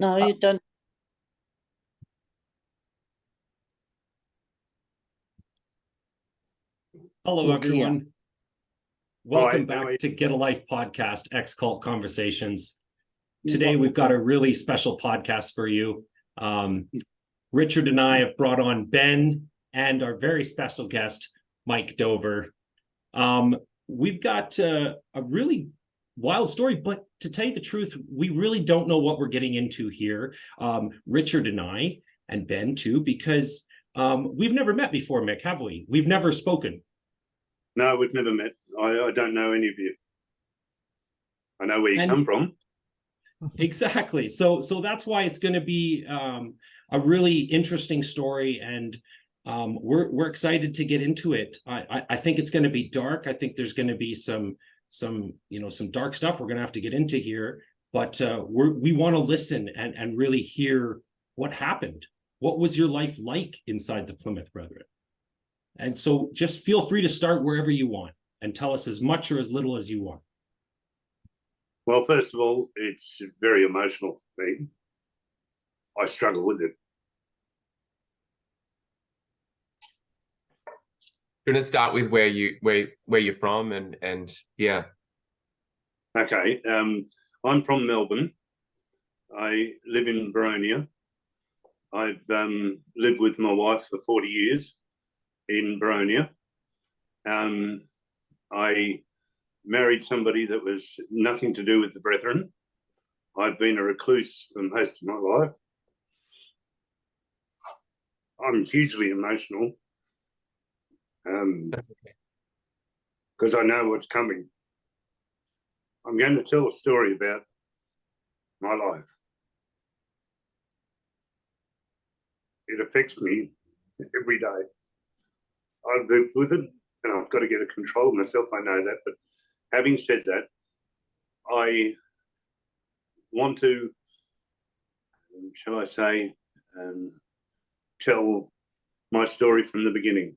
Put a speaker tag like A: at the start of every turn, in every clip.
A: No, you don't.
B: Hello, everyone. Welcome
C: Hi,
B: back to Get a Life podcast, Ex-Cult Conversations. Today, we've got a really special podcast for you. Richard and I have brought on Ben and our very special guest, Mick Dover. We've got a really wild story, but to tell you the truth, we really don't know what we're getting into here. Richard and I, and Ben too, because we've never met before, Mick, have we? We've never spoken.
C: No, we've never met. I don't know any of you. I know where you come from.
B: Exactly. So that's why it's going to be a really interesting story, and we're excited to get into it. I think it's going to be dark. I think there's going to be some dark stuff we're going to have to get into here, but we want to listen and really hear what happened. What was your life like inside the Plymouth Brethren? And so just feel free to start wherever you want and tell us as much or as little as you want.
C: Well, first of all, it's very emotional for me. I struggle with it.
D: You're going to start with where you're from and yeah.
C: Okay. I'm from Melbourne. I live in Baronia. I've lived with my wife for 40 years in Baronia. I married somebody that was nothing to do with the Brethren. I've been a recluse for most of my life. I'm hugely emotional because I know what's coming. I'm going to tell a story about my life. It affects me every day. I've lived with it, and I've got to get a control of myself. I know that, but having said that, I want to, shall I say, tell my story from the beginning.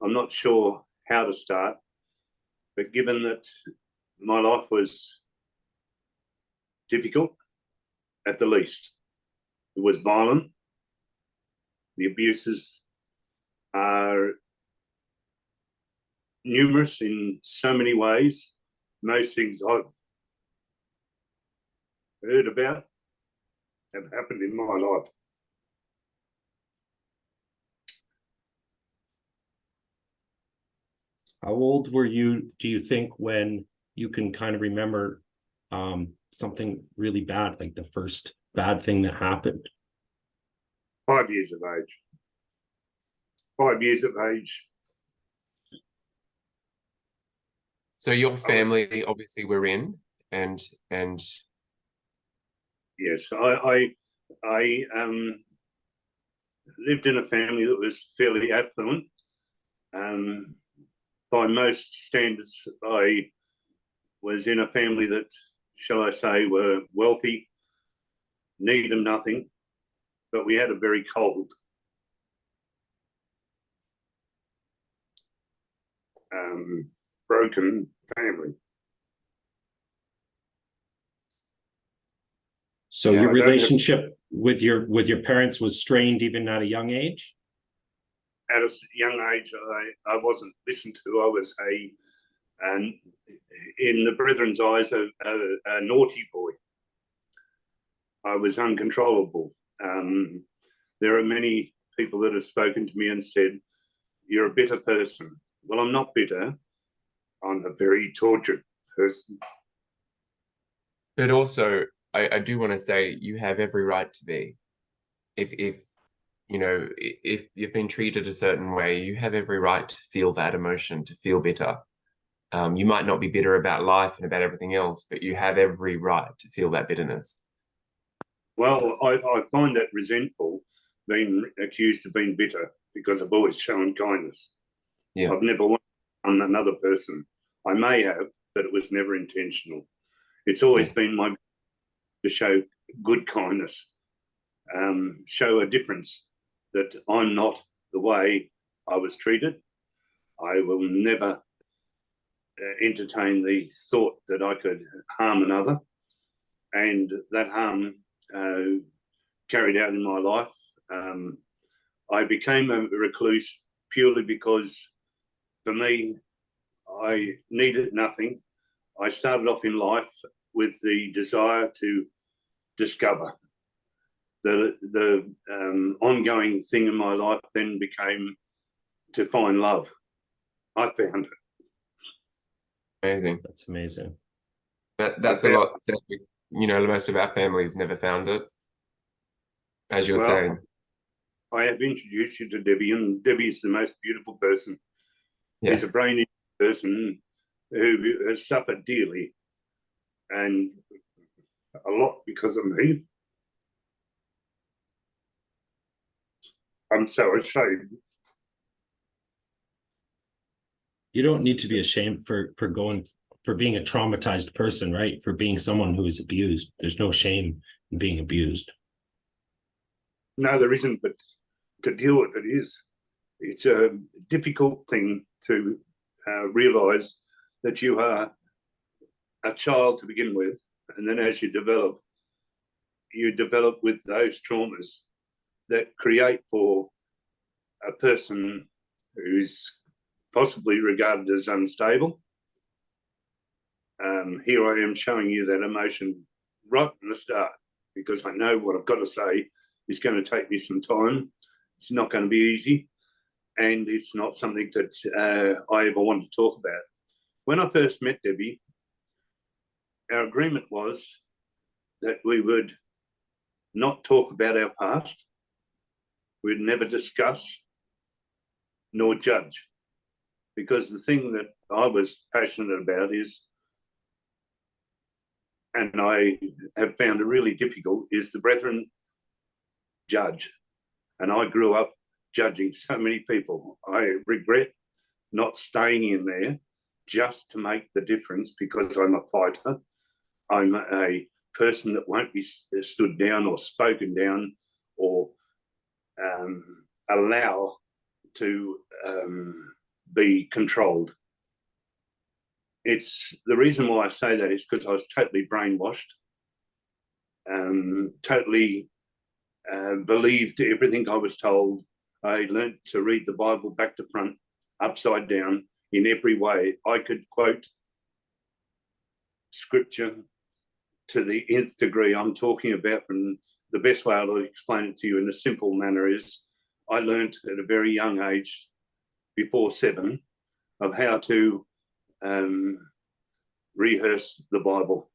C: I'm not sure how to start, but given that my life was difficult, at the least, it was violent. The abuses are numerous in so many ways. Most things I've heard about have happened in my life.
B: How old were you, do you think, when you can kind of remember something really bad, like the first bad thing that happened?
C: 5 years of age. 5 years of age.
D: So your family obviously were in, and
C: yes, I lived in a family that was fairly affluent. By most standards, I was in a family that, shall I say, were wealthy, need of nothing, but we had a very cold, broken family.
B: So your relationship with your parents was strained even at a young age?
C: At a young age, I wasn't listened to. I was in the Brethren's eyes, a naughty boy. I was uncontrollable. There are many people that have spoken to me and said, "You're a bitter person." Well, I'm not bitter. I'm a very tortured person.
D: but also I do want to say you have every right to be. If you've been treated a certain way, you have every right to feel that emotion, to feel bitter. You might not be bitter about life and about everything else, but you have every right to feel that bitterness.
C: Well, I find that resentful, being accused of being bitter, because I've always shown kindness.
D: Yeah.
C: I've never wanted on another person. I may have, but it was never intentional. It's always been my to show good kindness, show a difference, that I'm not the way I was treated. I will never entertain the thought that I could harm another, and that harm carried out in my life. I became a recluse purely because, for me, I needed nothing. I started off in life with the desire to discover. The ongoing thing in my life then became to find love. I found it.
D: Amazing.
B: That's amazing.
D: That's a lot. You know, most of our families never found it, as you're saying.
C: I have introduced you to Debbie, and Debbie is the most beautiful person.
D: Yeah.
C: She's a brainy person who has suffered dearly, and a lot because of me. I'm so ashamed.
B: You don't need to be ashamed for being a traumatized person, right? For being someone who is abused. There's no shame in being abused.
C: No, there isn't, but to deal with it is. It's a difficult thing to realise that you are a child to begin with, and then as you develop with those traumas that create for a person who's possibly regarded as unstable. Here I am showing you that emotion right from the start, because I know what I've got to say is going to take me some time. It's not going to be easy, and it's not something that I ever want to talk about. When I first met Debbie, our agreement was that we would not talk about our past. We'd never discuss nor judge, because the thing that I was passionate about is, and I have found it really difficult, is the brethren judge. And I grew up judging so many people. I regret not staying in there just to make the difference, because I'm a fighter. I'm a person that won't be stood down or spoken down or allow to be controlled. It's the reason why I say that is because I was totally brainwashed, totally believed everything I was told. I learnt to read the Bible back to front, upside down, in every way. I could quote scripture to the nth degree. I'm talking about, from the best way I'll explain it to you in a simple manner is, I learnt at a very young age, before 7, of how to rehearse the Bible.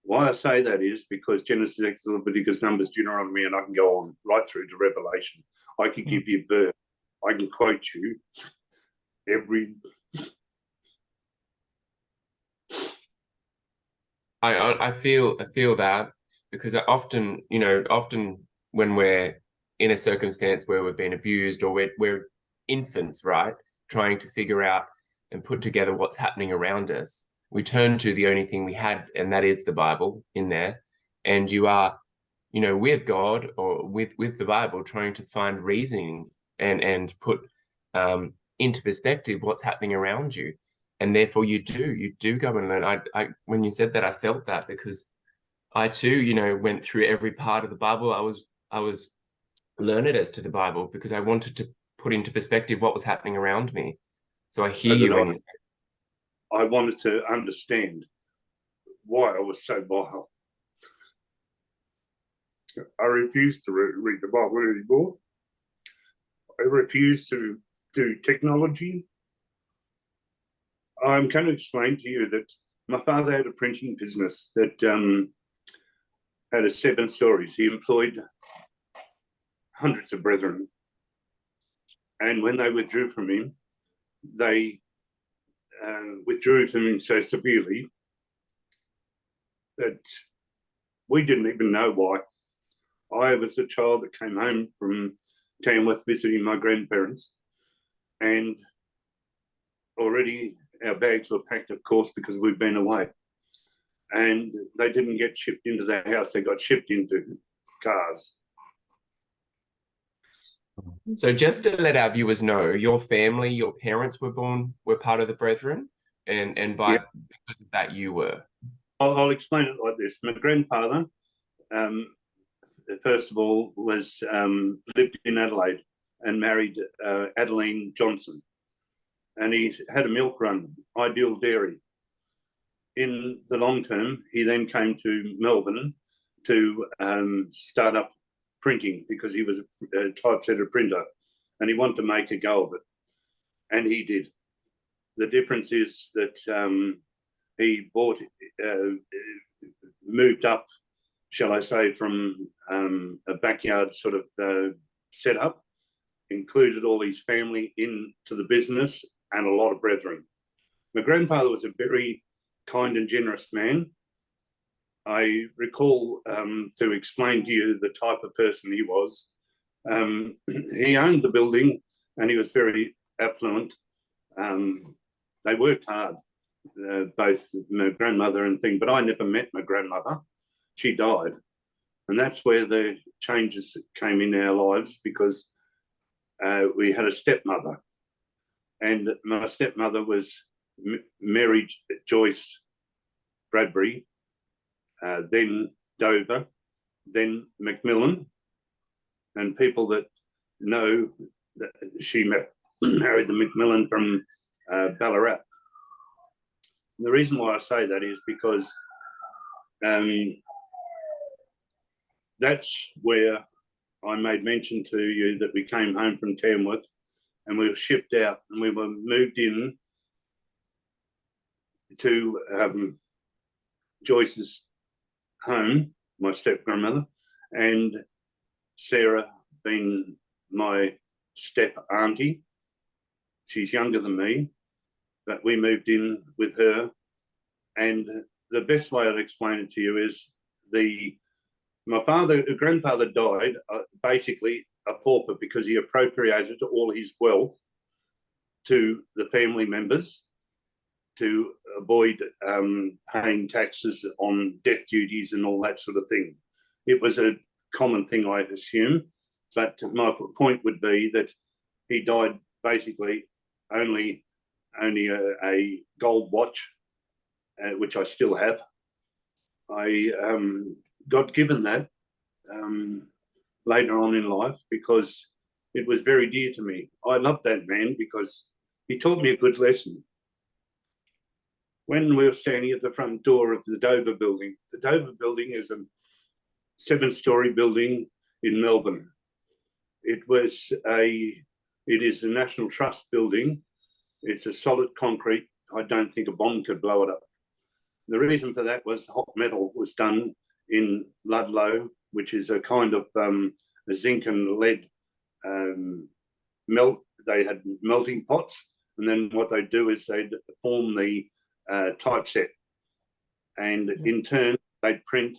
C: Why I say that is because Genesis, Exodus, Leviticus, Numbers, Deuteronomy, and I can go on right through to Revelation. I can give you birth. I can quote you every.
D: I feel that, because often when we're in a circumstance where we've been abused, or we're infants, right, trying to figure out and put together what's happening around us, we turn to the only thing we had, and that is the Bible in there. And you are, with God or with the Bible, trying to find reasoning and put into perspective what's happening around you. And therefore you do go and learn. I when you said that, I felt that, because I too, went through every part of the Bible. I was learned as to the Bible because I wanted to put into perspective what was happening around me. So I hear you when you say,
C: I wanted to understand why I was so vile. I refused to read the Bible anymore. I refused to do technology. I'm going to explain to you that my father had a printing business that had 7 stories. He employed hundreds of brethren. And when they withdrew from him, they withdrew from him so severely that we didn't even know why. I was a child that came home from Tamworth visiting my grandparents, and already our bags were packed, of course, because we'd been away. And they didn't get shipped into the house, they got shipped into cars.
D: So just to let our viewers know, your family, your parents were part of the Brethren, and because of that you were.
C: I'll explain it like this. My grandfather first of all, was lived in Adelaide and married Adeline Johnson. And he had a milk run, Ideal Dairy. In the long term, he then came to Melbourne to start up printing because he was a typesetter printer and he wanted to make a go of it. And he did. The difference is that he moved up, shall I say, from a backyard sort of setup, included all his family into the business and a lot of brethren. My grandfather was a very kind and generous man. I recall, to explain to you the type of person he was, he owned the building and he was very affluent. They worked hard, both my grandmother and thing, but I never met my grandmother. She died. And that's where the changes came in our lives because we had a stepmother. And my stepmother was Mary Joyce Bradbury, then Dover, then Macmillan. And people that know that she married the Macmillan from Ballarat. And the reason why I say that is because that's where I made mention to you that we came home from Tamworth and we were shipped out and we were moved in to Joyce's home, my step-grandmother, and Sarah being my step-auntie. She's younger than me, but we moved in with her. And the best way I'd explain it to you is my grandfather died basically a pauper because he appropriated all his wealth to the family members to avoid paying taxes on death duties and all that sort of thing. It was a common thing, I assume, but my point would be that he died basically only a gold watch, which I still have. I got given that later on in life because it was very dear to me. I loved that man because he taught me a good lesson. When we were standing at the front door of the Dover building is a 7-story building in Melbourne. It is a National Trust building. It's a solid concrete. I don't think a bomb could blow it up. The reason for that was hot metal was done in Ludlow, which is a kind of a zinc and lead melt. They had melting pots, and then what they'd do is they'd form the typeset, and in turn they'd print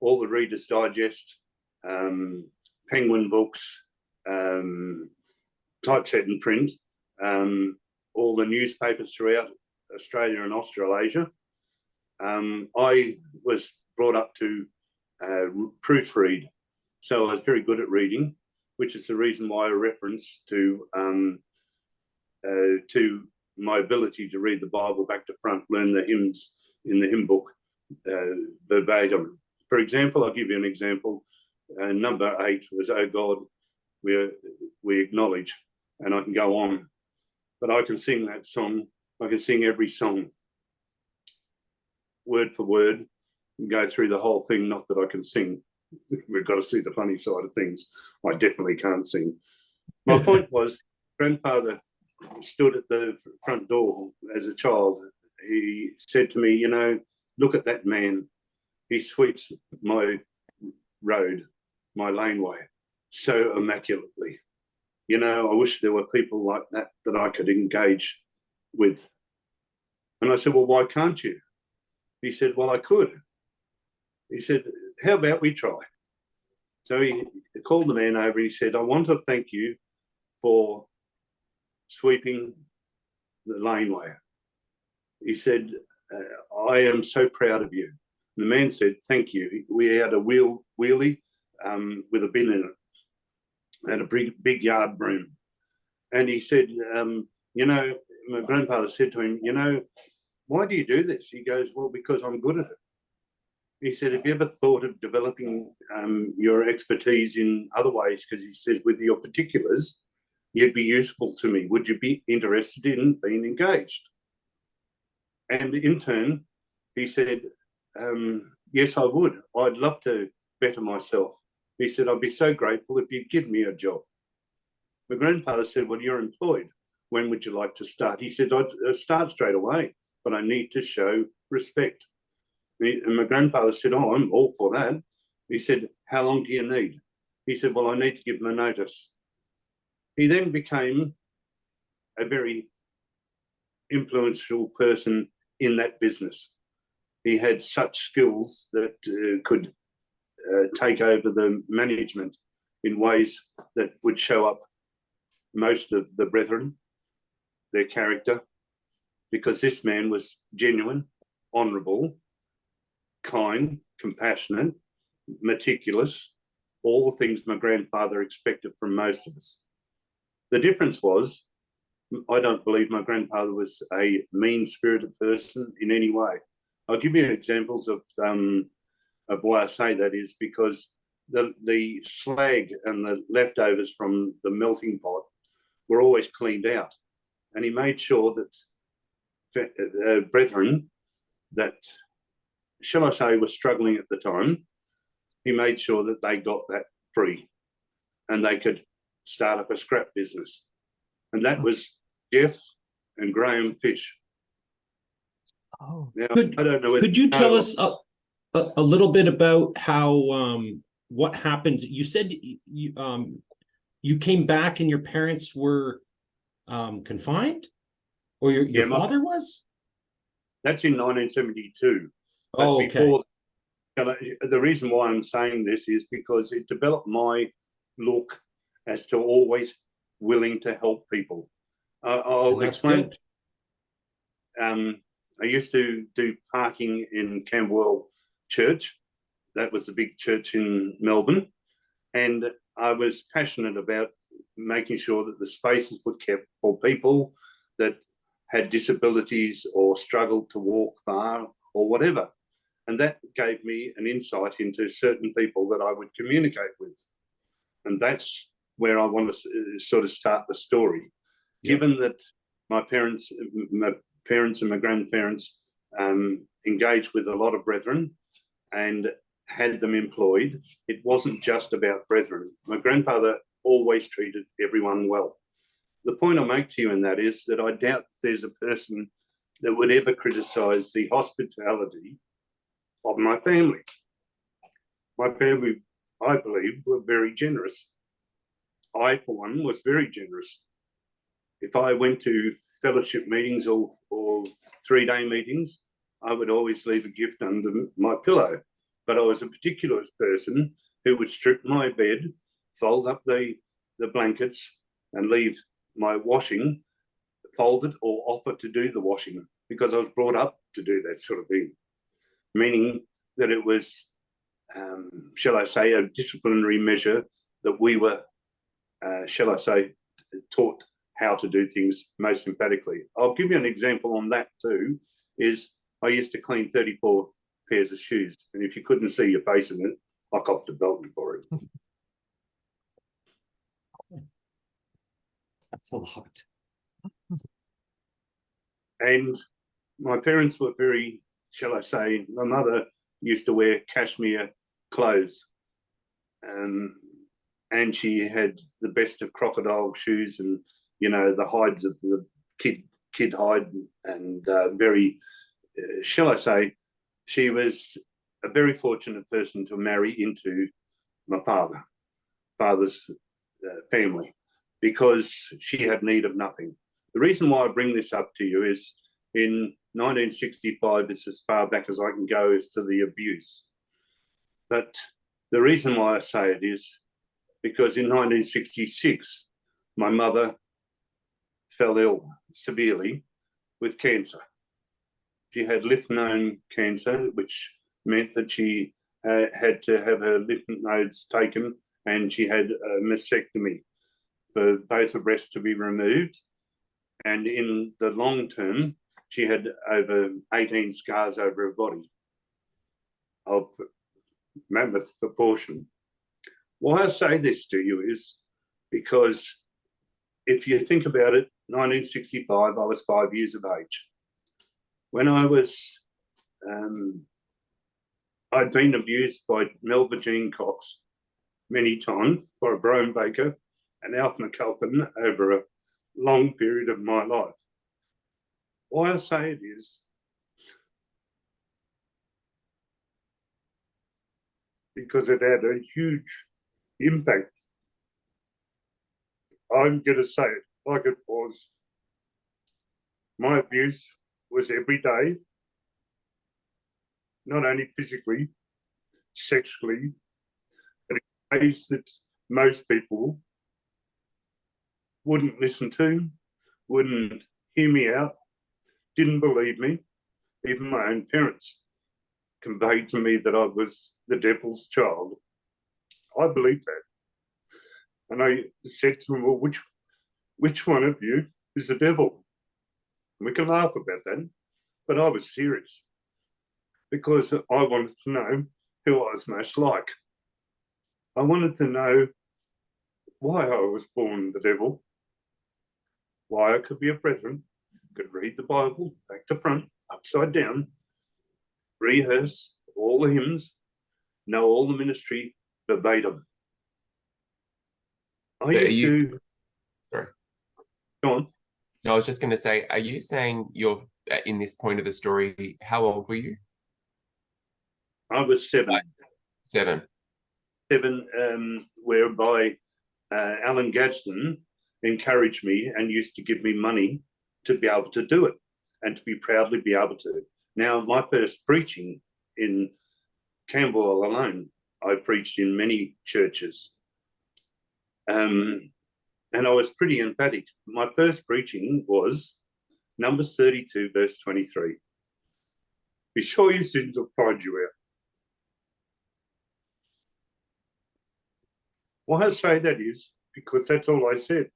C: all the Reader's Digest, Penguin books, typeset and print, all the newspapers throughout Australia and Australasia. I was brought up to proofread, so I was very good at reading, which is the reason why I reference to my ability to read the Bible back to front, learn the hymns in the hymn book verbatim. For example, I'll give you an example. Number 8 was, "Oh God, we acknowledge," and I can go on. But I can sing that song. I can sing every song word for word and go through the whole thing. Not that I can sing. We've got to see the funny side of things. I definitely can't sing. My point was, grandfather stood at the front door as a child. He said to me, look at that man. He sweeps my road, my laneway, so immaculately. I wish there were people like that I could engage with. And I said, well, why can't you? He said, well, I could. He said, how about we try? So he called the man over and he said, I want to thank you for sweeping the laneway. He said, I am so proud of you. And the man said, thank you. We had a wheelie with a bin in it and a big yard broom. And he said, my grandfather said to him, why do you do this? He goes, well, because I'm good at it. He said, have you ever thought of developing your expertise in other ways? Because he says, with your particulars, you'd be useful to me. Would you be interested in being engaged? And in turn, he said, yes, I would. I'd love to better myself. He said, I'd be so grateful if you'd give me a job. My grandfather said, well, you're employed. When would you like to start? He said, I'd start straight away, but I need to show respect. And my grandfather said, oh, I'm all for that. He said, how long do you need? He said, well, I need to give him a notice. He then became a very influential person in that business. He had such skills that could take over the management in ways that would show up most of the brethren, their character, because this man was genuine, honourable, kind, compassionate, meticulous, all the things my grandfather expected from most of us. The difference was, I don't believe my grandfather was a mean-spirited person in any way. I'll give you examples of why I say that is because the slag and the leftovers from the melting pot were always cleaned out. And he made sure that brethren that, shall I say, were struggling at the time, he made sure that they got that free and they could start up a scrap business. And that was Jeff and Graham Fish.
D: Oh,
C: now, I don't know.
B: Could you tell us a little bit about how what happened? You said you came back and your parents were confined, or your father was?
C: That's in 1972.
B: Oh, okay. Before,
C: the reason why I'm saying this is because it developed my look as to always willing to help people. I'll explain. I used to do parking in Camberwell Church. That was the big church in Melbourne. And I was passionate about making sure that the spaces were kept for people that had disabilities or struggled to walk far or whatever. And that gave me an insight into certain people that I would communicate with. And that's where I want to sort of start the story. Yep. Given that my parents and my grandparents engaged with a lot of brethren and had them employed, it wasn't just about brethren. My grandfather always treated everyone well. The point I make to you in that is that I doubt there's a person that would ever criticise the hospitality of my family. My family, I believe, were very generous. I, for one, was very generous. If I went to fellowship meetings or 3-day meetings, I would always leave a gift under my pillow. But I was a particular person who would strip my bed, fold up the blankets and leave my washing folded or offer to do the washing because I was brought up to do that sort of thing, meaning that it was, shall I say, a disciplinary measure that we were, shall I say, taught how to do things most emphatically. I'll give you an example on that too, is I used to clean 34 pairs of shoes, and if you couldn't see your face in it, I copped a belting for it.
B: That's a lot.
C: And my parents were very, shall I say, my mother used to wear cashmere clothes, and she had the best of crocodile shoes and, you know, the hides of the kid hide, and very, shall I say, she was a very fortunate person to marry into my father's family, because she had need of nothing. The reason why I bring this up to you is in 1965, it's as far back as I can go as to the abuse. But the reason why I say it is because in 1966, my mother fell ill severely with cancer. She had lymph node cancer, which meant that she had to have her lymph nodes taken, and she had a mastectomy for both her breasts to be removed. And in the long term, she had over 18 scars over her body. of mammoth proportion. Why I say this to you is because if you think about it, 1965, I was 5 years of age. When I was, I'd been abused by Melbourne Cox many times by a Brian Baker and Alf McAlpin over a long period of my life. Why I say it is because it had a huge impact. I'm going to say it like it was. My abuse was every day, not only physically, sexually, but in ways that most people wouldn't listen to, wouldn't hear me out, didn't believe me. Even my own parents conveyed to me that I was the devil's child. I believed that. And I said to them, well, which one of you is the devil? And we can laugh about that, but I was serious because I wanted to know who I was most like. I wanted to know why I was born the devil, why I could be a brethren, could read the Bible back to front, upside down, rehearse all the hymns, know all the ministry verbatim. I used to.
D: Sorry.
C: Go on.
D: No, I was just going to say, are you saying you're in this point of the story? How old were you?
C: I was 7.
D: 7.
C: 7, whereby Alan Gadsden encouraged me and used to give me money to be able to do it and to be proudly be able to. Now, my first preaching in Campbell alone, I preached in many churches. And I was pretty emphatic. My first preaching was Numbers 32, verse 23. Be sure your sins will find you out. Why I say that is because that's all I said.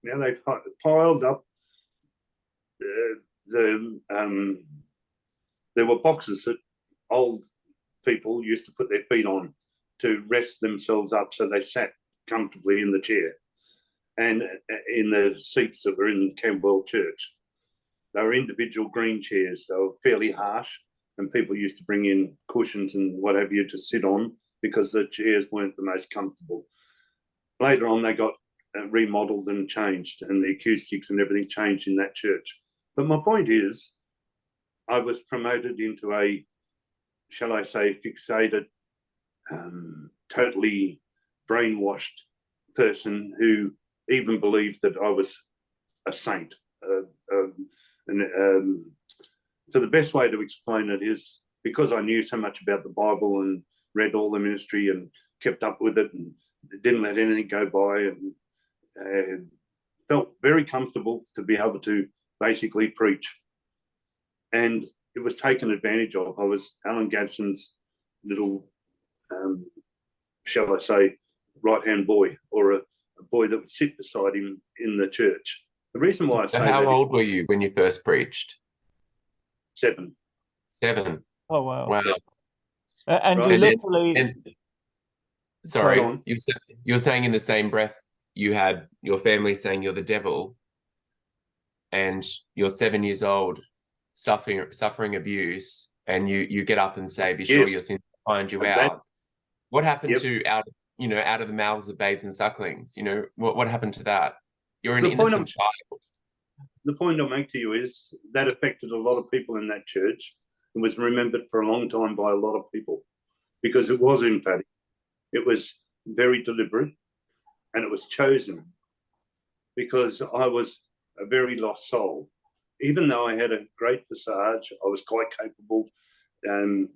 C: Now they've piled up there were boxes that old people used to put their feet on to rest themselves up so they sat comfortably in the chair and in the seats that were in Campbell Church. They were individual green chairs. They were fairly harsh and people used to bring in cushions and what have you to sit on because the chairs weren't the most comfortable. Later on, they got remodeled and changed and the acoustics and everything changed in that church. But my point is, I was promoted into a, shall I say, fixated, totally brainwashed person who even believed that I was a saint. So the best way to explain it is because I knew so much about the Bible and read all the ministry and kept up with it and didn't let anything go by and felt very comfortable to be able to basically preach. And it was taken advantage of. I was Alan Gadsden's little, shall I say, right-hand boy or a boy that would sit beside him in the church. The reason why I say
D: how old were you when you first preached?
C: 7.
D: 7.
A: Oh, wow.
D: Wow.
A: And
C: Right.
A: you literally...
D: Sorry,
C: Go on.
D: you're saying in the same breath you had your family saying you're the devil and you're 7 years old suffering abuse and you get up and say, be sure
C: Yes.
D: your sins will find you
C: And
D: out. What happened
C: Yep.
D: to out of the mouths of babes and sucklings? What happened to that? You're an
C: The point
D: innocent child.
C: The point I'll make to you is that affected a lot of people in that church and was remembered for a long time by a lot of people because it was emphatic. It was very deliberate and it was chosen because I was a very lost soul. Even though I had a great visage, I was quite capable and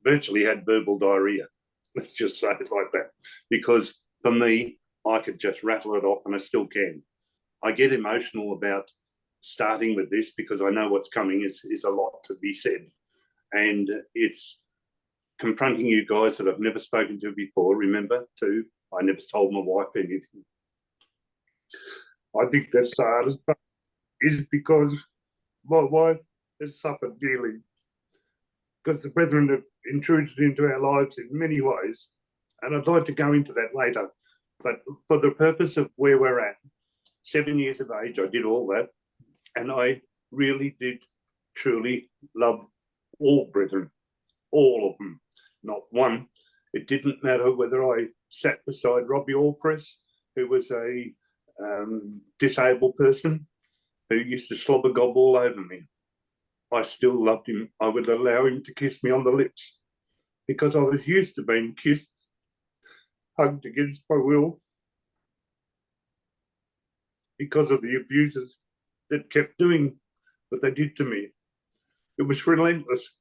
C: virtually had verbal diarrhea. Let's just say it like that. Because for me, I could just rattle it off and I still can. I get emotional about starting with this because I know what's coming is a lot to be said. And it's confronting you guys that I've never spoken to before. Remember, too, I never told my wife anything. I think that's the hardest part is because my wife has suffered dearly. because the brethren have intruded into our lives in many ways. And I'd like to go into that later. But for the purpose of where we're at, 7 years of age, I did all that. And I really did truly love all brethren, all of them, not one. It didn't matter whether I sat beside Robbie Allpress, who was a disabled person who used to slobber gob all over me. I still loved him. I would allow him to kiss me on the lips because I was used to being kissed, hugged against my will because of the abusers that kept doing what they did to me. It was relentless.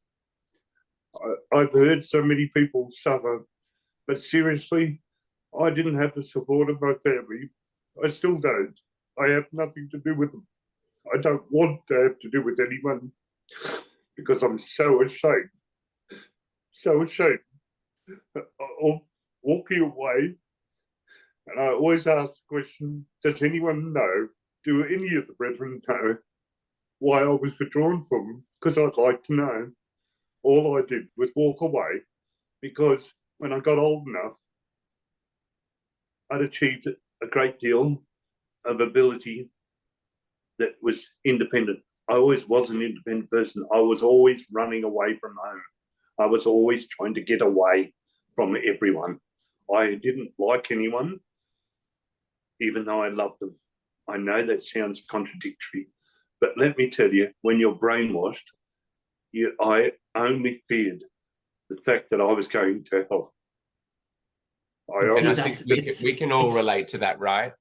C: I've heard so many people suffer, but seriously, I didn't have the support of my family. I still don't. I have nothing to do with them. I don't want to have to do with anyone because I'm so ashamed of walking away. And I always ask the question, does anyone know, do any of the brethren know why I was withdrawn from them? Because I'd like to know. All I did was walk away because when I got old enough, I'd achieved a great deal of ability that was independent. I always was an independent person. I was always running away from home. I was always trying to get away from everyone. I didn't like anyone, even though I loved them. I know that sounds contradictory, but let me tell you, when you're brainwashed, I only feared the fact that I was going to hell.
D: And I think we can all relate to that, right?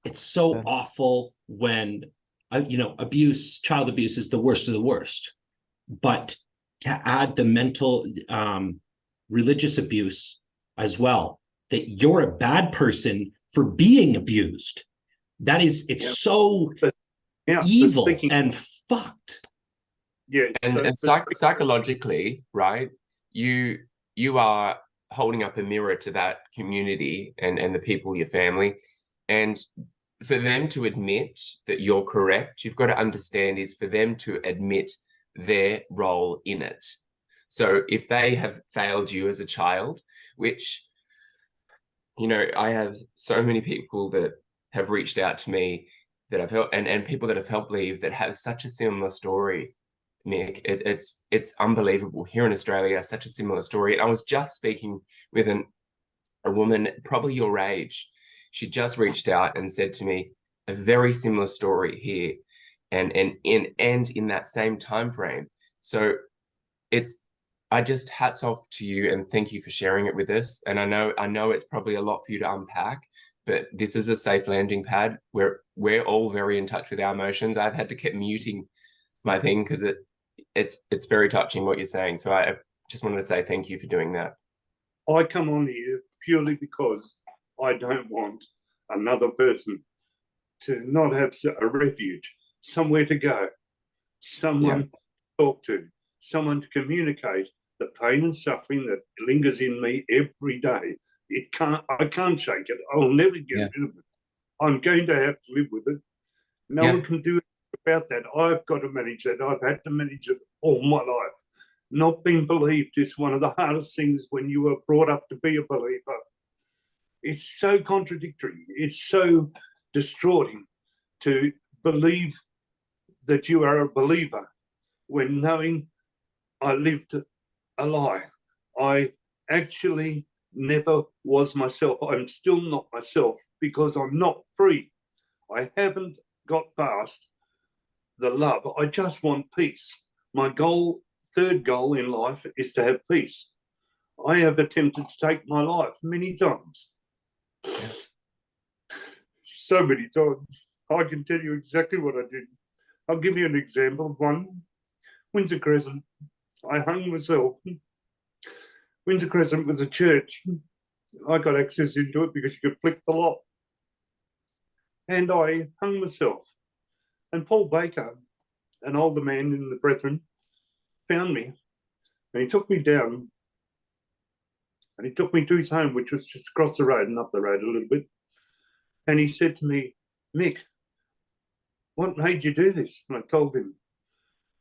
B: It's so awful when, abuse, child abuse is the worst of the worst. But to add the mental, religious abuse as well, that you're a bad person for being abused. It's so evil and fucked.
C: Yeah.
D: And psychologically, right, you are holding up a mirror to that community and the people, your family. And for them to admit that you're correct, you've got to understand is for them to admit their role in it. So if they have failed you as a child, which, I have so many people that have reached out to me that I've helped and people that have helped leave that have such a similar story, Mick. It's unbelievable. Here in Australia, such a similar story. And I was just speaking with a woman probably your age. She just reached out and said to me a very similar story here, and in that same time frame. So I just hats off to you and thank you for sharing it with us. And I know it's probably a lot for you to unpack, but this is a safe landing pad. We're all very in touch with our emotions. I've had to keep muting my thing because it's very touching what you're saying. So I just wanted to say thank you for doing that.
C: I come on here purely because I don't want another person to not have a refuge, somewhere to go, someone to talk to, someone to communicate the pain and suffering that lingers in me every day. I can't shake it. I'll never get rid of it. I'm going to have to live with it. No one can do anything about that. I've got to manage that. I've had to manage it all my life. Not being believed is one of the hardest things when you were brought up to be a believer. It's so contradictory. It's so distorting to believe that you are a believer when knowing I lived a lie. I actually never was myself. I'm still not myself because I'm not free. I haven't got past the love. I just want peace. My goal, third goal in life, is to have peace. I have attempted to take my life many times. So many times. I can tell you exactly what I did. I'll give you an example of one. Windsor Crescent. I hung myself. Windsor Crescent was a church. I got access into it because you could flick the lock. And I hung myself. And Paul Baker, an older man in the Brethren, found me. And he took me down. And he took me to his home, which was just across the road and up the road a little bit. And he said to me, Mick, what made you do this? And I told him.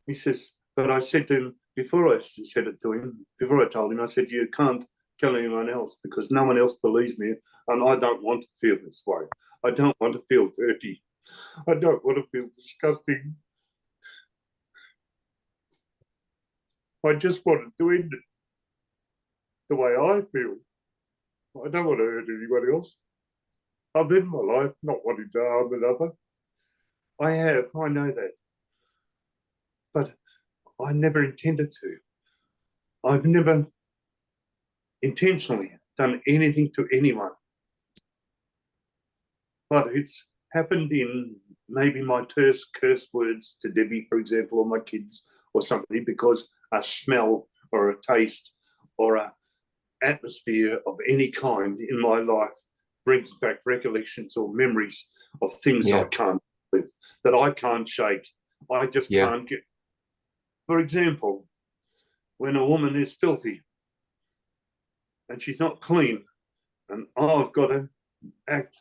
C: He says, but I said to him, before I said it to him, before I told him, I said, you can't tell anyone else because no one else believes me, and I don't want to feel this way. I don't want to feel dirty. I don't want to feel disgusting. I just wanted to end it the way I feel. I don't want to hurt anyone else. I've lived my life not wanting to harm another. I know that. But I never intended to. I've never intentionally done anything to anyone. But it's happened in maybe my terse curse words to Debbie, for example, or my kids or somebody, because a smell or a taste or a atmosphere of any kind in my life brings back recollections or memories of things I can't with, that I can't shake. I just can't get. For example, when a woman is filthy and she's not clean, and I've got to act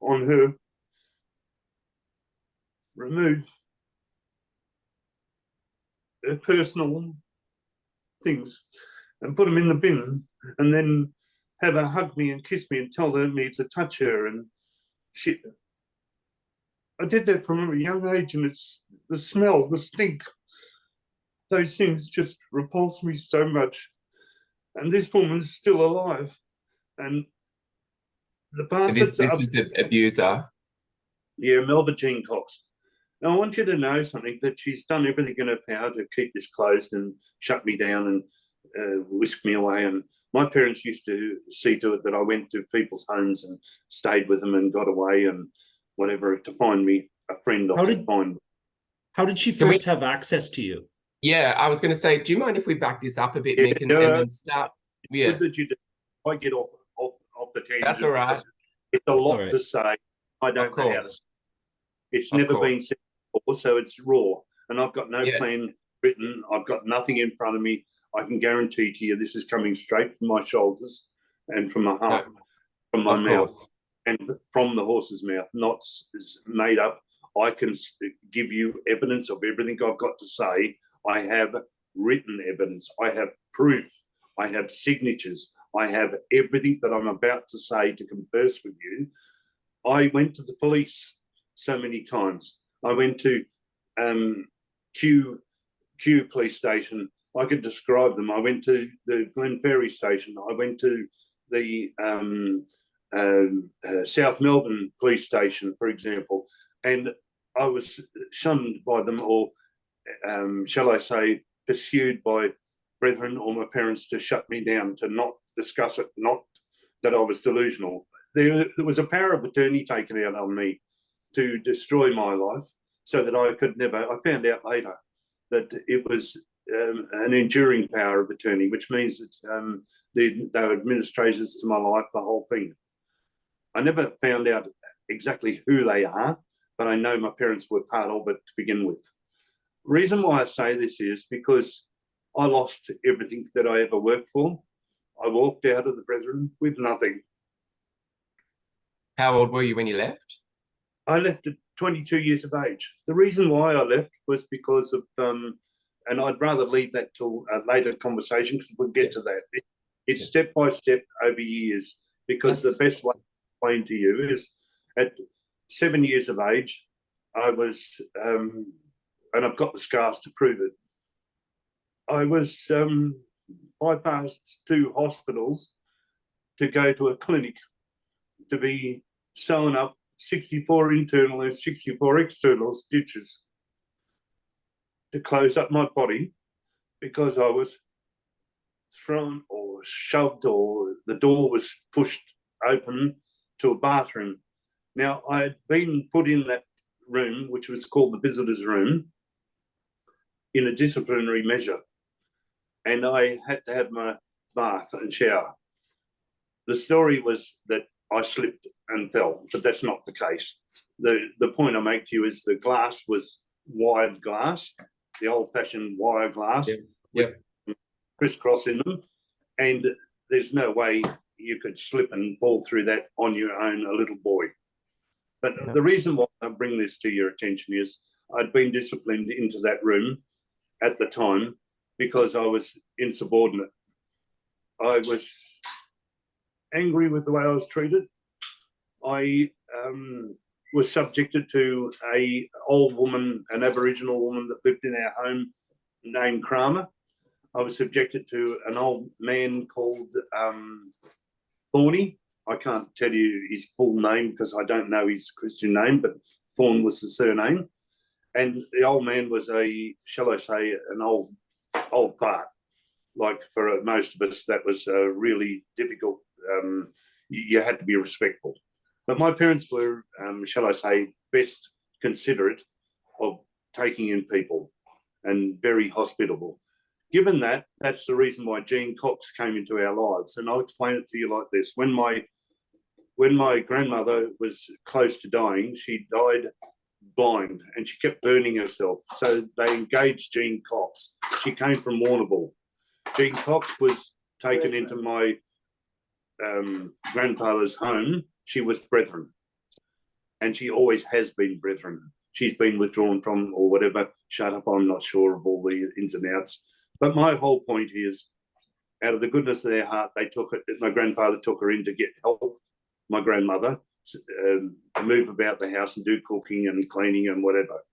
C: on her, remove her personal things and put them in the bin, and then have her hug me and kiss me and tell me to touch her and shit. I did that from a young age, and it's the smell, the stink, those things just repulse me so much. And this woman's still alive. And the part
D: this is the abuser.
C: Yeah, Melba Jean Cox. Now, I want you to know something, that she's done everything in her power to keep this closed and shut me down and whisk me away. And my parents used to see to it that I went to people's homes and stayed with them and got away and whatever to find me a friend.
B: How did she first have access to you?
D: Yeah, I was going to say, do you mind if we back this up a bit, Mick, and then start? Yeah,
C: I get off the tangent.
D: That's all right.
C: It's a lot to say. I don't know how to say. It's never been said before, so it's raw. And I've got no plan written. I've got nothing in front of me. I can guarantee to you this is coming straight from my shoulders and from my heart, from my mouth, and from the horse's mouth, not made up. I can give you evidence of everything I've got to say. I have written evidence. I have proof. I have signatures. I have everything that I'm about to say to converse with you. I went to the police so many times. I went to Q police station. I could describe them. I went to the Glen Ferry station. I went to the South Melbourne police station, for example, and I was shunned by them, or shall I say, pursued by brethren or my parents to shut me down, to not discuss it, not that I was delusional. There was a power of attorney taken out on me to destroy my life so that I could never. I found out later that it was an enduring power of attorney, which means that they were administrators to my life, the whole thing. I never found out exactly who they are, but I know my parents were part of it to begin with. The reason why I say this is because I lost everything that I ever worked for. I walked out of the Brethren with nothing.
D: How old were you when you left?
C: I left at 22 years of age. The reason why I left was because of, and I'd rather leave that till a later conversation because we'll get to that. It's step by step over years, because the best way to explain to you is at 7 years of age, I was, and I've got the scars to prove it, I was bypassed 2 hospitals to go to a clinic to be sewn up 64 internal and 64 external stitches to close up my body because I was thrown or shoved, or the door was pushed open to a bathroom. Now, I had been put in that room, which was called the visitor's room, in a disciplinary measure, and I had to have my bath and shower. The story was that I slipped and fell, but that's not the case. The point I make to you is the glass was wired glass, the old-fashioned wire glass with crisscross in them, and there's no way you could slip and fall through that on your own, a little boy. But the reason why I bring this to your attention is I'd been disciplined into that room at the time because I was insubordinate. I was angry with the way I was treated. I was subjected to an old woman, an Aboriginal woman that lived in our home named Kramer. I was subjected to an old man called Thorny. I can't tell you his full name because I don't know his Christian name, but Thorn was the surname. And the old man was shall I say, an old fart. Like for most of us, that was really difficult. You had to be respectful. But my parents were, shall I say, best considerate of taking in people and very hospitable. Given that, that's the reason why Jean Cox came into our lives. And I'll explain it to you like this. When my grandmother was close to dying, she died blind and she kept burning herself. So they engaged Jean Cox. She came from Warrnambool. Jean Cox was taken into my grandfather's home. She was Brethren. And she always has been Brethren. She's been withdrawn from or whatever. Shut up, I'm not sure of all the ins and outs. But my whole point is, out of the goodness of their heart, they took it. My grandfather took her in to get help, my grandmother, move about the house and do cooking and cleaning and whatever.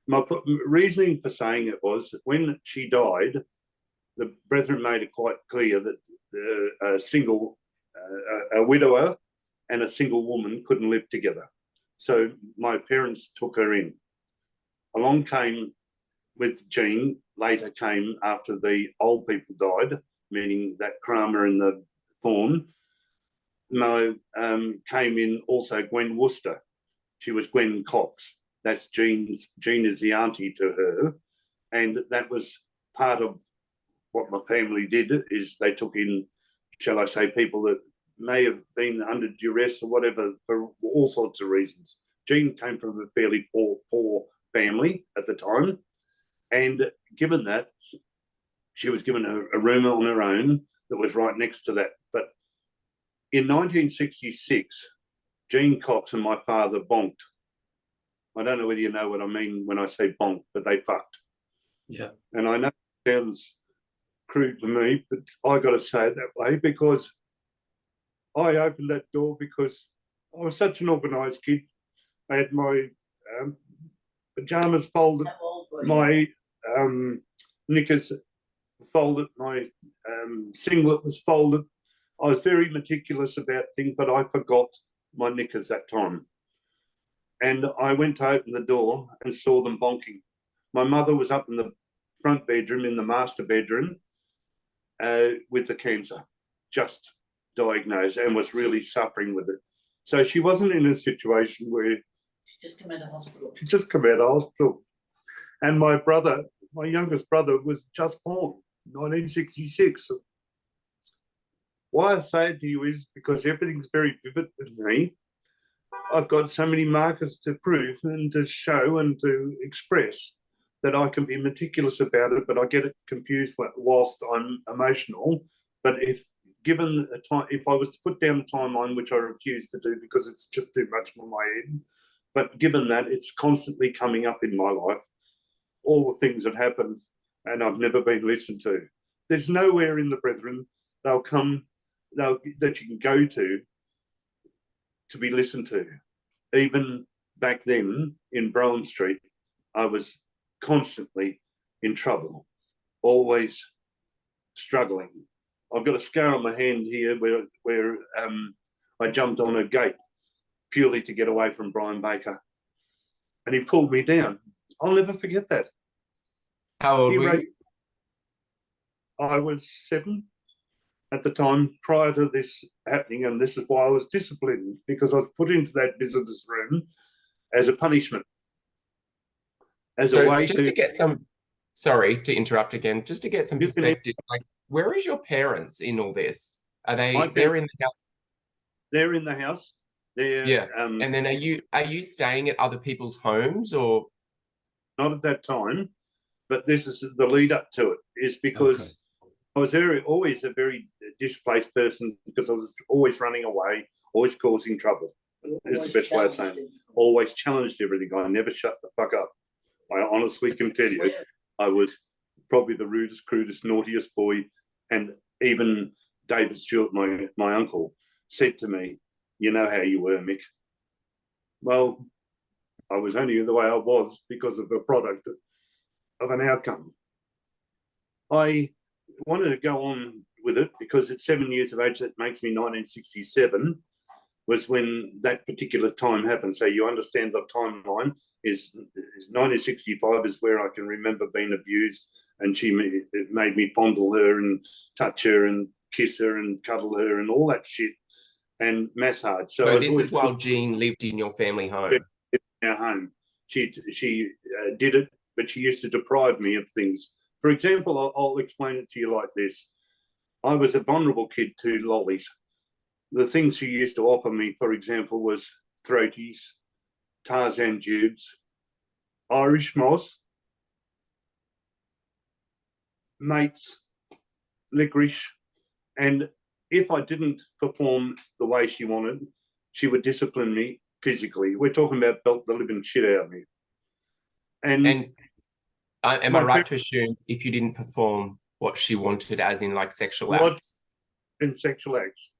C: My reasoning for saying it was that when she died, the Brethren made it quite clear that a widower and a single woman couldn't live together. So my parents took her in. Along came with Jean, later came after the old people died, meaning that Kramer and the Thorn. Came in also Gwen Worcester. She was Gwen Cox. That's Jean is the auntie to her. And that was part of what my family did, is they took in, shall I say, people that may have been under duress or whatever for all sorts of reasons. Jean came from a fairly poor family at the time. And given that, she was given a room on her own that was right next to that. But in 1966, Jean Cox and my father bonked. I don't know whether you know what I mean when I say bonk, but they fucked.
B: Yeah.
C: And I know it sounds crude to me, but I got to say it that way because I opened that door because I was such an organised kid. I had my pajamas folded, my knickers folded, my singlet was folded. I was very meticulous about things, but I forgot my knickers that time. And I went to open the door and saw them bonking. My mother was up in the front bedroom, in the master bedroom, with the cancer, just diagnosed, and was really suffering with it. So she wasn't in a situation where
E: She just come out of hospital.
C: She just come out of hospital. And my brother, my youngest brother, was just born, 1966. Why I say it to you is because everything's very vivid with me. I've got so many markers to prove and to show and to express that I can be meticulous about it, but I get it confused whilst I'm emotional. But if given a time, if I was to put down a timeline, which I refuse to do because it's just too much for my head, but given that it's constantly coming up in my life, all the things that happened and I've never been listened to. There's nowhere in the Brethren that you can go to be listened to. Even back then in Brown Street, I was constantly in trouble, always struggling. I've got a scar on my hand here where I jumped on a gate purely to get away from Brian Baker, and he pulled me down. I'll never forget that.
D: How old were you?
C: I was 7 at the time prior to this happening, and this is why I was disciplined, because I was put into that visitor's room as a punishment.
D: To get some, sorry to interrupt again, just to get some perspective, like, where is your parents in all this? Are they're in the house?
C: They're in the house.
D: Yeah. And then are you staying at other people's homes or?
C: Not at that time, but this is the lead up to it, is because I was always a very displaced person, because I was always running away, always causing trouble. Is the best way of saying it. Always challenged everything. I never shut the fuck up. I honestly can tell you, I was probably the rudest, crudest, naughtiest boy. And even David Stewart, my uncle, said to me, "You know how you were, Mick." Well, I was only the way I was because of the product of an outcome. I wanted to go on with it because at 7 years of age, that makes me 1967, was when that particular time happened. So you understand the timeline is 1965 is where I can remember being abused, and it made me fondle her and touch her and kiss her and cuddle her and all that shit and massage.
D: So this is while Jean lived in your family home.
C: In our home. She did it, but she used to deprive me of things. For example, I'll explain it to you like this. I was a vulnerable kid to lollies. The things she used to offer me, for example, was throaties, Tarzan tubes, Irish moss, mates, licorice, and if I didn't perform the way she wanted, she would discipline me physically. We're talking about belt the living shit out of me. And
D: am I right to assume if you didn't perform what she wanted, as in like sexual acts?
C: In sexual acts.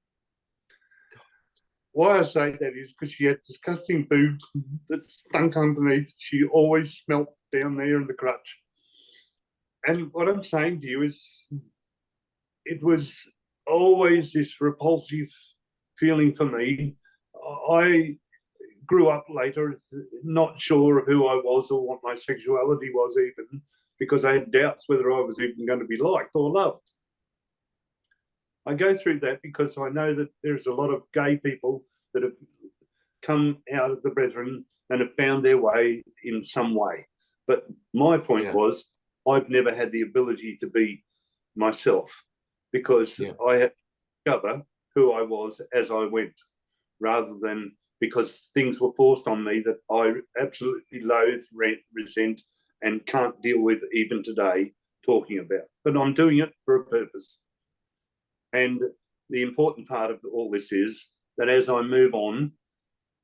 C: Why I say that is because she had disgusting boobs that stunk underneath. She always smelt down there in the crotch. And what I'm saying to you is it was always this repulsive feeling for me. I grew up later not sure of who I was or what my sexuality was even, because I had doubts whether I was even going to be liked or loved. I go through that because I know that there's a lot of gay people that have come out of the Brethren and have found their way in some way. But my point was, I've never had the ability to be myself because I had to discover who I was as I went, rather than because things were forced on me that I absolutely loathe, resent, and can't deal with even today talking about. But I'm doing it for a purpose. And the important part of all this is that as I move on,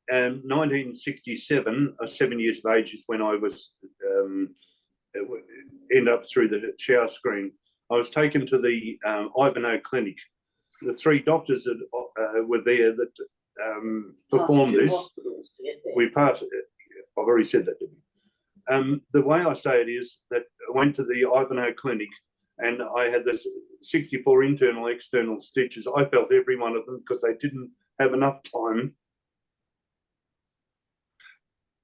C: 1967, 7 years of age is when I was end up through the shower screen. I was taken to the Ivanhoe Clinic. The three doctors that were there that performed this, we passed. I've already said that, didn't I? The way I say it is that I went to the Ivanhoe Clinic and I had this 64 internal, external stitches. I felt every one of them because they didn't have enough time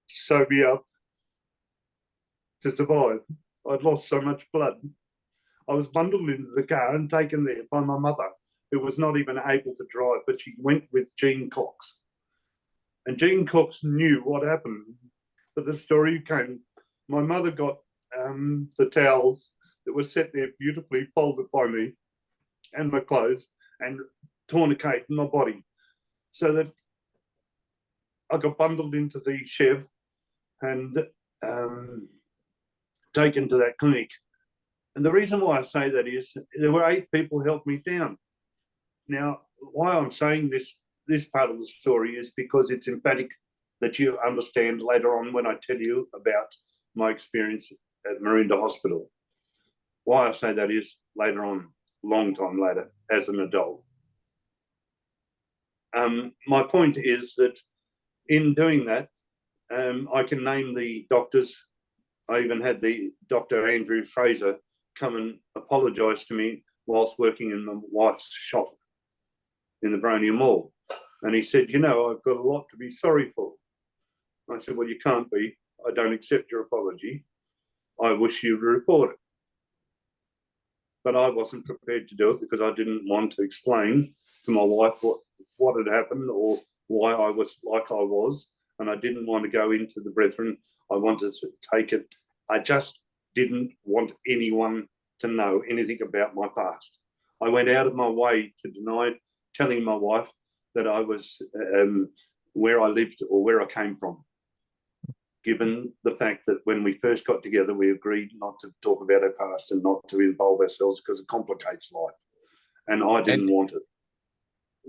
C: to sew me up to survive. I'd lost so much blood. I was bundled into the car and taken there by my mother, who was not even able to drive, but she went with Jean Cox. And Jean Cox knew what happened. But the story came, my mother got the towels that were set there beautifully folded by me and my clothes and tourniquet in my body, so that I got bundled into the Chev and taken to that clinic. And the reason why I say that is there were 8 people who helped me down. Now, why I'm saying this part of the story is because it's emphatic that you understand later on when I tell you about my experience at Maroondah Hospital. Why I say that is later on, long time later, as an adult. My point is that in doing that, I can name the doctors. I even had the Dr. Andrew Fraser come and apologise to me whilst working in my wife's shop in the Bronia Mall. And he said, you know, I've got a lot to be sorry for. I said, well, you can't be. I don't accept your apology. I wish you to report it. But I wasn't prepared to do it because I didn't want to explain to my wife what had happened or why I was like I was. And I didn't want to go into the Brethren. I wanted to take it. I just didn't want anyone to know anything about my past. I went out of my way to deny telling my wife that I was where I lived or where I came from, given the fact that when we first got together, we agreed not to talk about our past and not to involve ourselves because it complicates life. And I didn't want it.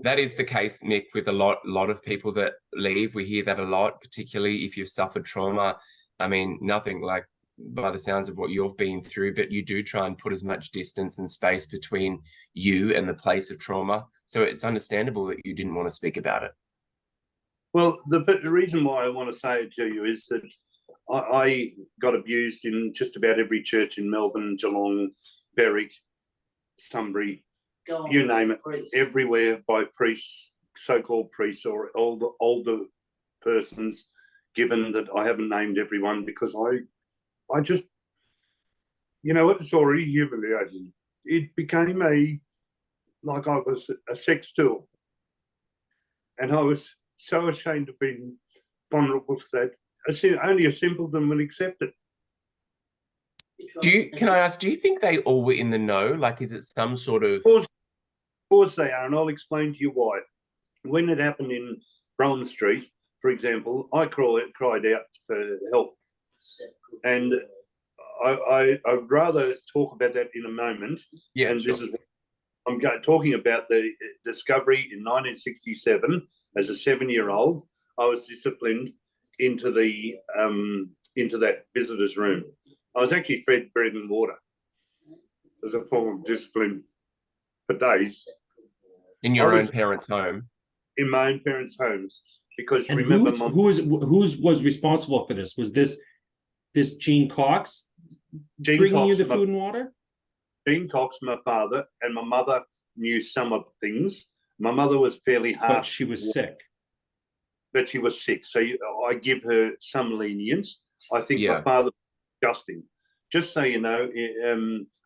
D: That is the case, Mick, with a lot of people that leave. We hear that a lot, particularly if you've suffered trauma. I mean, nothing like by the sounds of what you've been through, but you do try and put as much distance and space between you and the place of trauma. So it's understandable that you didn't want to speak about it.
C: Well, the reason why I want to say it to you is that I got abused in just about every church in Melbourne, Geelong, Berwick, Sunbury, you name it, everywhere by priests, so-called priests or older persons, given that I haven't named everyone because I just, you know, it's already humiliating. It became like I was a sex tool. And I was so ashamed of being vulnerable to that. Only a simpleton will accept it.
D: Can I ask, do you think they all were in the know? Like, is it some sort of...
C: Of course they are, and I'll explain to you why. When it happened in Brougham Street, for example, I cried out for help. And I'd rather talk about that in a moment.
D: Yeah,
C: and
D: sure.
C: This is what I'm talking about the discovery in 1967. As a 7-year-old, I was disciplined into that visitor's room. I was actually fed bread and water as a form of discipline for days.
D: In your own parents' home?
C: In my own parents' homes. Because
B: and
C: remember,
B: who was responsible for this? Was this Gene Cox bringing you the food and water?
C: Gene Cox, my father, and my mother knew some of the things. My mother was fairly harsh.
B: But she was sick.
C: But she was sick. So I give her some lenience. I think
D: Yeah.
C: my father was adjusting. Just so you know,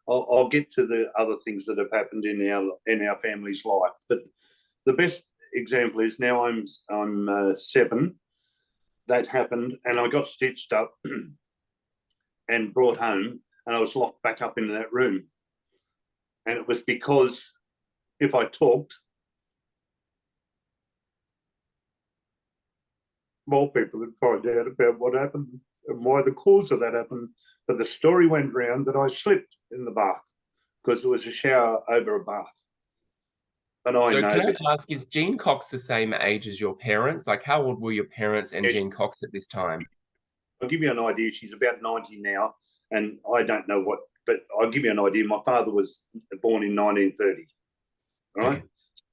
C: I'll get to the other things that have happened in our family's life. But the best example is now I'm 7. That happened, and I got stitched up and brought home, and I was locked back up in that room. And it was because if I talked, more people would find out about what happened and why the cause of that happened. But the story went round that I slipped in the bath because it was a shower over a bath. And I know.
D: Can I ask, is Gene Cox the same age as your parents? Like, how old were your parents and Gene Cox at this time?
C: I'll give you an idea. She's about 90 now, and I don't know what, but I'll give you an idea. My father was born in 1930, right? Okay.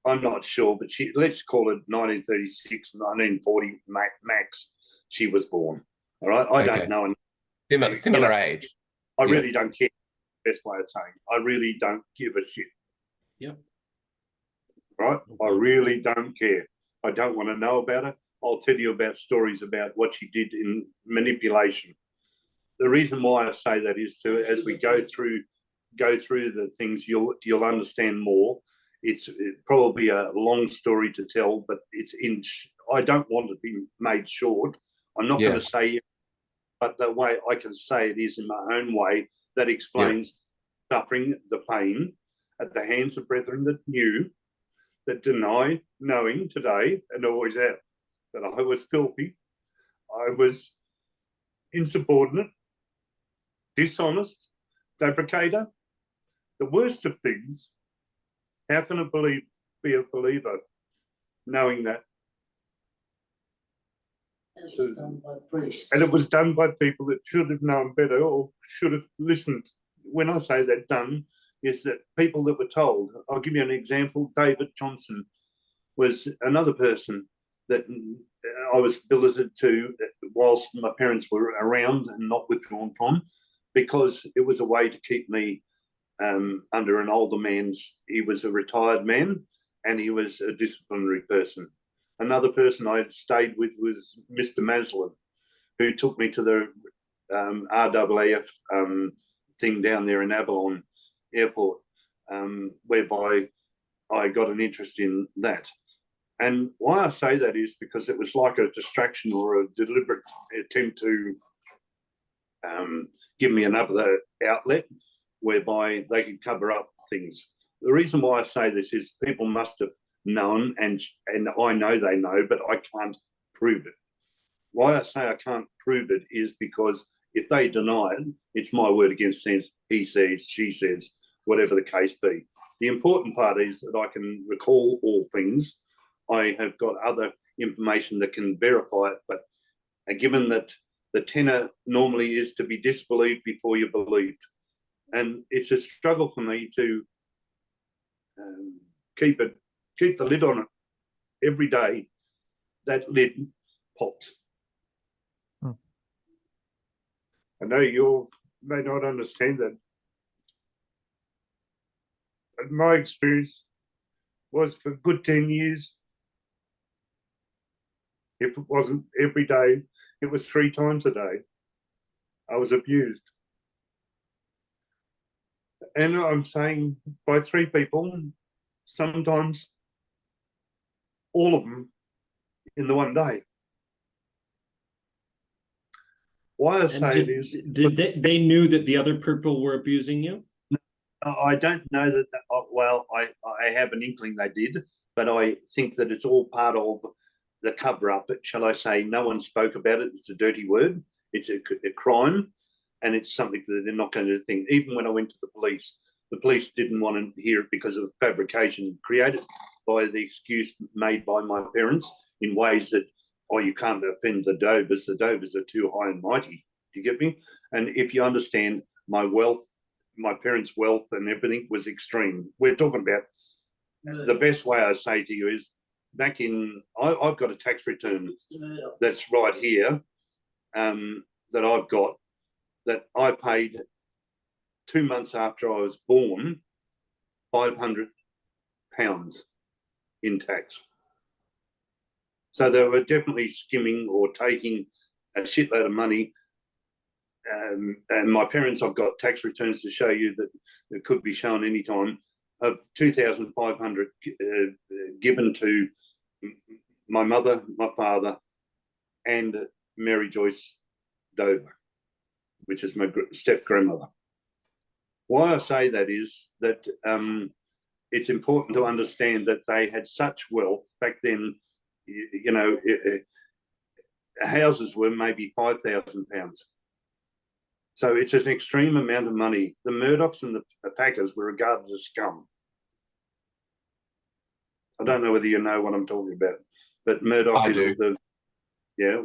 C: I'm not sure, but let's call it 1936, 1940 max. She was born. All right, I don't know.
D: Similar age.
C: I really don't care. Best way of saying, I really don't give a shit.
B: Yep.
C: Right, I really don't care. I don't want to know about it. I'll tell you about stories about what she did in manipulation. The reason why I say that is as we go through the things, you'll understand more. It's probably a long story to tell, but I don't want to be made short. I'm not going to say it, but the way I can say it is in my own way that explains suffering, the pain at the hands of brethren that knew, that deny knowing today and always have, that I was filthy, I was insubordinate, dishonest, fabricator, the worst of things. How can a be a believer knowing that?
E: And it was done by priests.
C: And it was done by people that should have known better or should have listened. When I say that done, is that people that were told. I'll give you an example. David Johnson was another person that I was billeted to whilst my parents were around and not withdrawn from, because it was a way to keep me under an older man's. He was a retired man and he was a disciplinary person. Another person I had stayed with was Mr. Maslin, who took me to the RAAF thing down there in Avalon Airport, whereby I got an interest in that. And why I say that is because it was like a distraction or a deliberate attempt to give me another outlet whereby they could cover up things. The reason why I say this is people must have known, and I know they know, but I can't prove it. Why I say I can't prove it is because if they deny it, it's my word against theirs. He says, she says, whatever the case be. The important part is that I can recall all things. I have got other information that can verify it, but given that the tenor normally is to be disbelieved before you're believed. And it's a struggle for me to keep the lid on it every day. That lid pops. I know you may not understand that. But my experience was for a good 10 years. If it wasn't every day, it was 3 times a day. I was abused. And I'm saying by 3 people, sometimes all of them in the one day. Why I say it is...
B: Did they knew that the other people were abusing you?
C: I don't know that, well, I have an inkling they did, but I think that it's all part of the cover-up. Shall I say, no one spoke about it. It's a dirty word. It's a crime, and it's something that they're not going to think. Even when I went to the police didn't want to hear it because of fabrication created by the excuse made by my parents in ways that, oh, you can't offend the Dovers. The Dovers are too high and mighty. Do you get me? And if you understand my wealth, my parents' wealth and everything was extreme. We're talking about the best way I say to you is back in, I've got a tax return that's right here that I've got that I paid 2 months after I was born, £500 in tax. So they were definitely skimming or taking a shitload of money. And my parents, I've got tax returns to show you that it could be shown anytime, of 2,500 given to my mother, my father, and Mary Joyce Dover, which is my step-grandmother. Why I say that is that it's important to understand that they had such wealth back then. You know, houses were maybe £5,000. So it's an extreme amount of money. The Murdochs and the Packers were regarded as scum. I don't know whether you know what I'm talking about, but Murdoch is the, you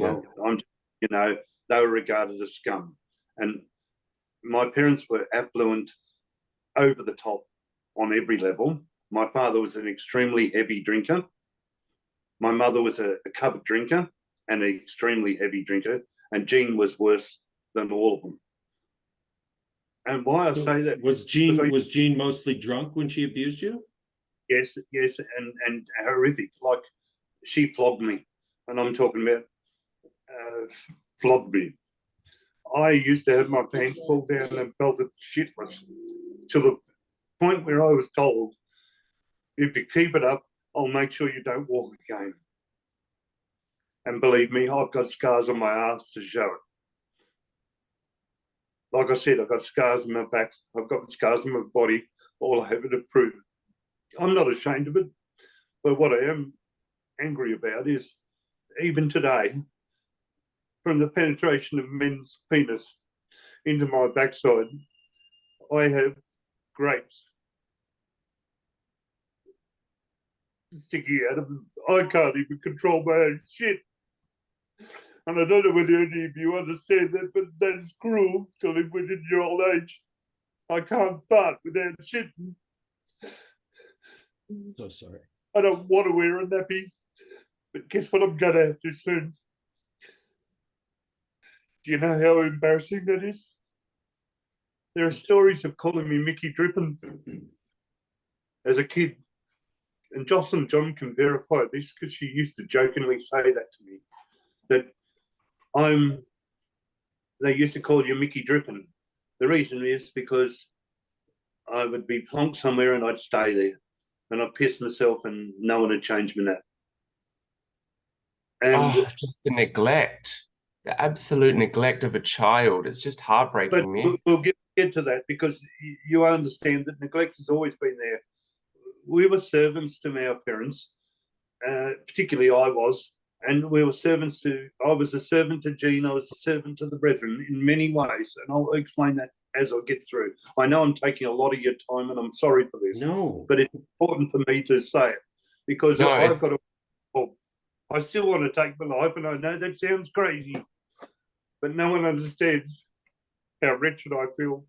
C: know, they were regarded as scum. And my parents were affluent, over the top on every level. My father was an extremely heavy drinker. My mother was a cupboard drinker and an extremely heavy drinker. And Jean was worse than all of them. And why I say that
B: was Jean mostly drunk when she abused you?
C: Yes, and horrific. Like she flogged me, and I'm talking about flogged me. I used to have my pants pulled down and belted shitless to the point where I was told, if you keep it up, I'll make sure you don't walk again. And believe me, I've got scars on my ass to show it. Like I said, I've got scars on my back. I've got scars on my body. All I have to prove it. I'm not ashamed of it. But what I am angry about is, even today, from the penetration of men's penis into my backside, I have grapes sticking out of them. I can't even control my own shit. And I don't know whether any of you understand that, but that is cruel to live within your old age. I can't fart without shitting.
B: So sorry.
C: I don't want to wear a nappy, but guess what I'm going to have to soon? Do you know how embarrassing that is? There are stories of calling me Mickey Drippin as a kid. And Jocelyn John can verify this because she used to jokingly say that to me. That they used to call you Mickey Drippin. The reason is because I would be plonked somewhere and I'd stay there. And I'd piss myself and no one would change my nap. And
D: just the neglect, the absolute neglect of a child. It's just heartbreaking, man.
C: We'll get to that because you understand that neglect has always been there. We were servants to our parents, particularly I was, and we were servants to, I was a servant to Jean, I was a servant to the Brethren in many ways, and I'll explain that as I get through. I know I'm taking a lot of your time and I'm sorry for this, but it's important for me to say it because I've got to, I still want to take my life and I know that sounds crazy, but no one understands how wretched I feel.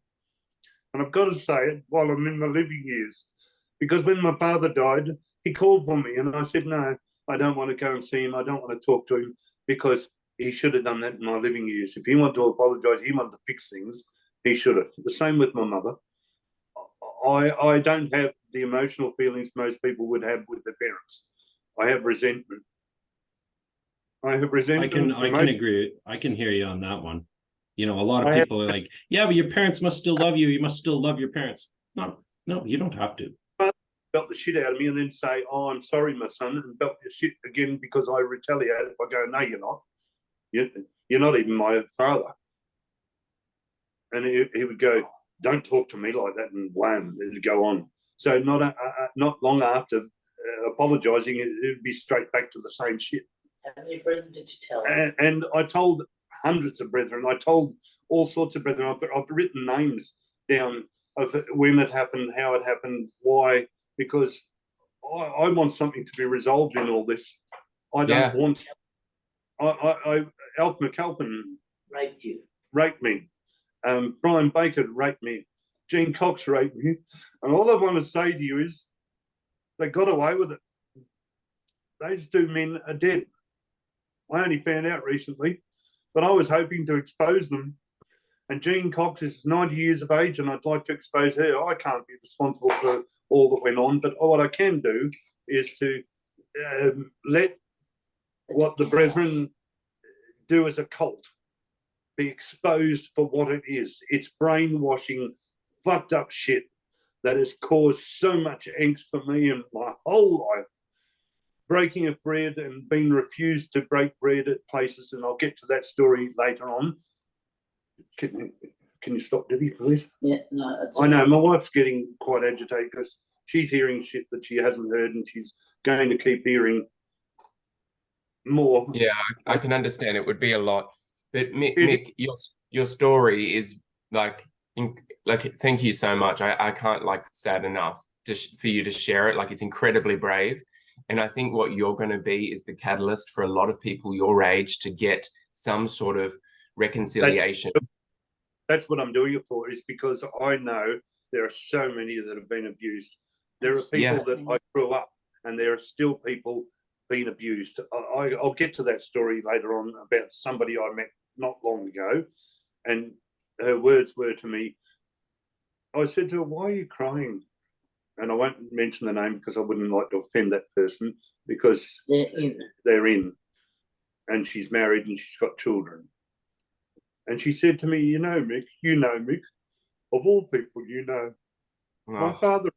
C: And I've got to say it while I'm in my living years, because when my father died, he called for me, and I said, no, I don't want to go and see him. I don't want to talk to him, because he should have done that in my living years. If he wanted to apologise, he wanted to fix things, he should have. The same with my mother. I don't have the emotional feelings most people would have with their parents. I have resentment. I have resentment.
B: I can agree. I can hear you on that one. You know, a lot of people are like, yeah, but your parents must still love you. You must still love your parents. No, you don't have to.
C: Belt the shit out of me and then say, oh, I'm sorry, my son, and belt the shit again because I retaliated. I go, no, you're not. You're not even my father. And he would go, don't talk to me like that, and wham, it'd go on. So not long after apologising, it'd be straight back to the same shit.
E: How many brethren did you tell him?
C: And I told hundreds of brethren. I told all sorts of brethren. I've written names down of when it happened, how it happened, why, because I want something to be resolved in all this. I don't want... Alf McAlpin raped me. Brian Baker raped me. Gene Cox raped me. And all I want to say to you is they got away with it. Those two men are dead. I only found out recently, but I was hoping to expose them. And Jean Cox is 90 years of age, and I'd like to expose her. I can't be responsible for all that went on, but what I can do is to let what the brethren do as a cult be exposed for what it is. It's brainwashing, fucked up shit that has caused so much angst for me in my whole life. Breaking of bread and being refused to break bread at places, and I'll get to that story later on. Can you stop, Debbie, please?
E: Yeah, no, it's
C: I know my wife's getting quite agitated because she's hearing shit that she hasn't heard, and she's going to keep hearing more.
D: Yeah, I can understand it would be a lot, but Mick, your story is like thank you so much. I can't say it enough for you to share it. Like, it's incredibly brave. And I think what you're going to be is the catalyst for a lot of people your age to get some sort of reconciliation.
C: That's what I'm doing it for, is because I know there are so many that have been abused. There are people that I grew up, and there are still people being abused. I'll get to that story later on about somebody I met not long ago, and her words were to me, I said to her, why are you crying? And I won't mention the name because I wouldn't like to offend that person, because they're in, and she's married and she's got children. And she said to me, you know, Mick, of all people, my father,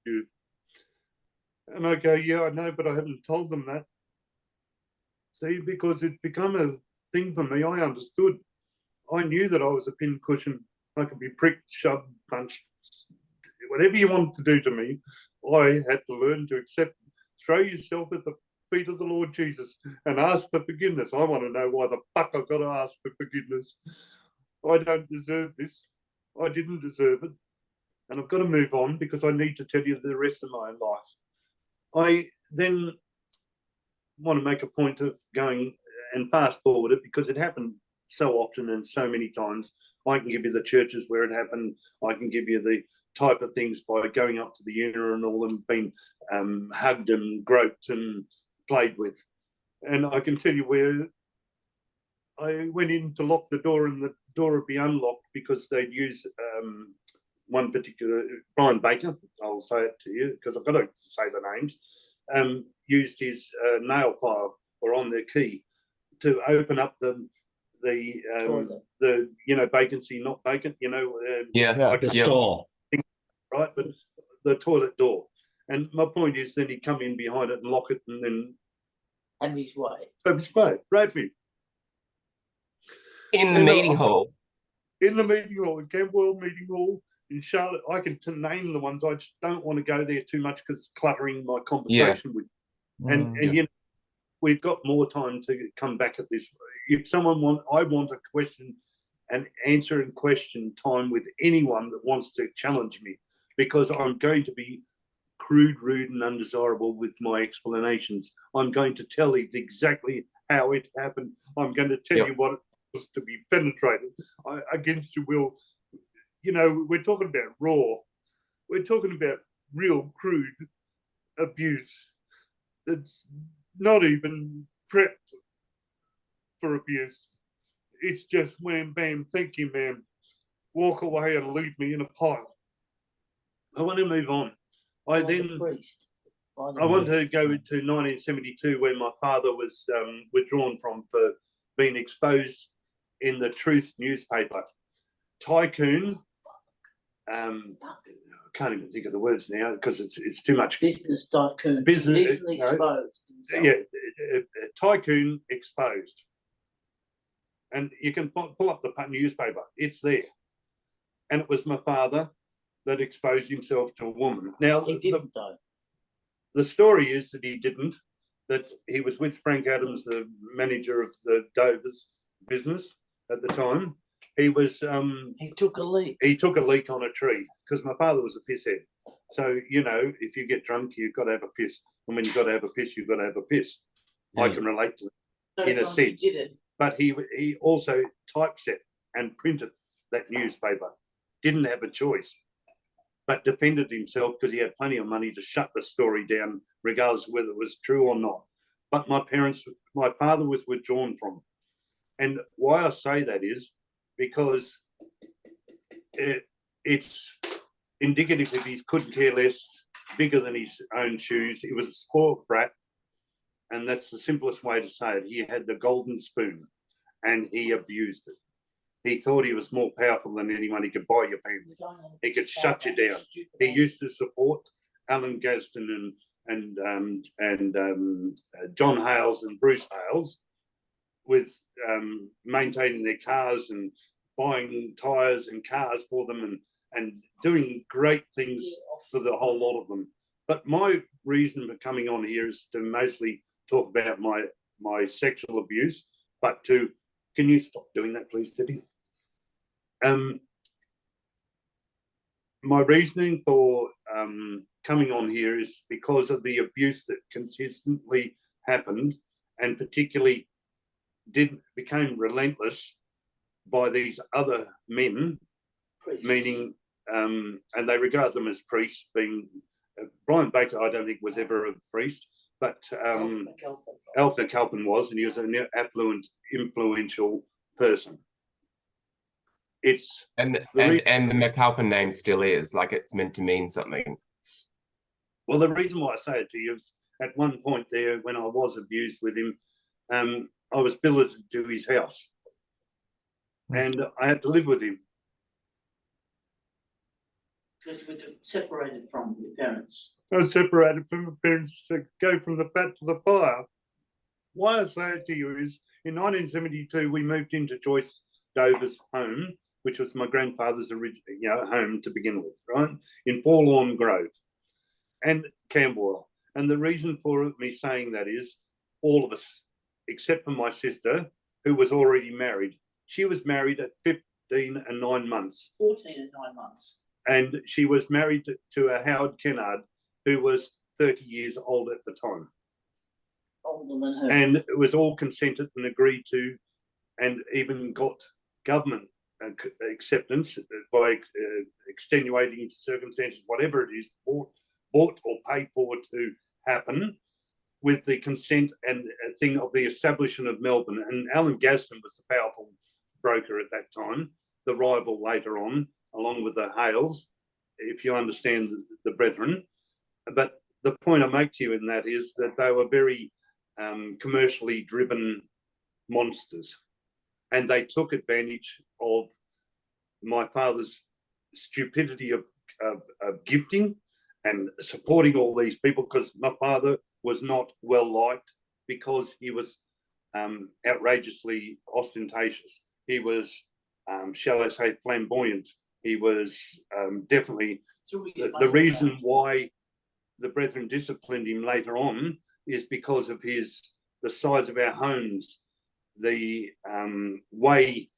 C: you. And I go, yeah, I know, but I haven't told them that. See, because it's become a thing for me. I understood. I knew that I was a pincushion. I could be pricked, shoved, punched, whatever you wanted to do to me. I had to learn to accept. Throw yourself at the feet of the Lord Jesus and ask for forgiveness. I want to know why the fuck I've got to ask for forgiveness. I don't deserve this. I didn't deserve it. And I've got to move on, because I need to tell you the rest of my life. I then want to make a point of going and fast forward it, because it happened so often and so many times. I can give you the churches where it happened. I can give you the type of things by going up to the urinal and being hugged and groped and played with. And I can tell you where I went in to lock the door, and the door would be unlocked because they'd use one particular, Brian Baker, I'll say it to you because I've got to say the names, used his nail file or on their key to open up the vacancy, not vacant,
B: The stall.
C: Right, but the toilet door. And my point is, then he'd come in behind it and lock it, and then
E: have his way.
C: have his way, rape me.
D: In the meeting hall.
C: In the meeting hall, in Camberwell meeting hall, in Charlotte. I can name the ones. I just don't want to go there too much because it's cluttering my conversation with you. And we've got more time to come back at this. If I want a question and answer and question time with anyone that wants to challenge me, because I'm going to be crude, rude, and undesirable with my explanations. I'm going to tell you exactly how it happened. I'm going to tell you what to be penetrated against your will. You know, we're talking about raw. We're talking about real crude abuse that's not even prepped for abuse. It's just wham, bam, thank you, ma'am. Walk away and leave me in a pile. I want to move on. I want to go to 1972, where my father was withdrawn from for being exposed in the Truth newspaper. Tycoon, I can't even think of the words now because it's too much.
E: Business tycoon.
C: Business
E: exposed.
C: Yeah, Tycoon exposed. And you can pull up the newspaper. It's there. And it was my father that exposed himself to a woman. Now,
E: He didn't though.
C: The story is that he didn't, that he was with Frank Adams, the manager of the Dover's business at the time. He was...
E: he took a leak.
C: He took a leak on a tree because my father was a pisshead. So, you know, if you get drunk, you've got to have a piss. And when you've got to have a piss, you've got to have a piss.
B: Yeah.
C: I can relate to
E: So
C: in a
E: long as he
C: sense.
E: did it.
C: But he also typeset and printed that newspaper. Didn't have a choice, but defended himself because he had plenty of money to shut the story down, regardless of whether it was true or not. But my father was withdrawn from. And why I say that is because it's indicative of he couldn't care less, bigger than his own shoes. He was a spoiled brat. And that's the simplest way to say it. He had the golden spoon and he abused it. He thought he was more powerful than anyone. He could buy your family. He could shut you down. He used to support Alan Gadsden and John Hales and Bruce Hales with maintaining their cars and buying tyres and cars for them and doing great things for the whole lot of them. But my reason for coming on here is to mostly talk about my sexual abuse, but can you stop doing that, please, Debbie? My reasoning for coming on here is because of the abuse that consistently happened, and particularly became relentless by these other men,
E: Priests.
C: meaning, and they regard them as priests. Being Brian Baker, I don't think was ever a priest, but Alf McAlpin was, and he was an affluent, influential person.
D: And the McAlpin name still is, like, it's meant to mean something.
C: Well, the reason why I say it to you is at one point there, when I was abused with him, I was billeted to his house, and I had to live with him.
E: Because you were separated from your parents.
C: I was separated from my parents to go from the fat to the fire. Why I say it to you is, in 1972, we moved into Joyce Dover's home, which was my grandfather's original home to begin with, right? In Forlorn Grove and Camberwell. And the reason for me saying that is all of us, except for my sister, who was already married. She was married at 15 and 9 months.
E: 14 and 9 months.
C: And she was married to a Howard Kennard, who was 30 years old at the time.
E: Older than her.
C: And it was all consented and agreed to, and even got government acceptance by extenuating circumstances, whatever it is, bought or paid for to happen, with the consent and thing of the establishment of Melbourne. And Alan Gadsden was the powerful broker at that time, the rival later on, along with the Hales, if you understand the Brethren. But the point I make to you in that is that they were very commercially driven monsters, and they took advantage of my father's stupidity of gifting and supporting all these people, because my father was not well liked because he was outrageously ostentatious. He was, shall I say, flamboyant. He was definitely the reason why the Brethren disciplined him later on is because of the size of our homes, the way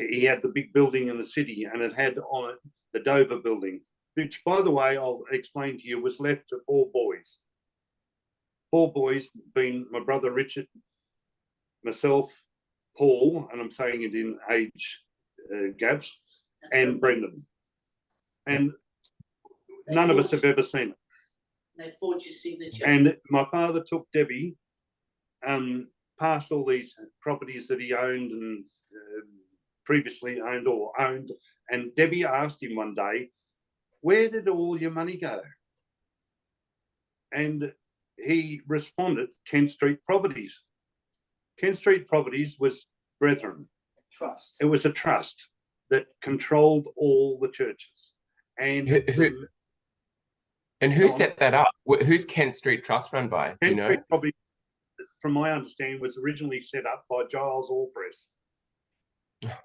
C: he had the big building in the city, and it had on it the Dover building, which, by the way, I'll explain to you, was left to 4 boys. 4 boys being my brother Richard, myself, Paul, and I'm saying it in age gaps, and Brendan. And none of us have ever seen it.
E: They forged your signature.
C: And my father took Debbie past all these properties that he owned and previously owned. And Debbie asked him one day, "Where did all your money go?" And he responded, "Kent Street Properties." Kent Street Properties was Brethren.
E: Trust.
C: It was a trust that controlled all the churches. And
D: who set that up? Who's Kent Street Trust run by? Do you know?
C: Street Properties, from my understanding, was originally set up by Giles Allpress.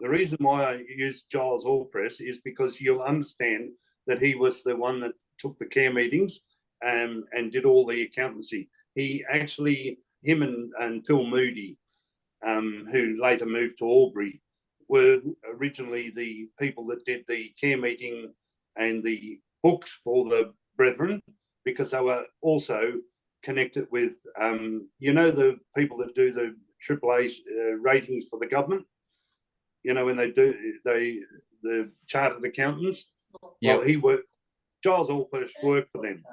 C: The reason why I use Giles Allpress is because you'll understand that he was the one that took the care meetings and did all the accountancy. He actually, him and Phil Moody, who later moved to Albury, were originally the people that did the care meeting and the books for the Brethren, because they were also connected with, the people that do the AAA ratings for the government. When they do the chartered accountants.
D: Yep.
C: Well, Giles Allpress worked for them.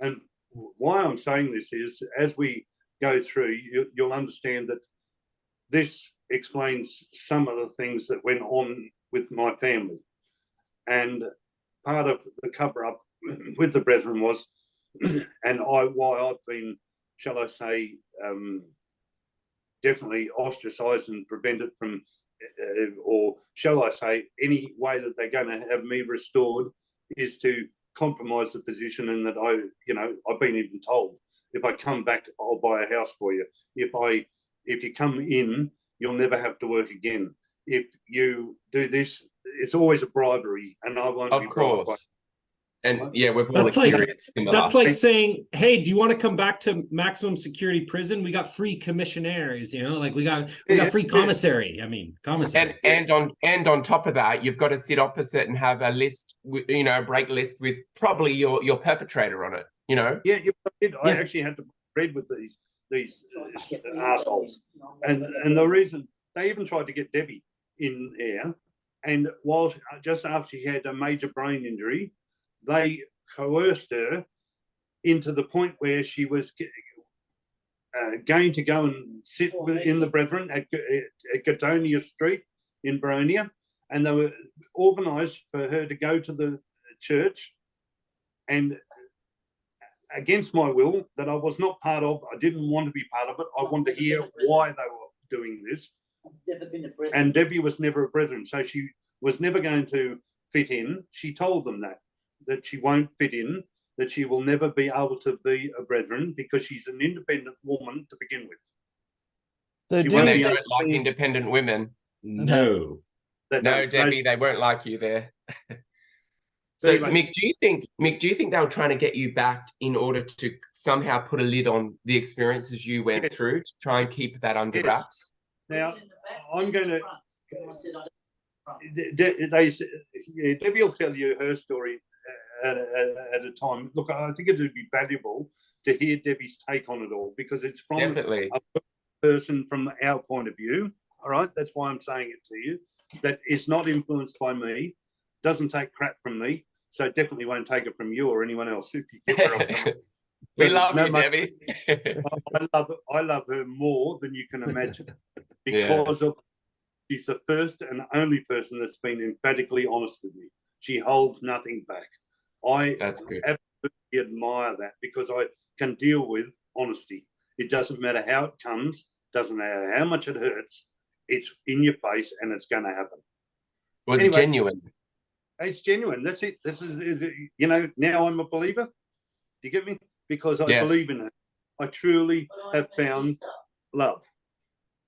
C: And why I'm saying this is, as we go through, you'll understand that this explains some of the things that went on with my family. And part of the cover-up with the Brethren was, and why I've been, shall I say, definitely ostracised and prevented from, or shall I say, any way that they're going to have me restored, is to compromise the position, and that I've been even told, if I come back, I'll buy a house for you. If you come in, you'll never have to work again. If you do this, it's always a bribery, and I won't be bribed.
D: And yeah, we've all experienced similar.
B: That's like saying, "Hey, do you want to come back to maximum security prison? We got free commissionaires, we got free commissary. I mean, commissary."
D: And on top of that, you've got to sit opposite and have a list, a break list with probably your perpetrator on it.
C: Yeah, I actually had to breed with these assholes, and the reason they even tried to get Debbie in there, and just after she had a major brain injury, they coerced her into the point where she was going to go and sit in the Brethren at Gadonia Street in Baronia, and they were organised for her to go to the church, and against my will, that I was not part of. I didn't want to be part of it. I wanted to hear why they were doing this.
E: Never been a Brethren. And
C: Debbie was never a Brethren, so she was never going to fit in. She told them that she won't fit in, that she will never be able to be a Brethren because she's an independent woman to begin with.
A: So
D: they don't like independent women.
B: No.
D: No, Debbie, they won't like you there. So, Mick, do you think they were trying to get you back in order to somehow put a lid on the experiences you went through, to try and keep that under wraps?
C: Now, I'm going to. Debbie will tell you her story at a time. Look, I think it would be valuable to hear Debbie's take on it all, because it's from
D: Definitely
C: a person from our point of view. All right, that's why I'm saying it to you. That is not influenced by me. Doesn't take crap from me, so definitely won't take it from you or anyone else. If you get where I'm coming.
D: We love you, Debbie.
C: I love her more than you can imagine, because she's the first and only person that's been emphatically honest with me. She holds nothing back.
D: That's good.
C: Absolutely admire that, because I can deal with honesty. It doesn't matter how it comes, doesn't matter how much it hurts. It's in your face, and it's going to happen.
D: Well, it's genuine.
C: It's genuine. That's it. This is now I'm a believer. Do you get me? Because I believe in her. I truly have found love.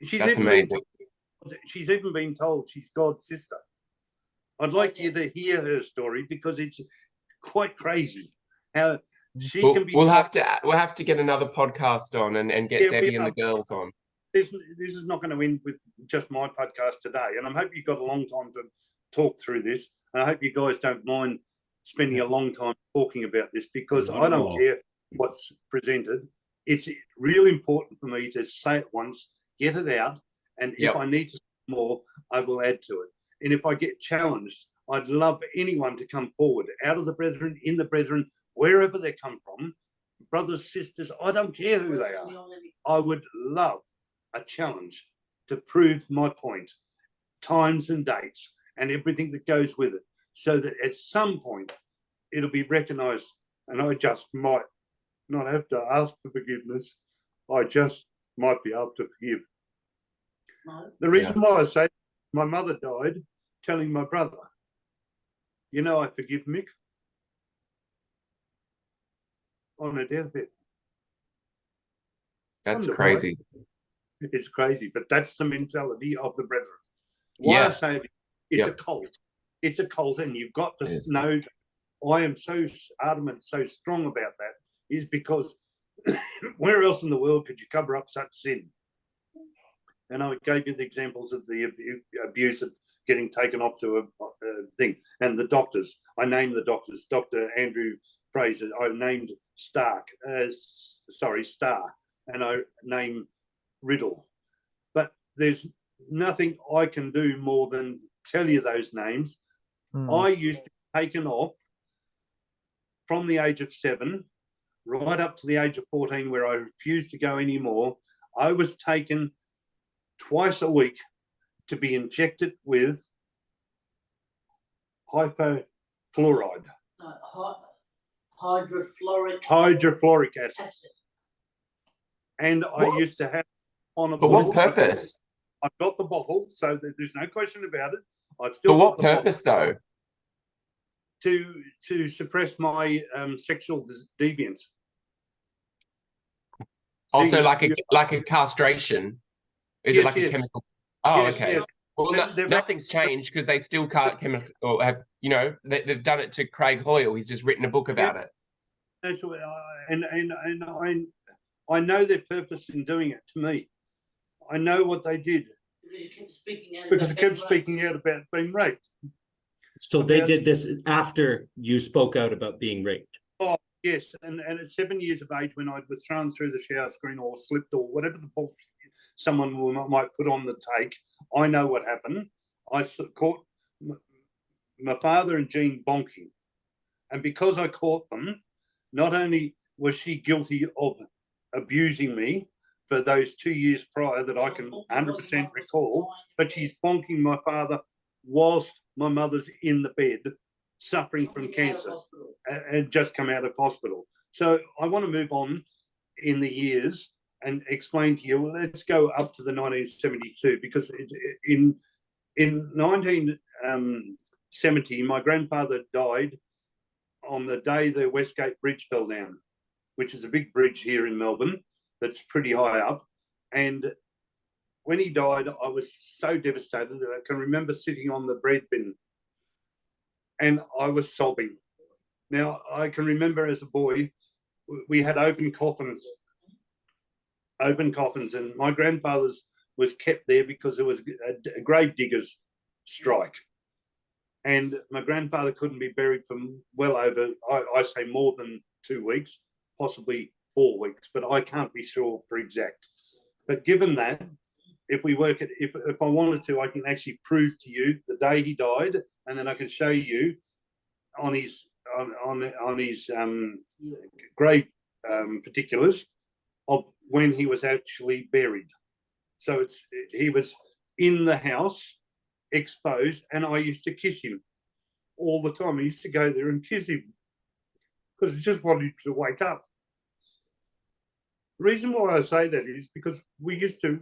C: That's amazing. She's even been told she's God's sister. I'd like you to hear her story, because it's quite crazy how she can be.
D: We'll have to get another podcast on and get Debbie and the girls on.
C: This is not going to end with just my podcast today, and I hope you've got a long time to talk through this. And I hope you guys don't mind spending a long time talking about this, because I don't care what's presented. It's really important for me to say it once, get it out, And if I need to say more, I will add to it. And if I get challenged, I'd love anyone to come forward, out of the brethren, in the brethren, wherever they come from, brothers, sisters, I don't care who they are. I would love a challenge to prove my point, times and dates, and everything that goes with it, so that at some point it'll be recognised, and I just might not have to ask for forgiveness. I just might be able to forgive.
E: No.
C: The reason why I say my mother died telling my brother, you know, I forgive Mick on her deathbed.
D: That's crazy.
C: It's crazy, but that's the mentality of the brethren. Why I say it's a cult. It's a cult, and you've got to know. I am so adamant, so strong about that, is because where else in the world could you cover up such sin? And I gave you the examples of the abuse of getting taken off to a thing, and the doctors. I named the doctors, Dr. Andrew Fraser. I named Starr, and I named Riddle. But there's nothing I can do more than tell you those names. I used to be taken off from the age of 7 right up to the age of 14, where I refused to go anymore. I was taken twice a week to be injected with hypofluoride. Hydrofluoric acid. And I used to have on a
D: For what purpose?
C: I've got the bottle, so there's no question about it. I've still
D: For
C: got
D: what
C: the
D: purpose, though?
C: To suppress my sexual deviance.
D: Also, like a castration. Is it like a chemical? Oh, okay.
C: Yes.
D: Well, nothing's changed because they still can't chemical, or have, you know, they've done it to Craig Hoyle. He's just written a book about it.
C: That's what, and I know their purpose in doing it to me. I know what they did. Because it kept speaking out about being raped.
B: So they did this after you spoke out about being raped?
C: Oh, yes. And at 7 years of age, when I was thrown through the shower screen or slipped or whatever the bullshit someone might put on the take, I know what happened. I caught my father and Jean bonking. And because I caught them, not only was she guilty of abusing me for those 2 years prior that I can 100% recall, but she's bonking my father whilst my mother's in the bed suffering from cancer and just come out of hospital. So I want to move on in the years and explain to you, well, let's go up to the 1972, because in 1970, my grandfather died on the day the Westgate Bridge fell down, which is a big bridge here in Melbourne that's pretty high up. And when he died, I was so devastated that I can remember sitting on the bread bin and I was sobbing. Now, I can remember as a boy, we had open coffins, and my grandfather's was kept there because there was a grave diggers strike. And my grandfather couldn't be buried for well over, I say more than 2 weeks, possibly 4 weeks, but I can't be sure for exact. But given that, if we work it, if I wanted to, I can actually prove to you the day he died, and then I can show you on his grave particulars of when he was actually buried. So he was in the house, exposed, and I used to kiss him all the time. I used to go there and kiss him because I just wanted to wake up. The reason why I say that is because we used to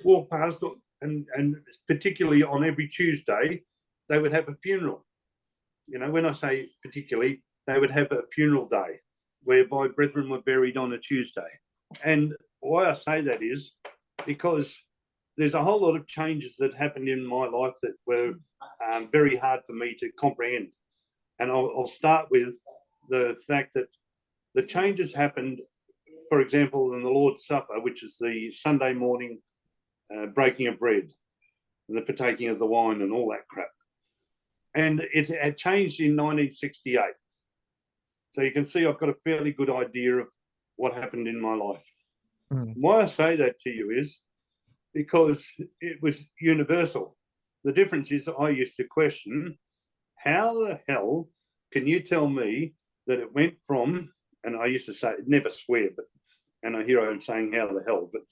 C: walk past, and particularly on every Tuesday, they would have a funeral. You know, when I say particularly, they would have a funeral day whereby brethren were buried on a Tuesday. And why I say that is because there's a whole lot of changes that happened in my life that were very hard for me to comprehend. And I'll start with the fact that the changes happened, for example, in the Lord's Supper, which is the Sunday morning breaking of bread and the partaking of the wine and all that crap. And it had changed in 1968. So you can see I've got a fairly good idea of what happened in my life. Why I say that to you is because it was universal. The difference is I used to question, how the hell can you tell me that it went from, and I used to say, never swear, but, and I hear I'm saying how the hell, but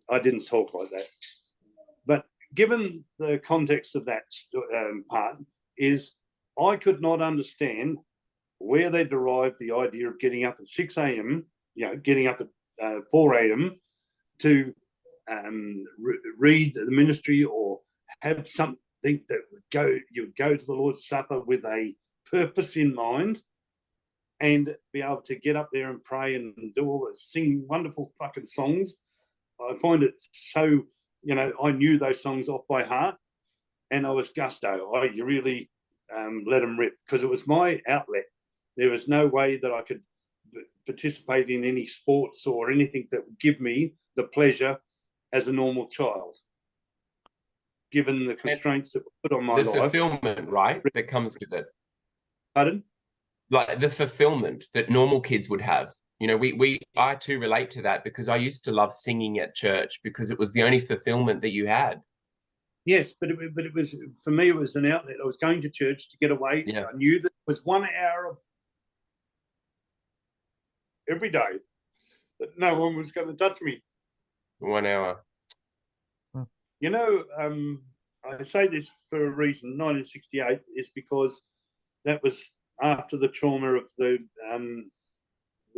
C: I didn't talk like that. But given the context of that part is I could not understand where they derived the idea of getting up at 6 a.m., getting up at 4 a.m. to read the ministry or have something that you would go to the Lord's Supper with a purpose in mind and be able to get up there and pray and do all the sing wonderful fucking songs. I find it so, I knew those songs off by heart, and I was gusto. You really let them rip, because it was my outlet. There was no way that I could participate in any sports or anything that would give me the pleasure as a normal child, given the constraints that were put on my life.
D: The fulfillment, right, that comes with it.
C: Pardon?
D: Like the fulfillment that normal kids would have. I too relate to that, because I used to love singing at church because it was the only fulfillment that you had.
C: Yes, but it was, for me, it was an outlet. I was going to church to get away.
D: Yeah.
C: I knew that it was 1 hour of every day that no one was going to touch me.
D: 1 hour.
C: I say this for a reason. 1968 is because that was after the trauma of the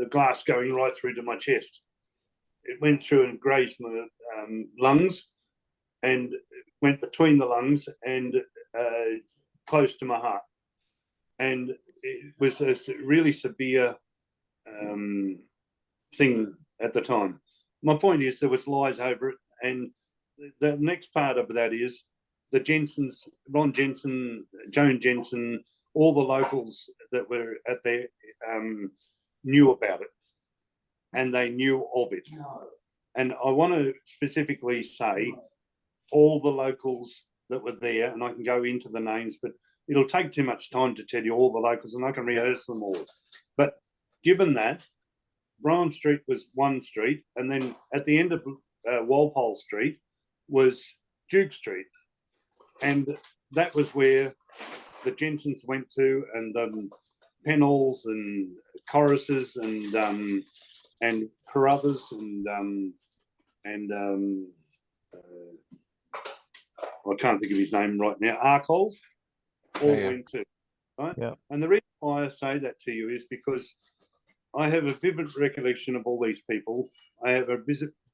C: glass going right through to my chest. It went through and grazed my lungs, and went between the lungs and close to my heart. And it was a really severe thing at the time. My point is there was lies over it, and the next part of that is the Jensens, Ron Jensen, Joan Jensen, all the locals that were at there knew about it, and they knew of it. And I want to specifically say all the locals that were there, and I can go into the names, but it'll take too much time to tell you all the locals, and I can rehearse them all. But given that, Brian Street was one street, and then at the end of Walpole Street was Duke Street, and that was where the Jensens went to, and Pennells and Choruses and Carruthers and I can't think of his name right now, Arcoles, all went to, right?
A: Yeah.
C: And the reason why I say that to you is because I have a vivid recollection of all these people. I have a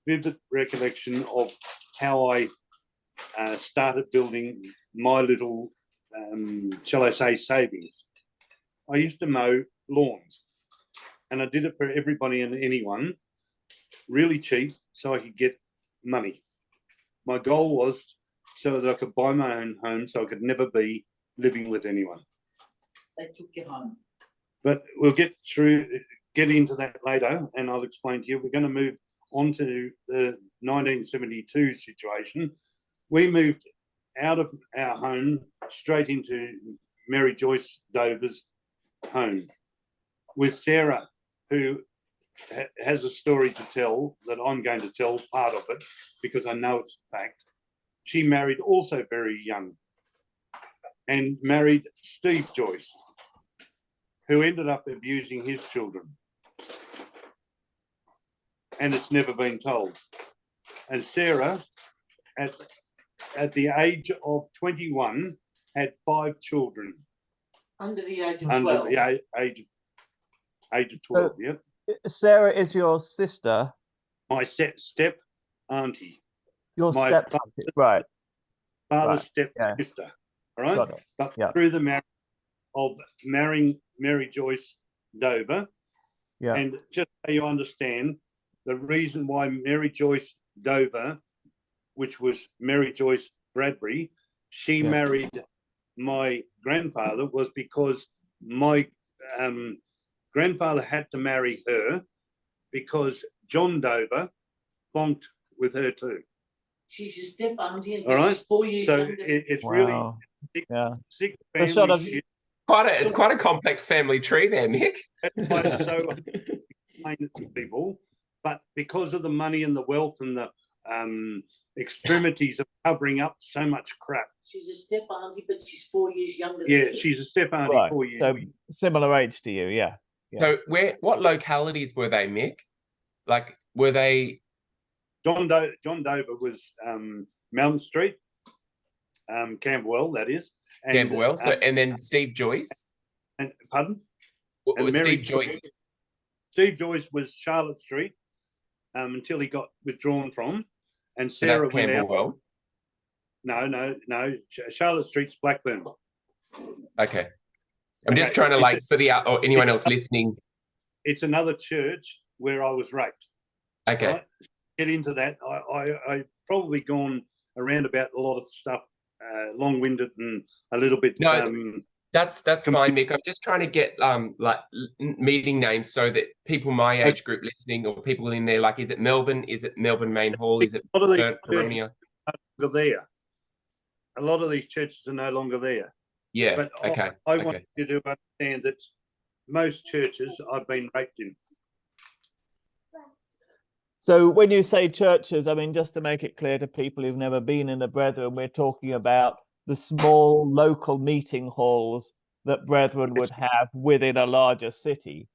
C: vivid recollection of how I started building my little, shall I say, savings. I used to mow lawns, and I did it for everybody and anyone, really cheap, so I could get money. My goal was so that I could buy my own home, so I could never be living with anyone.
E: They took you home.
C: But we'll get into that later, and I'll explain to you. We're going to move on to the 1972 situation. We moved out of our home straight into Mary Joyce Dover's home with Sarah, who has a story to tell that I'm going to tell part of it because I know it's a fact. She married also very young and married Steve Joyce, who ended up abusing his children. And it's never been told. And Sarah, at the age of 21, had 5 children.
E: Under the age of 12.
C: Under the age of 12,
A: So,
C: yep.
A: Sarah is your sister?
C: My step auntie.
A: Your
C: My
A: step right.
C: Father's
A: Right,
C: step sister. All right?
A: Got it.
C: But
A: Yeah.
C: through the marriage of marrying Mary Joyce Dover.
A: Yeah.
C: And just so you understand, the reason why Mary Joyce Dover, which was Mary Joyce Bradbury, she married my grandfather, was because my grandfather had to marry her because John Dover bonked with her too.
E: She's your step auntie, and
C: All right?
E: she's 4 years
C: So
E: younger.
C: it's
A: Wow.
C: really
A: Yeah.
C: sick
A: The
C: family
A: sort of-
C: shit.
D: It's quite a complex family tree there, Mick.
C: That's why it's so explain it to people. But because of the money and the wealth and the extremities of covering up so much crap.
E: She's a step auntie, but she's 4 years younger than
C: Yeah,
E: you.
C: she's a step auntie,
A: Right.
C: 4 years.
A: So similar age to you, yeah.
D: So what localities were they, Mick? Like, were they?
C: John Dover was Mountain Street, Camberwell, that is. And,
D: Camberwell. So, and then Steve Joyce.
C: And, pardon?
D: What
C: And
D: was
C: Mary
D: Steve Joyce?
C: Steve Joyce was Charlotte Street until he got withdrawn from. And
D: So
C: Sarah
D: that's
C: went out.
D: Camberwell.
C: No. Charlotte Street's Blackburn.
D: Okay. I'm just
C: Okay,
D: trying to,
C: it's
D: like, for the or anyone else listening.
C: It's another church where I was raped.
D: Okay.
C: Right? Get into that. I probably gone around about a lot of stuff, long-winded and a little bit.
D: No, that's fine, Mick. I'm just trying to get like meeting names so that people my age group listening, or people in there, like, is it Melbourne? Is it Melbourne Main Hall? Is it
C: a lot of these
D: Boronia?
C: are there. A lot of these churches are no longer there.
D: Yeah.
C: But
D: Okay.
C: I want you to understand that most churches I've been raped in.
A: So when you say churches, I mean, just to make it clear to people who've never been in the Brethren, we're talking about the small local meeting halls that Brethren would have within a larger city.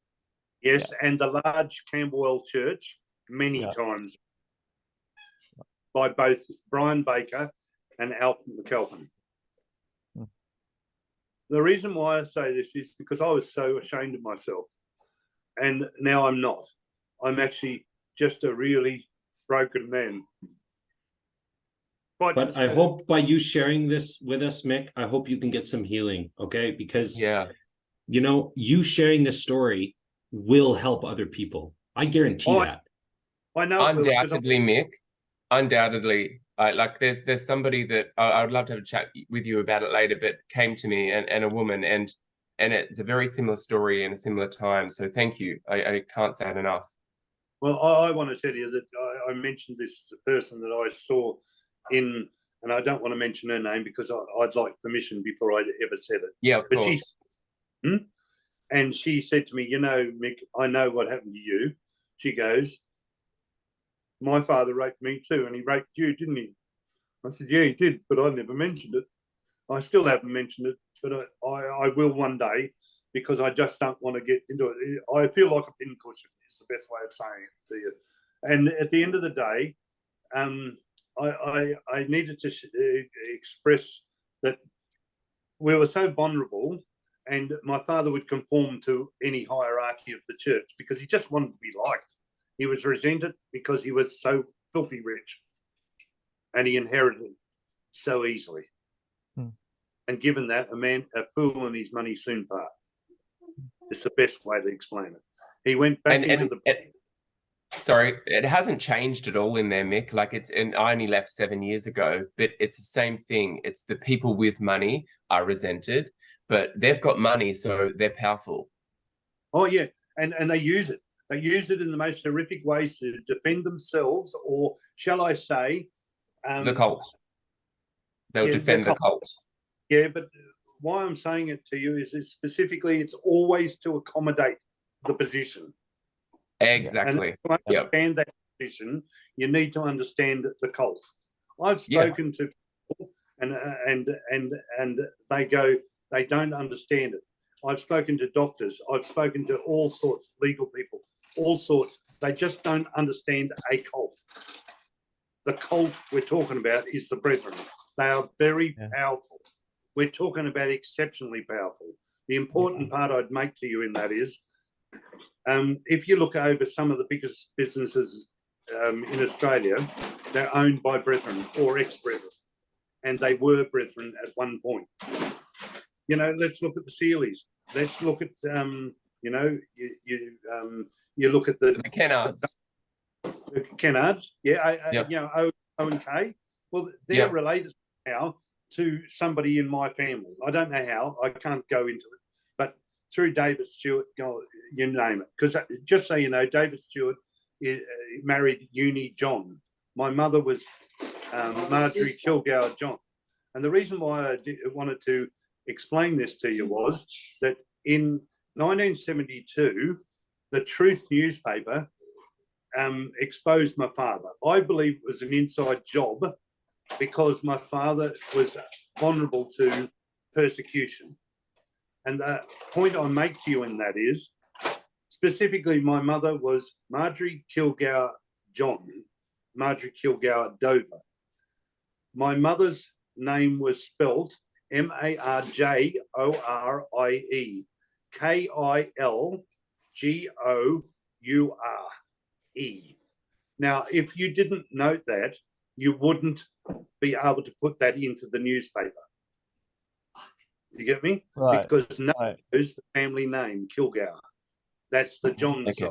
C: Yes, and the large Camberwell Church many times by both Brian Baker and McAlpin. The reason why I say this is because I was so ashamed of myself, and now I'm not. I'm actually just a really broken man.
B: But I hope by you sharing this with us, Mick, I hope you can get some healing, okay? Because, you know, you sharing this story will help other people. I guarantee that.
C: I know.
D: Undoubtedly, Mick. Undoubtedly. Like, there's somebody that I would love to have a chat with you about it later, but came to me, and a woman, and it's a very similar story in a similar time. So thank you. I can't say it enough.
C: Well, I want to tell you that I mentioned this person that I saw in, and I don't want to mention her name because I'd like permission before I ever said it.
D: Yeah, of course.
C: And she said to me, you know, Mick, I know what happened to you. She goes, my father raped me too, and he raped you, didn't he? I said, yeah, he did, but I never mentioned it. I still haven't mentioned it, but I will one day, because I just don't want to get into it. I feel like a pincushion is the best way of saying it to you. And at the end of the day, I needed to express that we were so vulnerable, and my father would conform to any hierarchy of the church because he just wanted to be liked. He was resented because he was so filthy rich, and he inherited it so easily. And given that, a fool and his money soon part. It's the best way to explain it. He went back into the...
D: Sorry, it hasn't changed at all in there, Mick. Like, and I only left 7 years ago, but it's the same thing. It's the people with money are resented, but they've got money, so they're powerful.
C: Oh, yeah. And they use it. They use it in the most horrific ways to defend themselves, or shall I say...
D: the cult. They'll defend the cult.
C: Yeah, but why I'm saying it to you is specifically it's always to accommodate the position.
D: Exactly.
C: And to understand that position, you need to understand the cult. I've spoken to people and they go, they don't understand it. I've spoken to doctors. I've spoken to all sorts of legal people, all sorts. They just don't understand a cult. The cult we're talking about is the Brethren. They are very powerful. We're talking about exceptionally powerful. The important part I'd make to you in that is, if you look over some of the biggest businesses in Australia, they're owned by Brethren or ex-Brethren, and they were Brethren at one point. You know, let's look at the Sealeys. Let's look at, you know, you look at the
D: Kennards.
C: The Kennards, you know, O and K. Well, they're related now to somebody in my family. I don't know how. I can't go into it. But through David Stewart, you name it. Because just so you know, David Stewart married Uni John. My mother was Marjorie Kilgour John. And the reason why I wanted to explain this to you was that in 1972, the Truth newspaper exposed my father. I believe it was an inside job because my father was vulnerable to persecution. And the point I make to you in that is, specifically, my mother was Marjorie Kilgour John, Marjorie Kilgour Dover. My mother's name was spelt Marjorie Kilgoure. Now, if you didn't note that, you wouldn't be able to put that into the newspaper. Do you get me?
A: Right.
C: Because no one knows the family name, Kilgour. That's the John side.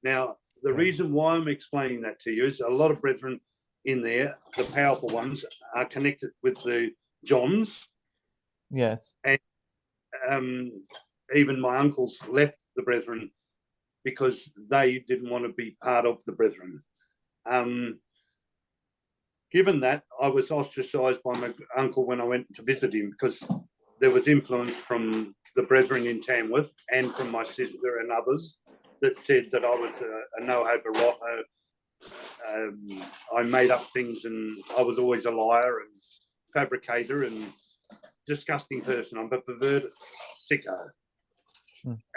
C: Now, the reason why I'm explaining that to you is a lot of brethren in there, the powerful ones, are connected with the Johns.
A: Yes.
C: And even my uncles left the brethren because they didn't want to be part of the brethren. Given that, I was ostracised by my uncle when I went to visit him because there was influence from the brethren in Tamworth and from my sister and others that said that I was a no-hope erotter. I made up things and I was always a liar and fabricator and disgusting person. I'm a perverted sicko.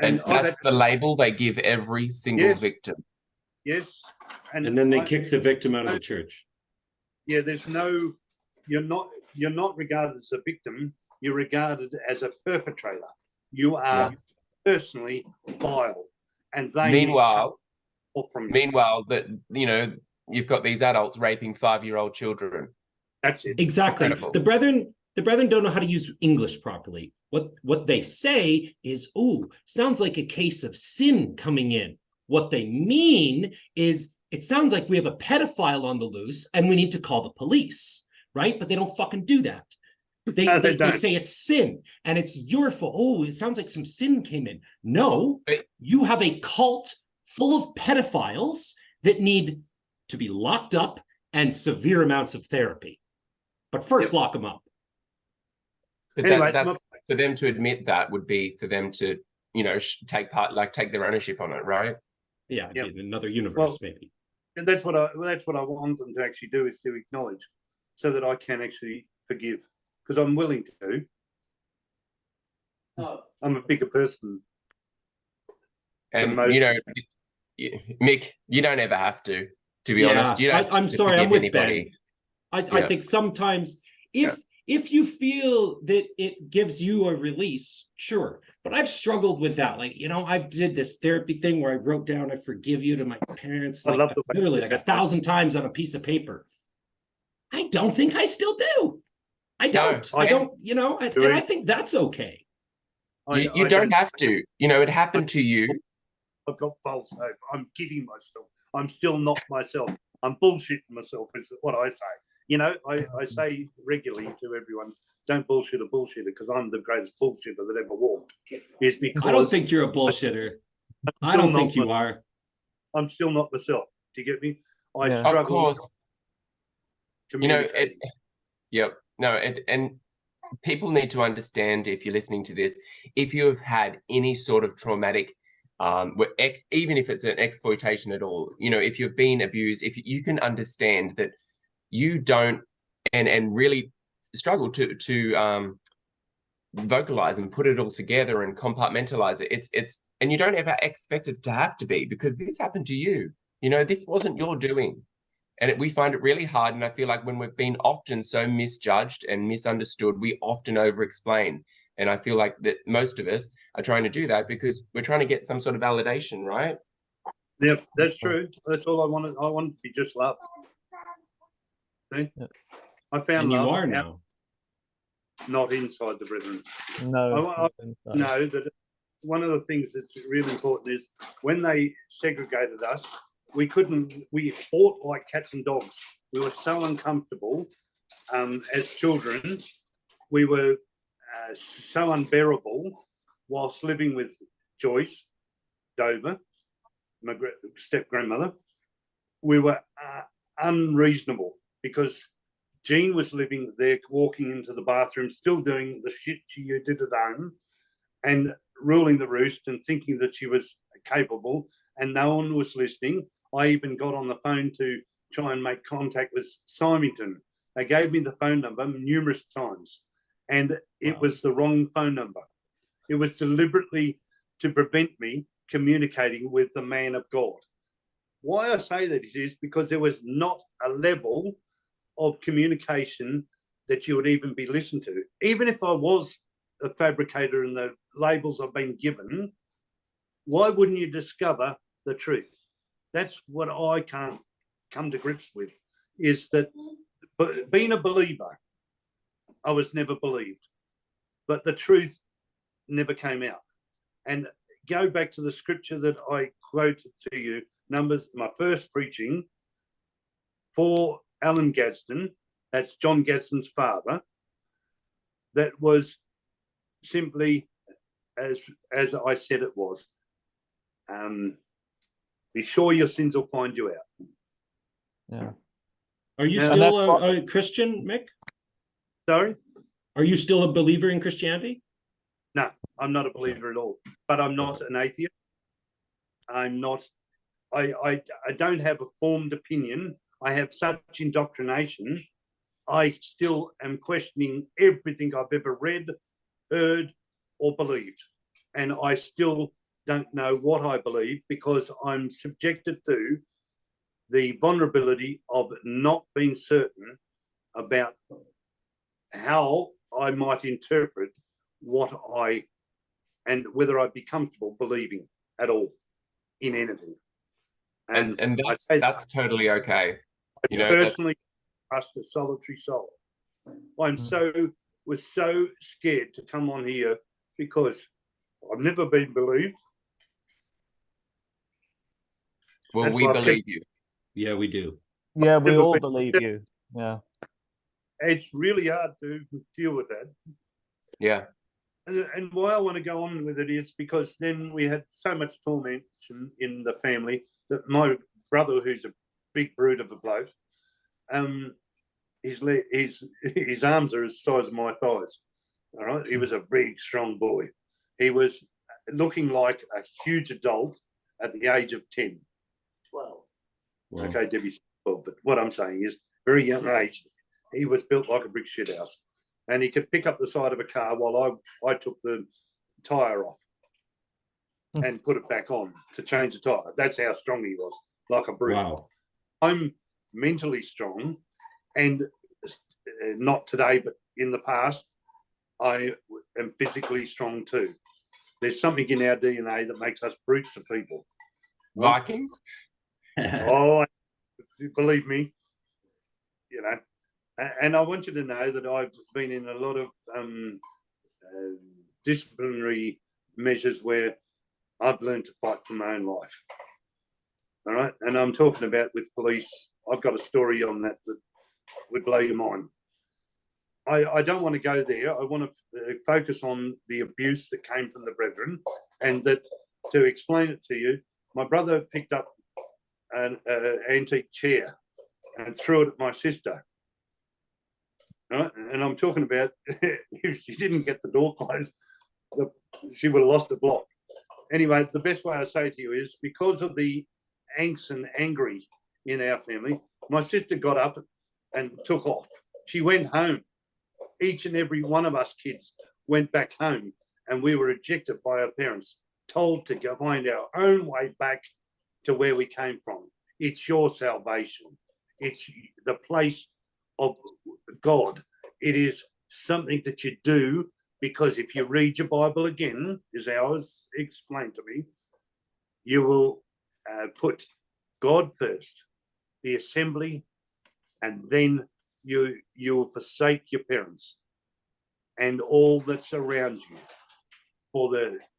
D: And that's the label they give every single victim.
C: Yes.
B: And then they kick the victim out of the church.
C: Yeah, there's no, you're not regarded as a victim, you're regarded as a perpetrator. You are personally vile. And they
D: meanwhile, that, you know, you've got these adults raping 5-year-old children.
C: That's it.
B: Exactly.
C: Incredible.
B: The brethren don't know how to use English properly. What they say is, oh, sounds like a case of sin coming in. What they mean is, it sounds like we have a pedophile on the loose and we need to call the police, right? But they don't fucking do that. They say it's sin and it's your fault. Oh, it sounds like some sin came in. No, you have a cult full of pedophiles that need to be locked up and severe amounts of therapy. But first, lock them up.
D: But anyway, that's for them to admit that would be for them to, you know, take their ownership on it, right?
B: Yeah, in another universe, maybe.
C: And that's what I want them to actually do, is to acknowledge, so that I can actually forgive, because I'm willing to. I'm a bigger person.
D: And you know, Mick, you don't ever have to be honest. You don't.
B: I'm sorry, I'm with
D: anybody.
B: Ben. I think sometimes if you feel that it gives you a release, sure. But I've struggled with that. Like, you know, I did this therapy thing where I wrote down, I forgive you to my parents, like literally like 1,000 times on a piece of paper. I don't think I still do. I don't, you know, and I think that's okay.
D: You don't have to, you know, it happened to you.
C: I've got false hope. I'm kidding myself. I'm still not myself. I'm bullshitting myself, is what I say. You know, I say regularly to everyone, don't bullshit a bullshitter, because I'm the greatest bullshitter that ever walked. Is because
B: I don't think you're a bullshitter. I don't think you are.
C: I'm still not myself. Do you get me? I
D: struggle. Of course.
C: You know,
D: and people need to understand, if you're listening to this, if you have had any sort of traumatic, even if it's an exploitation at all, you know, if you've been abused, if you can understand that you don't and really struggle to vocalize and put it all together and compartmentalize it. It's and you don't ever expect it to have to be, because this happened to you. You know, this wasn't your doing. And we find it really hard. And I feel like when we've been often so misjudged and misunderstood, we often over-explain. And I feel like that most of us are trying to do that because we're trying to get some sort of validation, right?
C: Yeah, that's true. That's all I wanted. I wanted to be just loved. See? I found
B: and
C: love.
B: You are now.
C: Not inside the brethren.
A: No.
C: I know that one of the things that's really important is when they segregated us, we fought like cats and dogs. We were so uncomfortable as children. We were so unbearable whilst living with Joyce Dover, my step-grandmother. We were unreasonable because Jean was living there, walking into the bathroom, still doing the shit she did at home and ruling the roost and thinking that she was capable, and no one was listening. I even got on the phone to try and make contact with Symington. They gave me the phone number numerous times, and it was the wrong phone number. It was deliberately to prevent me communicating with the man of God. Why I say that is because there was not a level of communication that you would even be listened to. Even if I was a fabricator and the labels I've been given, why wouldn't you discover the truth? That's what I can't come to grips with, is that being a believer, I was never believed, but the truth never came out. And go back to the scripture that I quoted to you, Numbers, my first preaching for Alan Gadsden, that's John Gadsden's father, that was simply as I said it was. Be sure your sins will find you out.
A: Yeah.
B: Are you
C: Now,
B: still a Christian, Mick?
C: Sorry?
B: Are you still a believer in Christianity?
C: No, I'm not a believer at all. But I'm not an atheist. I'm not. I don't have a formed opinion. I have such indoctrination. I still am questioning everything I've ever read, heard, or believed. And I still don't know what I believe because I'm subjected to the vulnerability of not being certain about how I might interpret what and whether I'd be comfortable believing at all in anything.
D: And that's totally okay.
C: I personally trust a solitary soul. Was so scared to come on here because I've never been believed.
D: Well,
C: That's
D: we
C: why
D: believe you.
B: Yeah, we do.
A: Yeah, we
C: Never
A: all
C: been-
A: believe you. Yeah.
C: It's really hard to deal with that.
D: Yeah.
C: And why I want to go on with it is because then we had so much torment in the family that my brother, who's a big brute of a bloke, his arms are as size of my thighs. All right, he was a big, strong boy. He was looking like a huge adult at the age of 10.
E: 12.
B: Wow.
C: Okay, Debbie's 12, but what I'm saying is, very young age, he was built like a brick shit house, and he could pick up the side of a car while I took the tyre off and put it back on to change the tyre. That's how strong he was, like a brute.
B: Wow.
C: I'm mentally strong, and not today, but in the past, I am physically strong too. There's something in our DNA that makes us brutes of people.
D: Viking?
C: Oh, believe me, you know. And I want you to know that I've been in a lot of disciplinary measures where I've learned to fight for my own life. All right. And I'm talking about with police. I've got a story on that would blow your mind. I don't want to go there. I want to focus on the abuse that came from the Brethren, and that to explain it to you, my brother picked up an antique chair and threw it at my sister. Right? And I'm talking about if she didn't get the door closed, she would have lost a block. Anyway, the best way I say to you is because of the angst and angry in our family, my sister got up and took off. She went home. Each and every one of us kids went back home, and we were ejected by our parents, told to go find our own way back to where we came from. It's your salvation. It's the place of God. It is something that you do because if you read your Bible again, as ours explained to me, you will put God first, the assembly, and then you will forsake your parents and all that's around you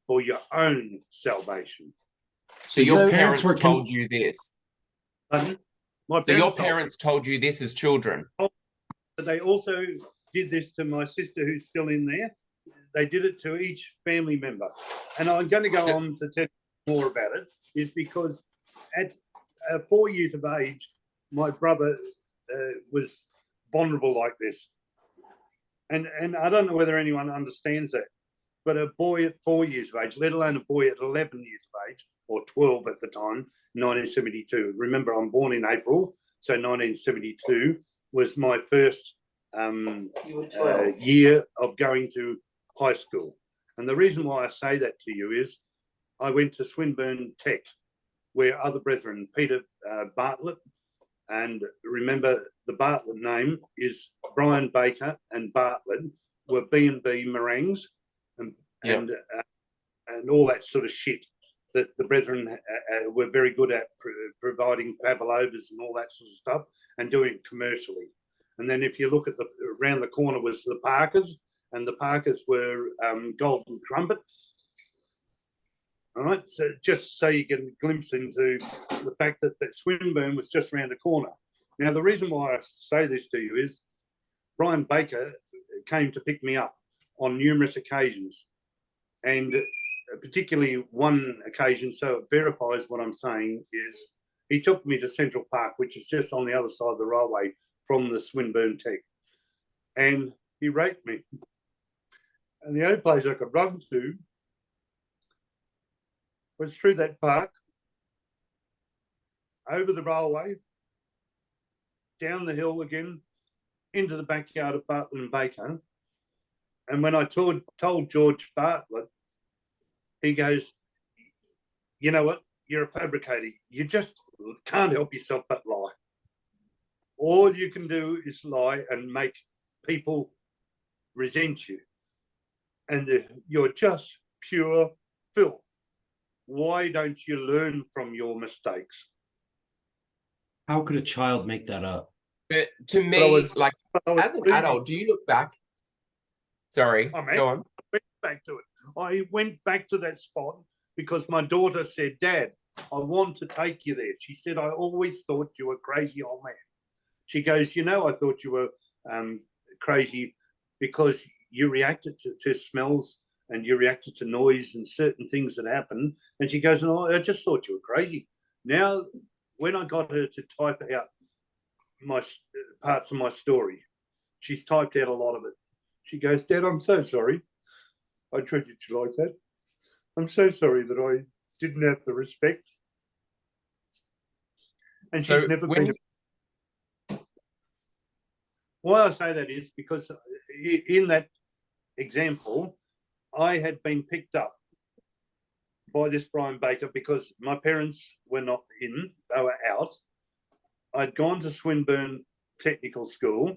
C: for your own salvation.
D: So your parents
B: were
D: told you this.
C: My
D: So your
C: parents
D: parents told you this as children.
C: but they also did this to my sister who's still in there. They did it to each family member. And I'm going to go on to tell you more about it, is because at 4 years of age, my brother was vulnerable like this. And I don't know whether anyone understands that. But a boy at 4 years of age, let alone a boy at 11 years of age, or 12 at the time, 1972. Remember, I'm born in April, so 1972 was my first year of going to high school. And the reason why I say that to you is I went to Swinburne Tech, where other brethren, Peter Bartlett, and remember the Bartlett name is Brian Baker and Bartlett were B&B meringues and all that sort of shit that the brethren were very good at providing pavlovas and all that sort of stuff and doing it commercially. And then if you look at around the corner was the Parkers, and the Parkers were Golden Trumpet. All right, so just so you get a glimpse into the fact that Swinburne was just around the corner. Now, the reason why I say this to you is Brian Baker came to pick me up on numerous occasions, and particularly one occasion, so it verifies what I'm saying, is he took me to Central Park, which is just on the other side of the railway from the Swinburne Tech, and he raped me. And the only place I could run to was through that park, over the railway, down the hill again, into the backyard of Bartlett and Baker. And when I told George Bartlett, he goes, you know what, you're a fabricator. You just can't help yourself but lie. All you can do is lie and make people resent you. And you're just pure filth. Why don't you learn from your mistakes?
B: How could a child make that up?
D: But to me, like, as an adult, do you look back? Sorry, go on.
C: I went back to it. I went back to that spot because my daughter said, Dad, I want to take you there. She said, I always thought you were a crazy old man. She goes, you know, I thought you were crazy because you reacted to smells and you reacted to noise and certain things that happened. And she goes, oh, I just thought you were crazy. Now, when I got her to type out my parts of my story, she's typed out a lot of it. She goes, Dad, I'm so sorry I treated you like that. I'm so sorry that I didn't have the respect. And she's never been. Why I say that is because in that example, I had been picked up by this Brian Baker because my parents were not in, they were out. I'd gone to Swinburne Technical School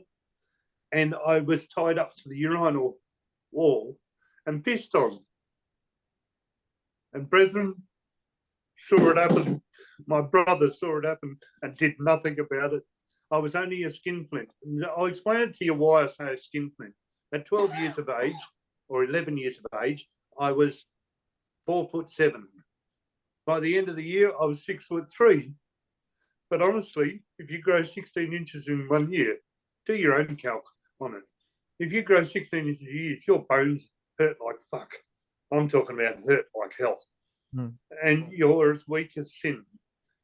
C: and I was tied up to the urinal wall and pissed on. And brethren saw it happen. My brother saw it happen and did nothing about it. I was only a skinflint. I'll explain it to you why I say a skinflint. At 12 years of age, or 11 years of age, I was 4'7". By the end of the year, I was 6'3". But honestly, if you grow 16 inches in 1 year, do your own calc on it. If you grow 16 inches a year, your bones hurt like fuck. I'm talking about hurt like hell. And you're as weak as sin.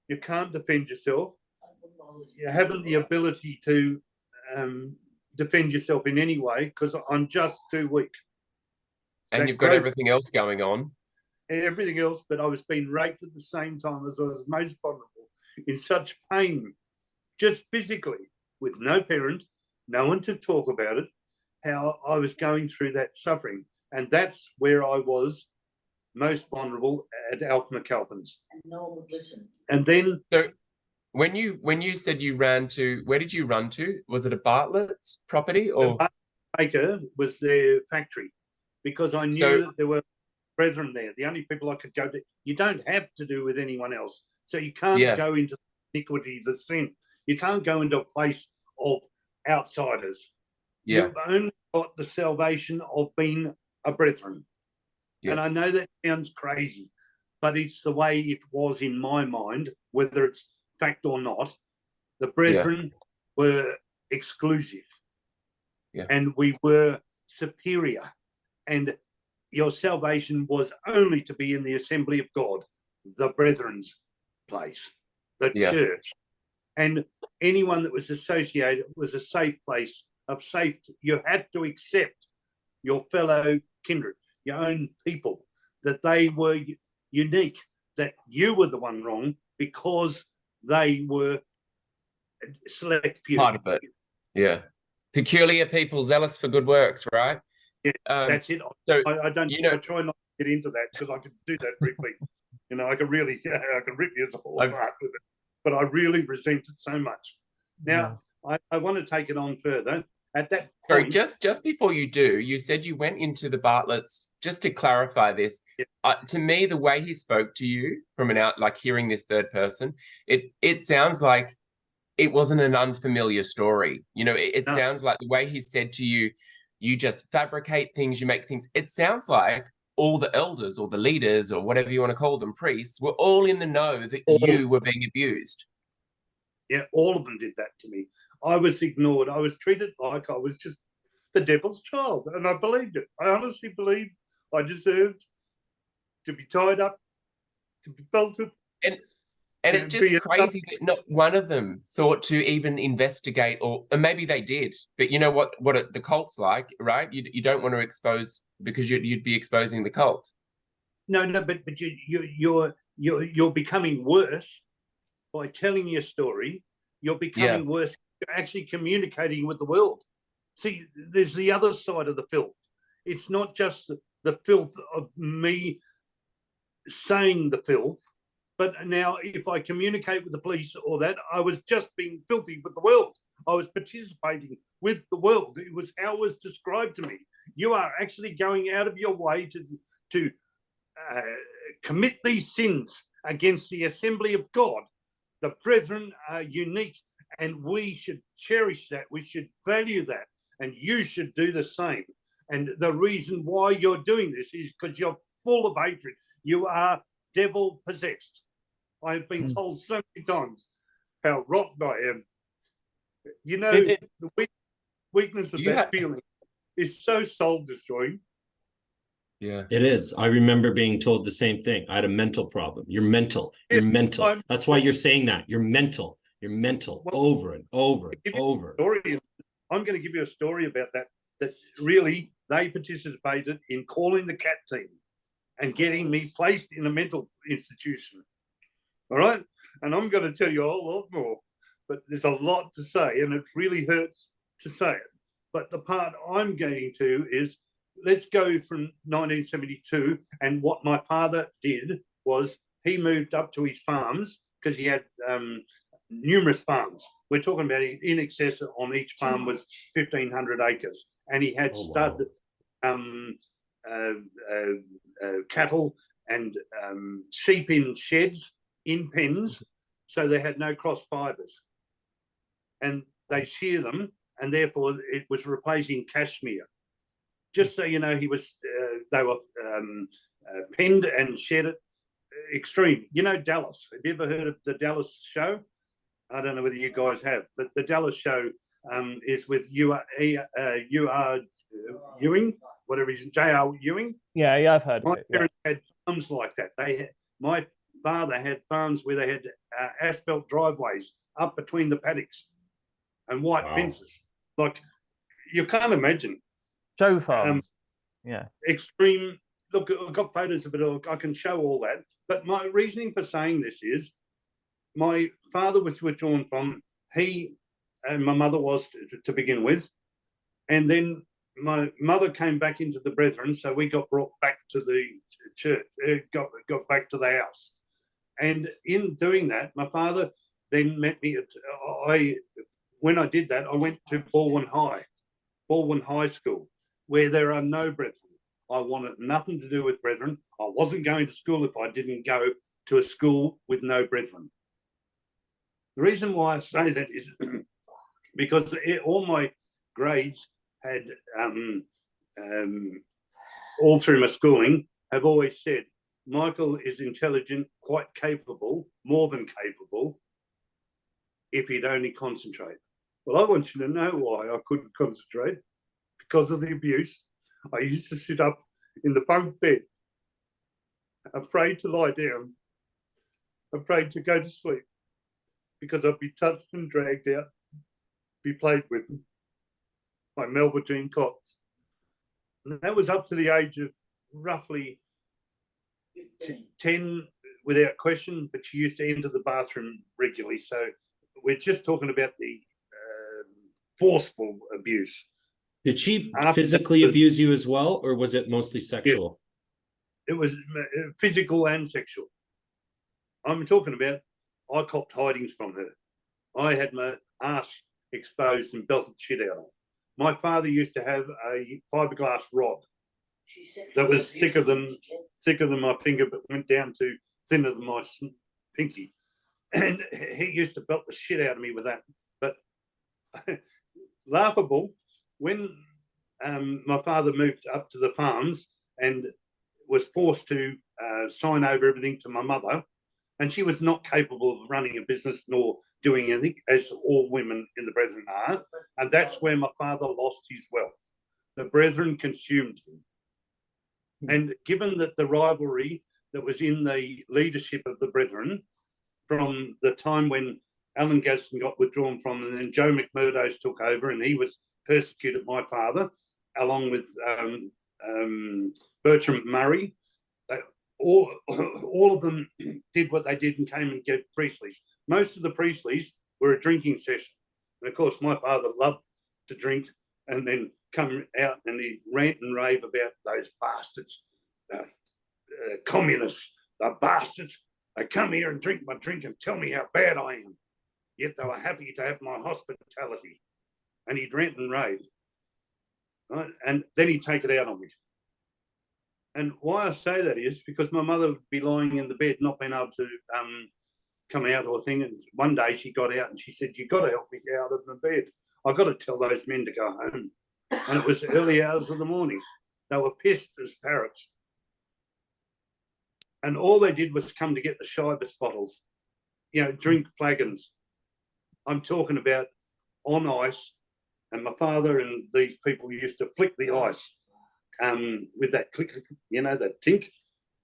C: You can't defend yourself. You haven't the ability to defend yourself in any way because I'm just too weak.
D: And you've got everything else going on.
C: Everything else, but I was being raped at the same time as I was most vulnerable, in such pain, just physically, with no parent, no one to talk about it, how I was going through that suffering. And that's where I was most vulnerable at Alf McAlpin's.
E: And no one would listen.
C: And then...
D: So when you said you ran to, where did you run to? Was it a Bartlett's property or?
C: Baker was their factory because I knew that there were brethren there. The only people I could go to, you don't have to do with anyone else. So you can't go into iniquity, the sin. You can't go into a place of outsiders. You've only got the salvation of being a brethren. And I know that sounds crazy, but it's the way it was in my mind, whether it's fact or not. The brethren were exclusive and we were superior, and your salvation was only to be in the assembly of God, the brethren's place, the church. And anyone that was associated was a safe place of safety. You had to accept your fellow kindred. your own people, that they were unique, that you were the one wrong because they were select few.
D: Part of it. Yeah. Peculiar people zealous for good works, right?
C: Yeah, that's it.
D: So,
C: I don't.
D: you know,
C: I try not to get into that because I could do that briefly. You know, I can really, I can rip you all apart with it. But I really resent it so much. Now, I want to take it on further. At that point,
D: sorry, just before you do, you said you went into the Bartletts. Just to clarify this, to me, the way he spoke to you from like hearing this third person, it sounds like it wasn't an unfamiliar story. You know, it sounds like the way he said to you, you just fabricate things, you make things. It sounds like all the elders or the leaders or whatever you want to call them, priests, were all in the know that you were being abused.
C: Yeah, all of them did that to me. I was ignored. I was treated like I was just the devil's child. And I believed it. I honestly believed I deserved to be tied up, to be belted.
D: And it's just crazy that not one of them thought to even investigate, or maybe they did. But you know what the cult's like, right? You don't want to expose, because you'd be exposing the cult.
C: No, but you're becoming worse by telling your story. You're becoming worse. You're actually communicating with the world. See, there's the other side of the filth. It's not just the filth of me saying the filth. But now if I communicate with the police or that, I was just being filthy with the world. I was participating with the world. It was how it was described to me. You are actually going out of your way to commit these sins against the assembly of God. The brethren are unique, and we should cherish that. We should value that, and you should do the same. And the reason why you're doing this is because you're full of hatred. You are devil possessed. I have been told so many times how rotten I am. You know, the weakness of that feeling is so soul destroying.
B: Yeah, it is. I remember being told the same thing. I had a mental problem. You're mental. You're mental. That's why you're saying that. You're mental. You're mental. Well, over and over and over.
C: I'm going to give you a story about that really they participated in calling the CAT team and getting me placed in a mental institution. All right. And I'm going to tell you a whole lot more, but there's a lot to say, and it really hurts to say it. But the part I'm getting to is, let's go from 1972. And what my father did was he moved up to his farms, because he had numerous farms. We're talking about in excess on each farm was 1,500 acres. And he had stud cattle and sheep in sheds, in pens, so they had no cross fibres, and they shear them, and therefore it was replacing cashmere. Just so you know, they were penned and shedded extreme. You know Dallas. Have you ever heard of the Dallas show? I don't know whether you guys have, but the Dallas show is with U.R. Ewing, whatever he's J.R. Ewing.
A: Yeah, I've heard of it.
C: My parents had farms like that. My father had farms where they had asphalt driveways up between the paddocks and white fences. Like, you can't imagine.
A: Show farms.
C: Extreme. Look, I've got photos of it. I can show all that. But my reasoning for saying this is, my father was withdrawn from, he and my mother was to begin with. And then my mother came back into the Brethren, so we got brought back to the church, got back to the house. And in doing that, my father then met me when I did that, I went to Baldwin High School, where there are no Brethren. I wanted nothing to do with Brethren. I wasn't going to school if I didn't go to a school with no Brethren. The reason why I say that is because all my grades had, all through my schooling, have always said, Michael is intelligent, quite capable, more than capable, if he'd only concentrate. Well, I want you to know why I couldn't concentrate. Because of the abuse. I used to sit up in the bunk bed, afraid to lie down, afraid to go to sleep, because I'd be touched and dragged out, be played with by Melbourne cops. And that was up to the age of roughly
E: 15.
C: 10 without question, but she used to enter the bathroom regularly. So we're just talking about the forceful abuse.
B: Did she
C: After
B: physically
C: that was-
B: abuse you as well, or was it mostly sexual?
C: It was physical and sexual. I'm talking about, I copped hidings from her. I had my ass exposed and belted shit out of. My father used to have a fiberglass rod that was thicker than my finger, but went down to thinner than my pinky. And he used to belt the shit out of me with that. But laughable, when my father moved up to the farms and was forced to sign over everything to my mother, and she was not capable of running a business nor doing anything, as all women in the Brethren are. And that's where my father lost his wealth. The Brethren consumed him. And given that the rivalry that was in the leadership of the Brethren from the time when Alan Gadsden got withdrawn from, and then Joe McMurdo's took over, and he was persecuted my father, along with Bertram Murray. All of them did what they did and came and gave Priestley's. Most of the Priestley's were a drinking session. And of course, my father loved to drink and then come out and he'd rant and rave about those bastards, communists, the bastards. They come here and drink my drink and tell me how bad I am. Yet they were happy to have my hospitality. And he'd rant and rave. Right? And then he'd take it out on me. And why I say that is because my mother would be lying in the bed, not being able to come out or thing. And one day she got out and she said, "You've got to help me get out of the bed. I've got to tell those men to go home." And it was early hours of the morning. They were pissed as parrots. And all they did was come to get the Shibus bottles, drink flagons. I'm talking about on ice. And my father and these people used to flick the ice with that click, that tink.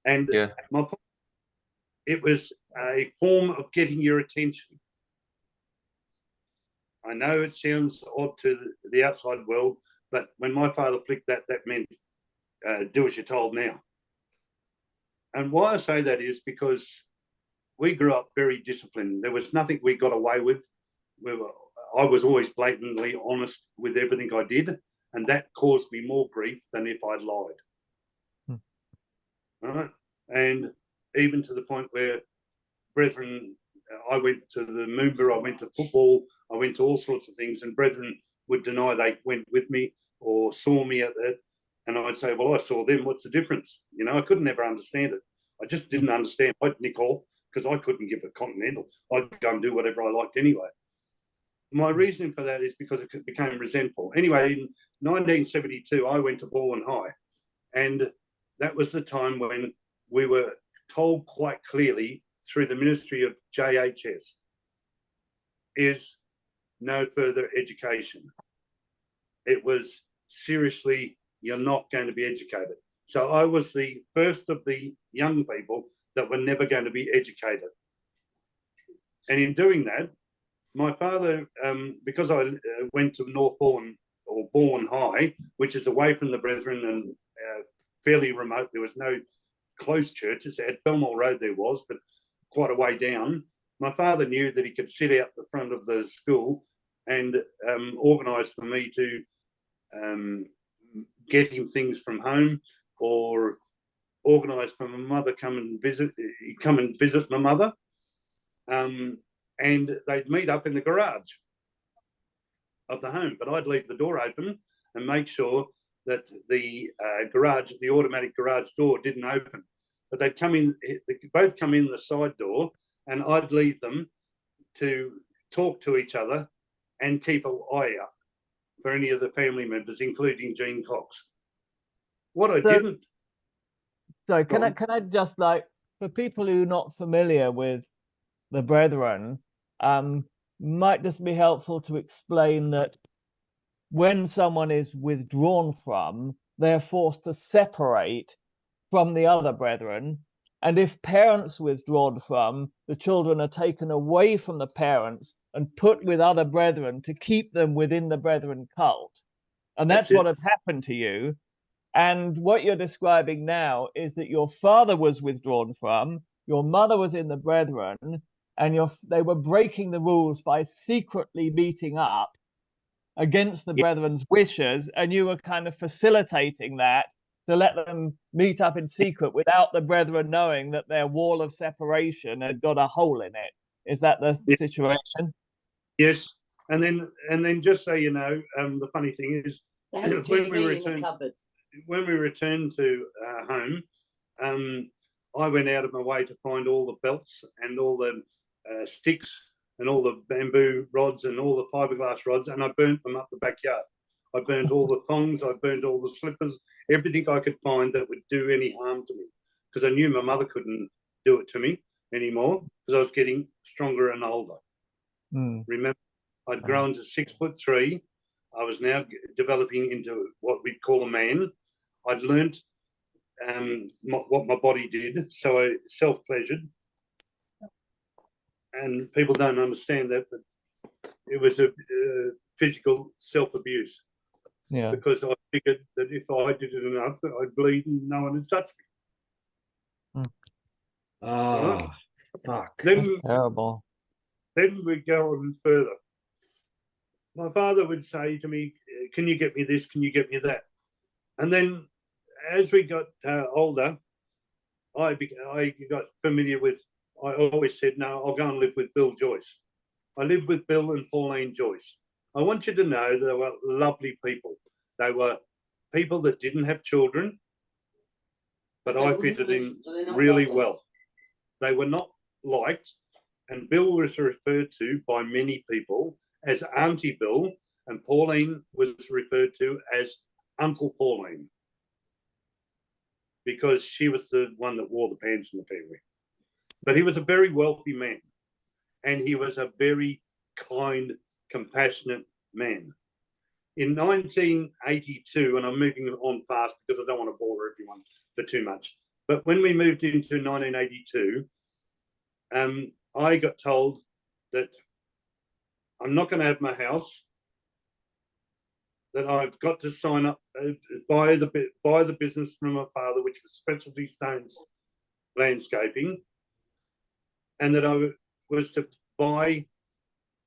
C: And it was a form of getting your attention. I know it sounds odd to the outside world, but when my father flicked that, that meant do as you're told now. And why I say that is because we grew up very disciplined. There was nothing we got away with. I was always blatantly honest with everything I did, and that caused me more grief than if I'd lied. Right? And even to the point where Brethren, I went to the Moomba, I went to football, I went to all sorts of things, and Brethren would deny they went with me or saw me at that. And I'd say, well, I saw them. What's the difference? I could never understand it. I just didn't understand. I'd nick off because I couldn't give a continental. I'd go and do whatever I liked anyway. My reason for that is because it became resentful. Anyway, in 1972, I went to Bourne High, and that was the time when we were told quite clearly through the Ministry of JHS is no further education. It was seriously, you're not going to be educated. So I was the first of the young people that were never going to be educated. And in doing that, my father, because I went to North Bourne or Bourne High, which is away from the Brethren and fairly remote, there was no close churches. At Belmore Road there was, but quite a way down. My father knew that he could sit out the front of the school and organise for me to get him things from home, or organise for my mother come and visit my mother. And they'd meet up in the garage of the home. But I'd leave the door open and make sure that the the automatic garage door didn't open. But they'd both come in the side door, and I'd leave them to talk to each other and keep an eye out for any of the family members, including Jean Cox. What I didn't.
A: So can I just, for people who are not familiar with the Brethren, might just be helpful to explain that when someone is withdrawn from, they're forced to separate from the other Brethren. And if parents withdrawn from, the children are taken away from the parents and put with other Brethren to keep them within the Brethren cult. And that's what had happened to you. And what you're describing now is that your father was withdrawn from, your mother was in the Brethren, and they were breaking the rules by secretly meeting up against the Brethren's wishes, and you were kind of facilitating that to let them meet up in secret without the Brethren knowing that their wall of separation had got a hole in it. Is that the situation?
C: Yes. And then just so you know, the funny thing is, when we returned to home, I went out of my way to find all the belts and all the sticks and all the bamboo rods and all the fiberglass rods, and I burnt them up the backyard. I burnt all the thongs, I burnt all the slippers, everything I could find that would do any harm to me, because I knew my mother couldn't do it to me anymore because I was getting stronger and older. Remember, I'd grown to 6'3". I was now developing into what we'd call a man. I'd learnt what my body did, so I self-pleasured. And people don't understand that, but it was a physical self-abuse. Yeah. Because I figured that if I did it enough, I'd bleed and no one would touch me.
B: Oh, fuck.
A: That's terrible.
C: Then we go on further. My father would say to me, can you get me this? Can you get me that? And then as we got older, I got familiar with, I always said, no, I'll go and live with Bill Joyce. I lived with Bill and Pauline Joyce. I want you to know they were lovely people. They were people that didn't have children, but I fitted in really well. They were not liked, and Bill was referred to by many people as Auntie Bill, and Pauline was referred to as Uncle Pauline, because she was the one that wore the pants in the family. But he was a very wealthy man, and he was a very kind, compassionate man. In 1982, and I'm moving on fast because I don't want to bore everyone for too much, but when we moved into 1982, I got told that I'm not going to have my house, that I've got to sign up, buy the business from my father, which was Specialty Stones Landscaping, and that I was to buy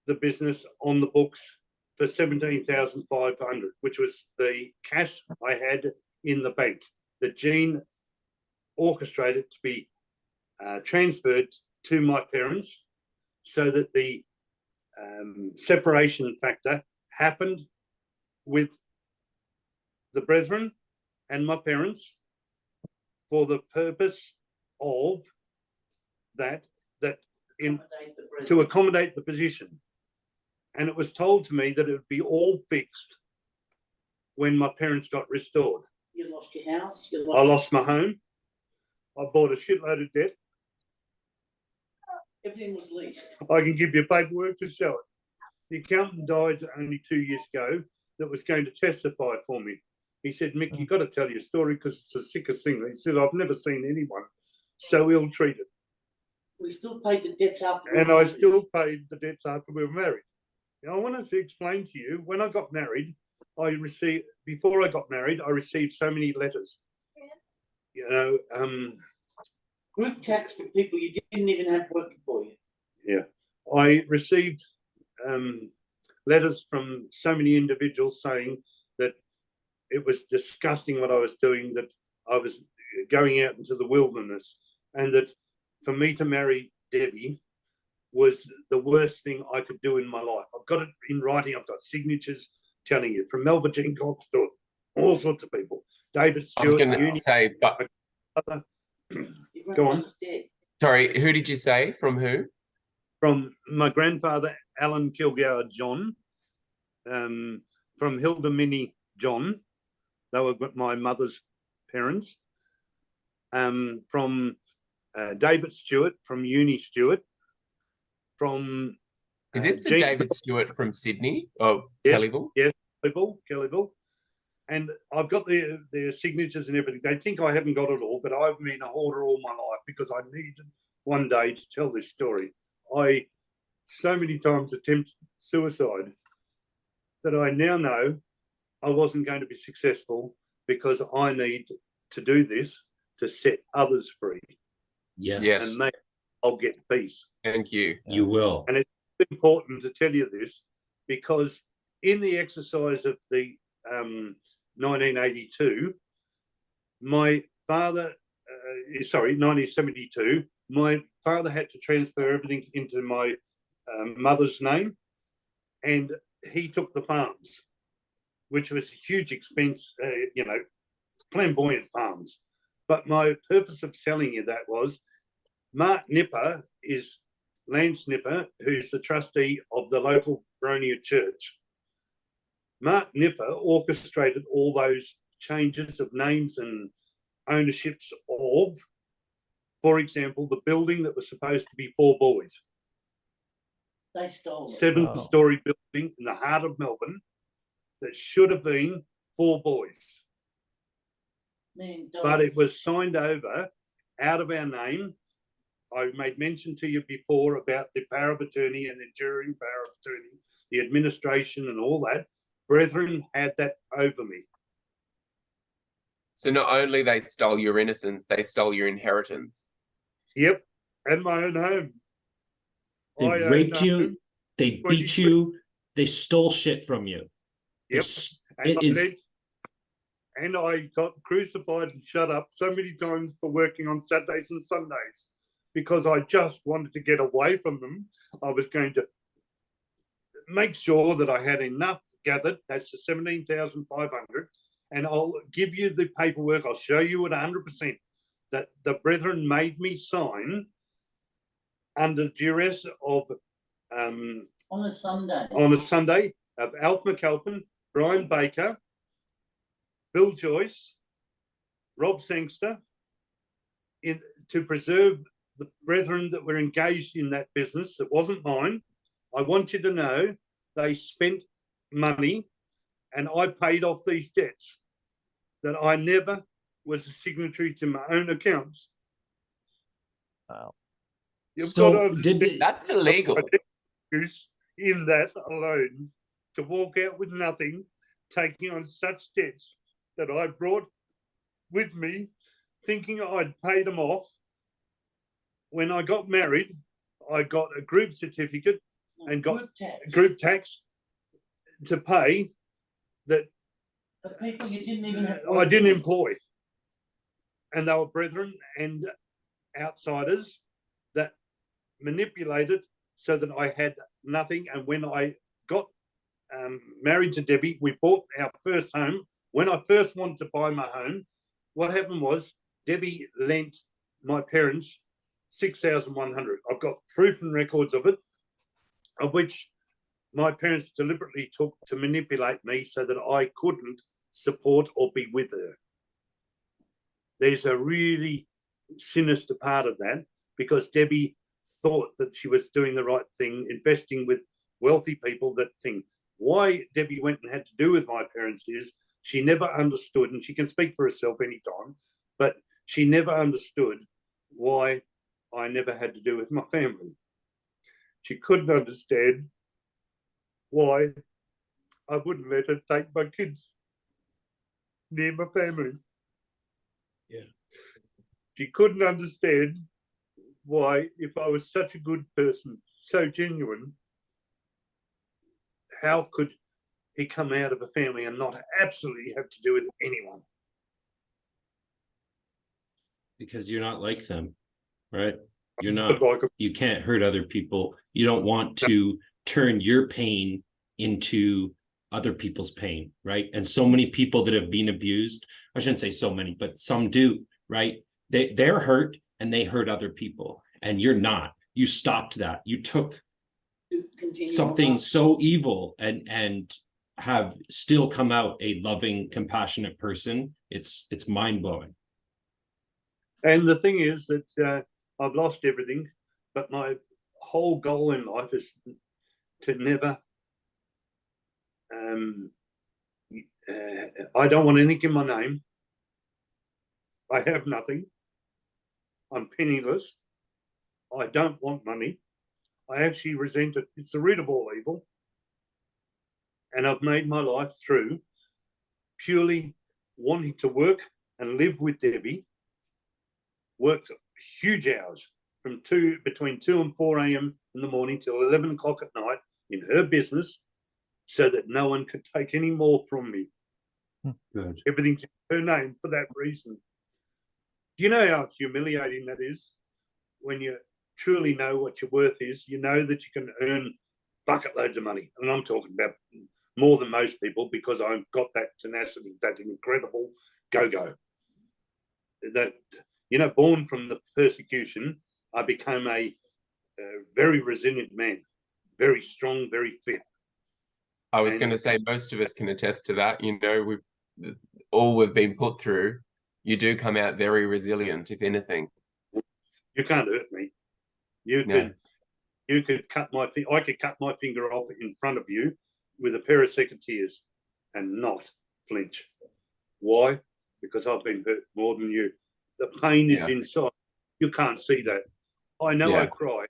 C: the business on the books for $17,500, which was the cash I had in the bank that Jean orchestrated to be transferred to my parents, so that the separation factor happened with the Brethren and my parents for the purpose of to accommodate the position. And it was told to me that it would be all fixed when my parents got restored.
E: You lost your house?
C: I lost my home. I bought a shitload of debt.
E: Everything was leased.
C: I can give you paperwork to show it. The accountant died only 2 years ago that was going to testify for me. He said, Mick, you've got to tell your story because it's the sickest thing. He said, I've never seen anyone so ill-treated.
E: We still paid the debts after.
C: And I still paid the debts after we were married. Now, I wanted to explain to you, when I got married, before I got married, I received so many letters. You know,
E: group text for people you didn't even have working for you.
C: Yeah. I received letters from so many individuals saying that it was disgusting what I was doing, that I was going out into the wilderness, and that for me to marry Debbie was the worst thing I could do in my life. I've got it in writing. I've got signatures telling you, from Melbourne Jean Cox to all sorts of people. David Stewart.
D: I was going to say, but
C: go on.
D: Sorry, who did you say? From who?
C: From my grandfather, Alan Kilgour John, from Hilda Minnie John. They were my mother's parents. From David Stewart, from Uni Stewart, from...
D: Is this the David Stewart from Sydney? Oh,
C: yes,
D: Kellyville?
C: Yes, Kellyville. And I've got their signatures and everything. They think I haven't got it all, but I've been a hoarder all my life because I needed one day to tell this story. I so many times attempted suicide that I now know I wasn't going to be successful, because I need to do this to set others free.
B: Yes.
C: And maybe I'll get peace.
D: Thank you.
B: You will.
C: And it's important to tell you this because in the exercise of the 1982, my father, 1972, my father had to transfer everything into my mother's name, and he took the farms, which was a huge expense, flamboyant farms. But my purpose of selling you that was Mark Nipper is Lance Nipper, who's the trustee of the local Brethren Church. Mark Nipper orchestrated all those changes of names and ownerships of, for example, the building that was supposed to be 4 boys.
E: They stole it.
C: 7-story building in the heart of Melbourne that should have been 4 boys. But it was signed over out of our name. I made mention to you before about the power of attorney and the enduring power of attorney, the administration and all that. Brethren had that over me.
D: So not only they stole your innocence, they stole your inheritance.
C: Yep, and my own home.
B: They raped you, they beat you, they stole shit from you.
C: Yep. And I got crucified and shut up so many times for working on Saturdays and Sundays because I just wanted to get away from them. I was going to make sure that I had enough gathered. That's the 17,500. And I'll give you the paperwork. I'll show you at 100% that the Brethren made me sign under duress of
E: on a
C: Sunday of Alf McAlpin, Brian Baker, Bill Joyce, Rob Sangster, to preserve the brethren that were engaged in that business. It wasn't mine. I want you to know they spent money and I paid off these debts, that I never was a signatory to my own accounts.
A: Wow.
D: That's illegal.
C: In that alone, to walk out with nothing, taking on such debts that I brought with me, thinking I'd paid them off. When I got married, I got a group certificate and got group tax to pay that
E: the people you didn't even have.
C: I didn't employ. And they were brethren and outsiders that manipulated so that I had nothing. And when I got married to Debbie, we bought our first home. When I first wanted to buy my home, what happened was Debbie lent my parents $6,100. I've got proof and records of it, of which my parents deliberately took to manipulate me so that I couldn't support or be with her. There's a really sinister part of that because Debbie thought that she was doing the right thing, investing with wealthy people. That thing. Why Debbie went and had to do with my parents is she never understood, and she can speak for herself anytime, but she never understood why I never had to do with my family. She couldn't understand why I wouldn't let her take my kids near my family.
B: Yeah.
C: She couldn't understand why, if I was such a good person, so genuine, how could he come out of a family and not absolutely have to do with anyone?
B: Because you're not like them, right? You're not, you can't hurt other people. You don't want to turn your pain into other people's pain, right? And so many people that have been abused, I shouldn't say so many, but some do, right? They're hurt and they hurt other people, and you're not. You stopped that. You took something so evil and have still come out a loving, compassionate person. It's mind-blowing.
C: And the thing is that I've lost everything, but my whole goal in life is to never I don't want anything in my name. I have nothing. I'm penniless. I don't want money. I actually resent it. It's the root of all evil. And I've made my life through purely wanting to work and live with Debbie, worked huge hours from between 2 and 4 a.m. in the morning till 11 o'clock at night in her business, so that no one could take any more from me.
B: Good.
C: Everything's in her name for that reason. Do you know how humiliating that is? When you truly know what your worth is, you know that you can earn bucket loads of money. And I'm talking about more than most people, because I've got that tenacity, that incredible go-go. That, you know, born from the persecution, I became a very resilient man, very strong, very fit.
D: I was going to say, most of us can attest to that. You know, we've been put through. You do come out very resilient, if anything.
C: You can't hurt me. You could cut my finger. I could cut my finger off in front of you with a pair of secateurs and not flinch. Why? Because I've been hurt more than you. The pain is inside. You can't see that. I know I cry,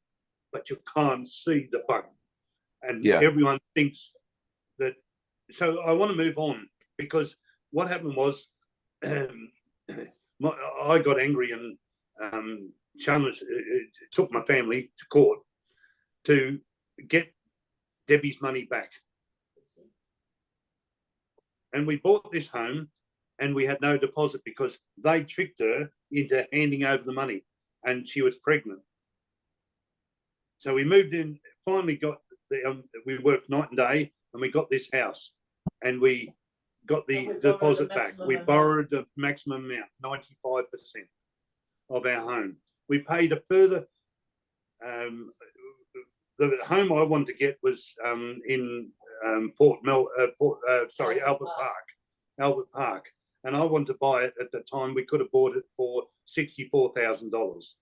C: but you can't see the pain. And everyone thinks that. So I want to move on, because what happened was I got angry and challenged, took my family to court to get Debbie's money back. And we bought this home and we had no deposit because they tricked her into handing over the money, and she was pregnant. So we moved in, finally got we worked night and day, and we got this house, and we got the deposit back. We borrowed the maximum amount, 95% of our home. We paid a further, the home I wanted to get was in Albert Park. And I wanted to buy it at the time. We could have bought it for $64,000.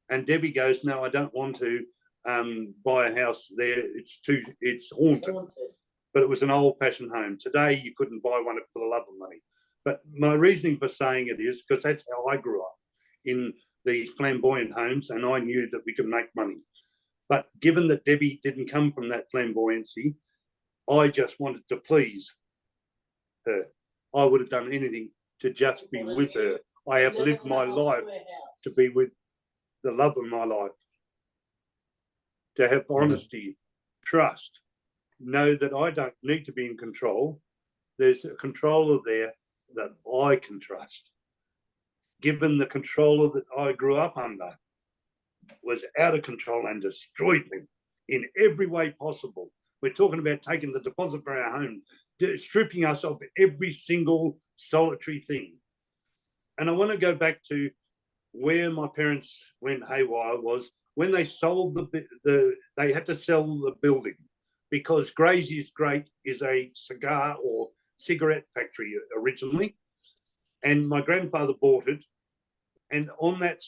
C: And Debbie goes, no, I don't want to buy a house there. It's haunted. But it was an old-fashioned home. Today, you couldn't buy one for the love of money. But my reasoning for saying it is because that's how I grew up, in these flamboyant homes, and I knew that we could make money. But given that Debbie didn't come from that flamboyancy, I just wanted to please her. I would have done anything to just be with her. I have lived my life to be with the love of my life, to have honesty, trust, know that I don't need to be in control. There's a controller there that I can trust. Given the controller that I grew up under was out of control and destroyed me in every way possible. We're talking about taking the deposit for our home, stripping us of every single solitary thing. And I want to go back to where my parents went haywire was when they sold they had to sell the building, because Grazie's Great is a cigar or cigarette factory originally. And my grandfather bought it. And on that,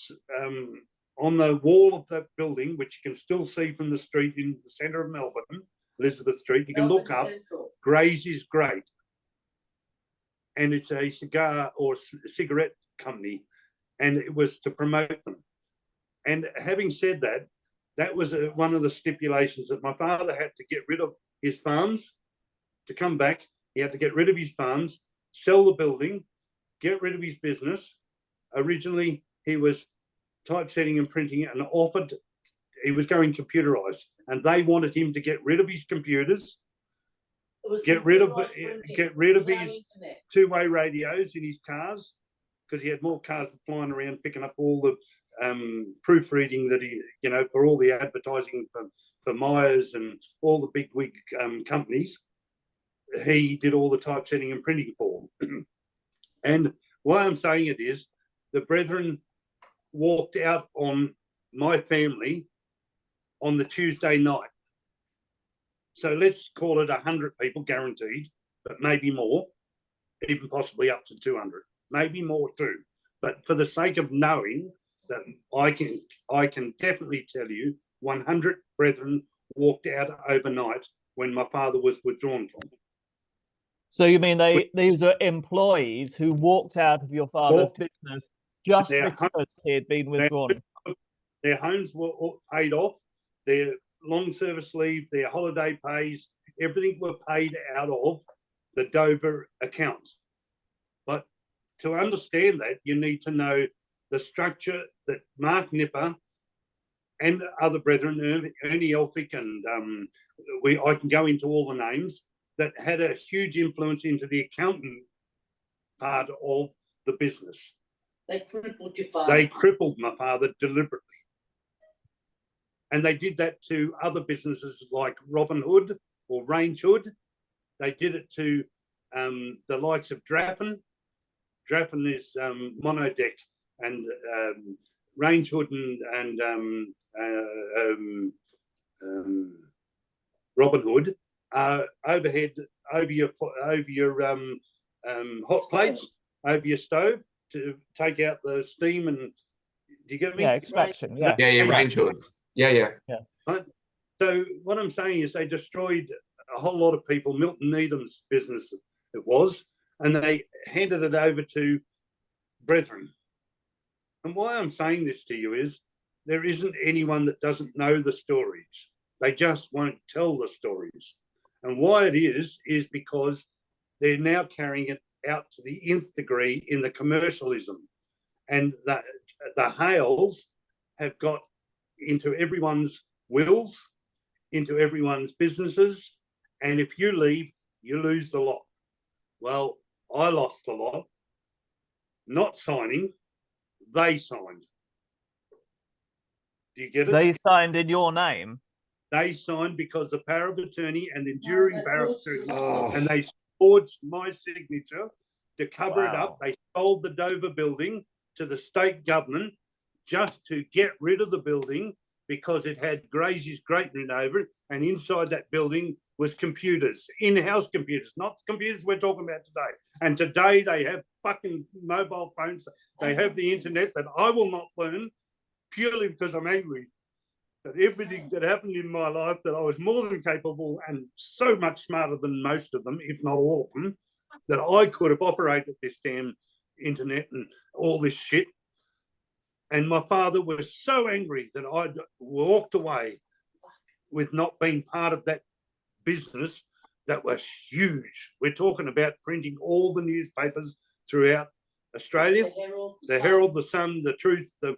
C: on the wall of that building, which you can still see from the street in the centre of Melbourne, Elizabeth Street, you can look up Grazie's Great. And it's a cigar or cigarette company, and it was to promote them. And having said that, that was one of the stipulations, that my father had to get rid of his farms to come back. He had to get rid of his farms, sell the building, get rid of his business. Originally, he was typesetting and printing and offered, he was going computerized, and they wanted him to get rid of his computers, get rid of his two-way radios in his cars, because he had more cars flying around picking up all the proofreading that he, you know, for all the advertising for Myers and all the big wig companies. He did all the typesetting and printing for them. And why I'm saying it is, the Brethren walked out on my family on the Tuesday night. So let's call it 100 people guaranteed, but maybe more, even possibly up to 200, maybe more too. But for the sake of knowing that, I can definitely tell you 100 Brethren walked out overnight when my father was withdrawn from it.
A: So you mean these are employees who walked out of your father's business just because he had been withdrawn?
C: Their homes were all paid off, their long service leave, their holiday pays, everything were paid out of the Dover account. But to understand that, you need to know the structure that Mark Nipper and other brethren, Ernie Elphick, and I can go into all the names, that had a huge influence into the accounting part of the business.
E: They crippled your father.
C: They crippled my father deliberately. And they did that to other businesses like Robin Hood or Range Hood. They did it to the likes of Drappin. Drappin is monodeck, and Range Hood and Robin Hood are overhead over your hot plates, over your stove to take out the steam. And do you get me?
A: Yeah, extraction. Yeah.
D: Yeah, range hoods. Yeah.
C: Right? So what I'm saying is they destroyed a whole lot of people. Milton Needham's business it was, and they handed it over to brethren. And why I'm saying this to you is there isn't anyone that doesn't know the stories. They just won't tell the stories. And why it is because they're now carrying it out to the nth degree in the commercialism. And the Hales have got into everyone's wills, into everyone's businesses. And if you leave, you lose the lot. Well, I lost a lot. Not signing, they signed. Do you get it?
A: They signed in your name.
C: They signed because the power of attorney and the enduring power of attorney, and they forged my signature to cover it up. They sold the Dover building to the state government just to get rid of the building because it had Grazie's grating over it, and inside that building was computers, in-house computers, not the computers we're talking about today. And today they have fucking mobile phones. They have the internet that I will not learn purely because I'm angry that everything that happened in my life, that I was more than capable and so much smarter than most of them, if not all of them, that I could have operated this damn internet and all this shit. And my father was so angry that I walked away with not being part of that business that was huge. We're talking about printing all the newspapers throughout Australia. The Herald, the Sun, the Truth, the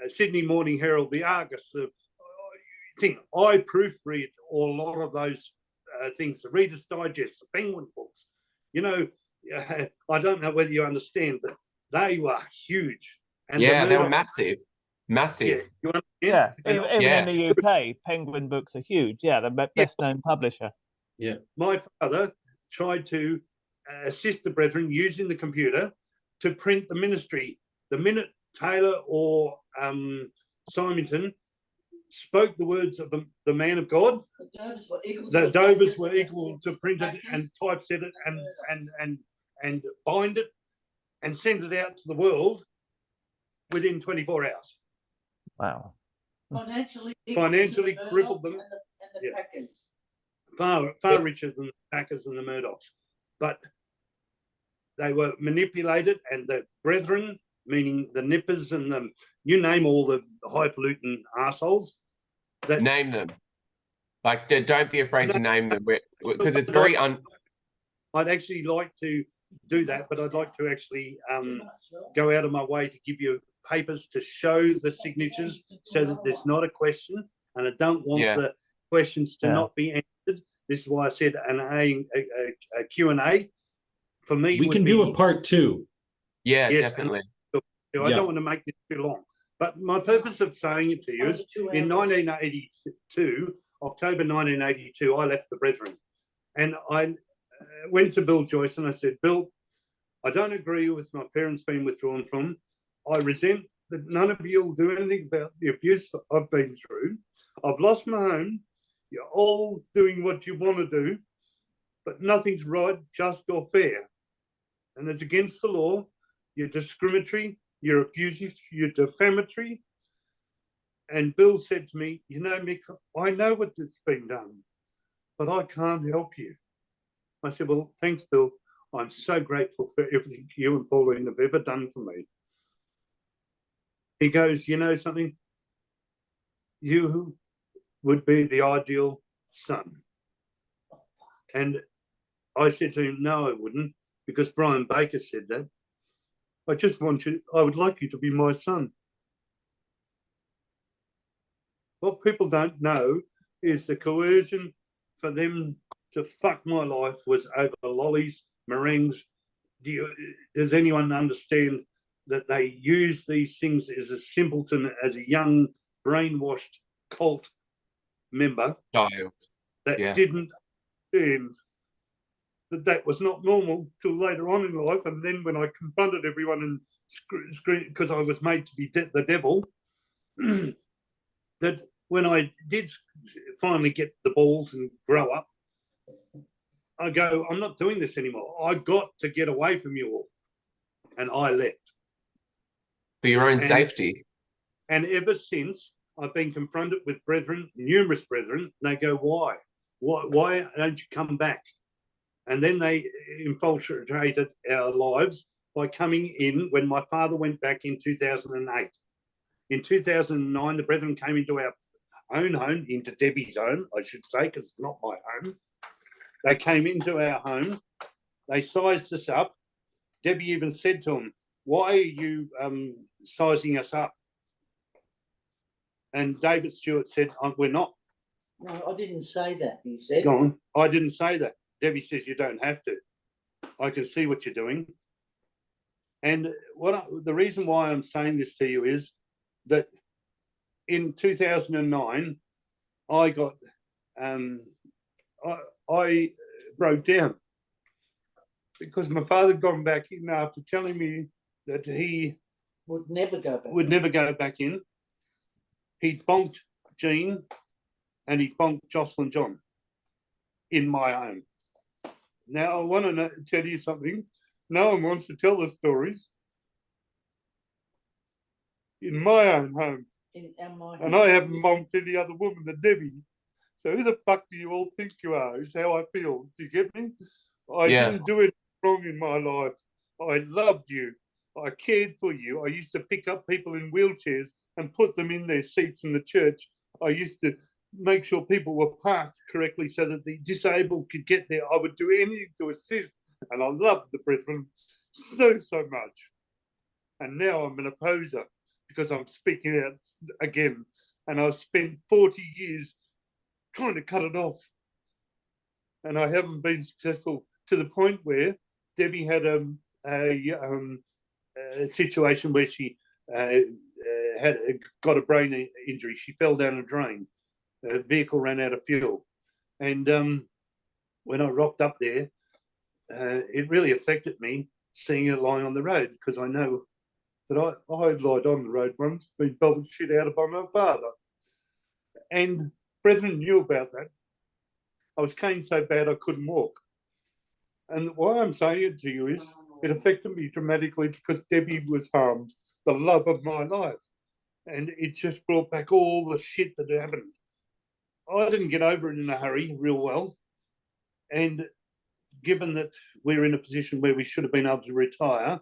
C: Sydney Morning Herald, the Argus, the thing. I proofread a lot of those things, the Reader's Digest, the Penguin books. You know, I don't know whether you understand, but they were huge. And
D: they were massive.
A: Yeah, even in the UK, Penguin books are huge. Yeah, the best known publisher.
B: Yeah.
C: My father tried to assist the brethren using the computer to print the ministry. The minute Taylor or Symington spoke the words of the man of God, the Dovers were equal to print it and typeset it and bind it and send it out to the world within 24 hours.
A: Wow.
E: Financially
C: crippled them.
E: And the Packers.
C: Far richer than the Packers and the Murdochs. But they were manipulated, and the brethren, meaning the nippers and the, you name all the highfalutin assholes.
D: Name them. Like, don't be afraid to name them, because it's very
C: I'd actually like to do that, but I'd like to actually go out of my way to give you papers to show the signatures so that there's not a question, and I don't want the questions to not be answered. This is why I said a Q&A. For me,
B: we can do a part 2.
D: Yeah, yes, definitely.
C: I don't want to make this too long, but my purpose of saying it to you is in 1982, October 1982, I left the Brethren, and I went to Bill Joyce and I said, Bill, I don't agree with my parents being withdrawn from. I resent that none of you will do anything about the abuse I've been through. I've lost my home. You're all doing what you want to do, but nothing's right, just, or fair. And it's against the law. You're discriminatory, you're abusive, you're defamatory. And Bill said to me, you know, Mick, I know what's been done, but I can't help you. I said, well, thanks, Bill. I'm so grateful for everything you and Pauline have ever done for me. He goes, you know something? You would be the ideal son. And I said to him, no, I wouldn't. because Brian Baker said that. I would like you to be my son. What people don't know is the coercion for them to fuck my life was over lollies, meringues. Does anyone understand that they use these things as a simpleton, as a young brainwashed cult member
D: Child.
C: that
D: Yeah.
C: didn't understand that was not normal till later on in life. And then when I confronted everyone and screamed because I was made to be the devil, that when I did finally get the balls and grow up, I go, I'm not doing this anymore. I got to get away from you all. And I left.
D: For your own safety.
C: And ever since, I've been confronted with brethren, numerous brethren, and they go, why? Why don't you come back? And then they infiltrated our lives by coming in when my father went back in 2008. In 2009, the brethren came into our own home, into Debbie's home, I should say, because it's not my home. They came into our home. They sized us up. Debbie even said to them, why are you sizing us up? And David Stewart said, we're not.
E: No, I didn't say that, he said.
C: Go on. I didn't say that. Debbie says you don't have to. I can see what you're doing. And the reason why I'm saying this to you is that in 2009, I got, I broke down because my father had gone back in after telling me that he
E: would never go back
C: in. He'd bonked Jean and he'd bonked Jocelyn John in my home. Now, I want to tell you something. No one wants to tell the stories. In my own home. And I haven't bonked any other woman than Debbie. So who the fuck do you all think you are? Is how I feel. Do you get me? I didn't do it wrong in my life. I loved you. I cared for you. I used to pick up people in wheelchairs and put them in their seats in the church. I used to make sure people were parked correctly so that the disabled could get there. I would do anything to assist. And I loved the brethren so much. And now I'm an opposer because I'm speaking out again. And I've spent 40 years trying to cut it off. And I haven't been successful, to the point where Debbie had a situation where she got a brain injury. She fell down a drain. A vehicle ran out of fuel. And when I rocked up there, it really affected me seeing her lying on the road, because I know that I had lied on the road once, been belted shit out of by my father. And brethren knew about that. I was caned so bad I couldn't walk. And why I'm saying it to you is it affected me dramatically because Debbie was harmed, the love of my life. And it just brought back all the shit that happened. I didn't get over it in a hurry real well. And given that we're in a position where we should have been able to retire,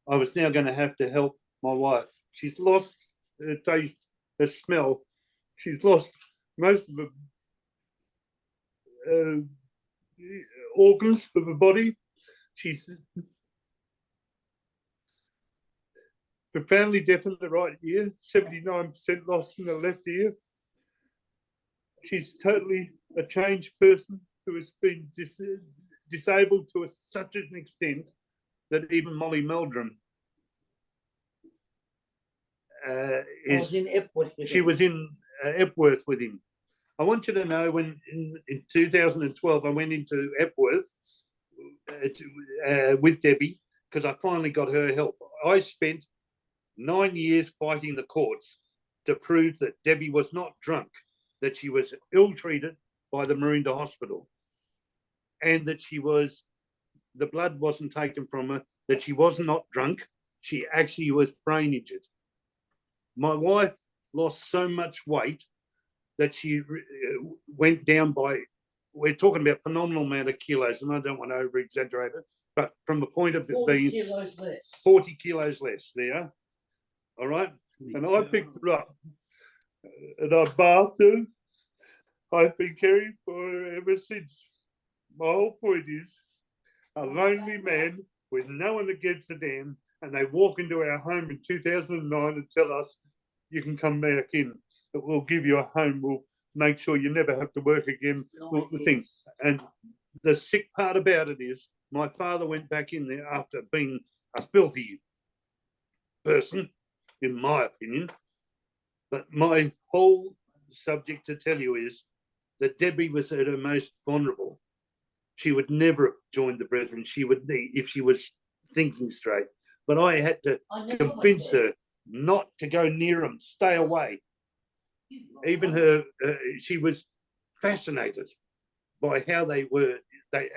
C: I was now going to have to help my wife. She's lost her taste, her smell. She's lost most of her organs of her body. She's profoundly deaf in the right ear, 79% lost in the left ear. She's totally a changed person who has been disabled to such an extent that even Molly Meldrum was in Epworth with him. I want you to know when in 2012 I went into Epworth with Debbie because I finally got her help. I spent 9 years fighting the courts to prove that Debbie was not drunk, that she was ill-treated by the Maroondah Hospital, and that the blood wasn't taken from her, that she was not drunk, she actually was brain injured. My wife lost so much weight that she went down by, we're talking about phenomenal amount of kilos, and I don't want to over-exaggerate it, but from the point of it being 40 kilos less there, all right? And I picked her up and I bathed her. I've been caring for her ever since. My whole point is a lonely man with no one that gives a damn, and they walk into our home in 2009 and tell us, you can come back in, but we'll give you a home, we'll make sure you never have to work again, all the things. And the sick part about it is, my father went back in there after being a filthy person, in my opinion. But my whole subject to tell you is that Debbie was at her most vulnerable. She would never have joined the Brethren. She would, if she was thinking straight. But I had to convince her not to go near them, stay away. Even her, she was fascinated by how they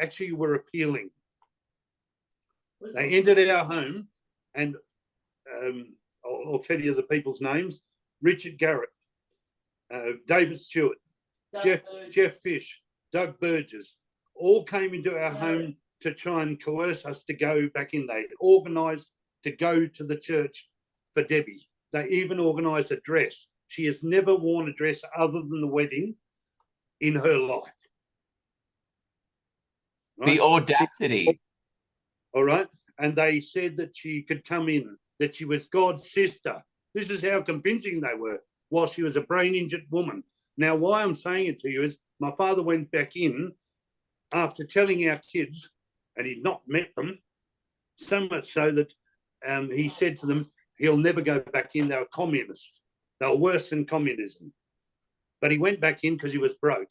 C: actually were appealing. They entered our home, and I'll tell you the people's names: Richard Garrett, David Stewart, Jeff Fish, Doug Burgess, all came into our home to try and coerce us to go back in. They organised to go to the church for Debbie. They even organised a dress. She has never worn a dress other than the wedding in her life. Right?
D: The audacity.
C: All right. And they said that she could come in, that she was God's sister. This is how convincing they were, while she was a brain-injured woman. Now, why I'm saying it to you is my father went back in after telling our kids, and he'd not met them, so much so that he said to them, he'll never go back in. They were communists. They were worse than communism. But he went back in because he was broke.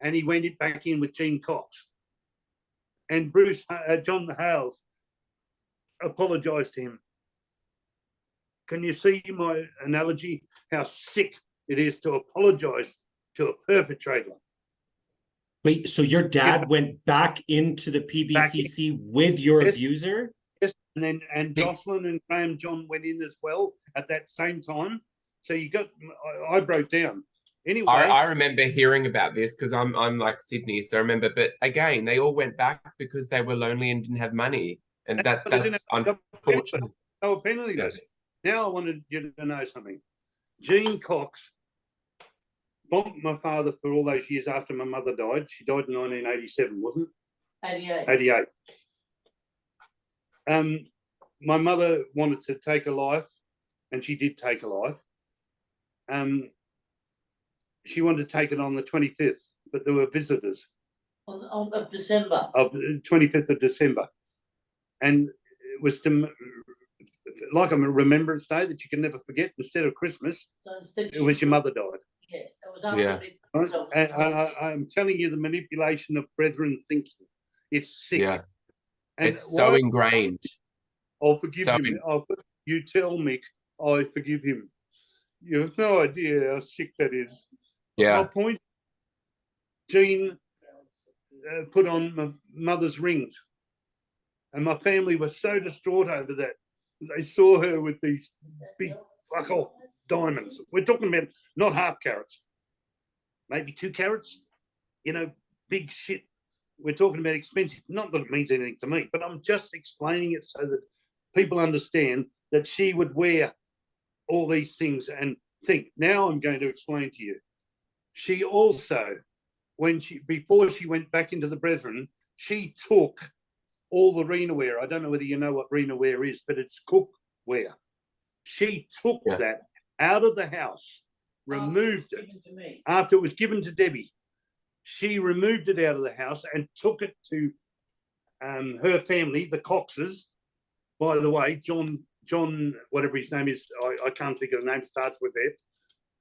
C: And he went back in with Gene Cox. And John Hales apologised to him. Can you see my analogy? How sick it is to apologise to a perpetrator.
B: Wait, so your dad went back into the PBCC with your abuser?
C: Yes, and Jocelyn and Graham John went in as well at that same time. So I broke down. Anyway,
D: I remember hearing about this because I'm like Sydney, so I remember. But again, they all went back because they were lonely and didn't have money, and that's unfortunate.
C: They were penniless. Now I wanted you to know something. Gene Cox bombed my father for all those years after my mother died. She died in 1987, wasn't it? 88. My mother wanted to take a life, and she did take a life. She wanted to take it on the 25th, but there were visitors.
E: Of December.
C: Of the 25th of December. And it was like a Remembrance Day that you can never forget. Instead of Christmas, so it was your mother died.
E: Yeah, it was after
C: and I'm telling you the manipulation of brethren thinking. It's sick.
D: Yeah.
C: And
D: it's so ingrained.
C: I'll forgive him. You tell Mick, I forgive him. You have no idea how sick that is.
D: Yeah.
C: My point, Jean put on my mother's rings, and my family was so distraught over that. They saw her with these big fuck off diamonds. We're talking about not half carats, maybe 2 carats, big shit. We're talking about expensive. Not that it means anything to me, but I'm just explaining it so that people understand that she would wear all these things and think. Now I'm going to explain to you. She also, before she went back into the Brethren, she took all the Renaware. I don't know whether you know what Renaware is, but it's cookware. She took that out of the house, removed it after it was given to Debbie. She removed it out of the house and took it to her family, the Coxes. By the way, John, whatever his name is, I can't think of the name, starts with F,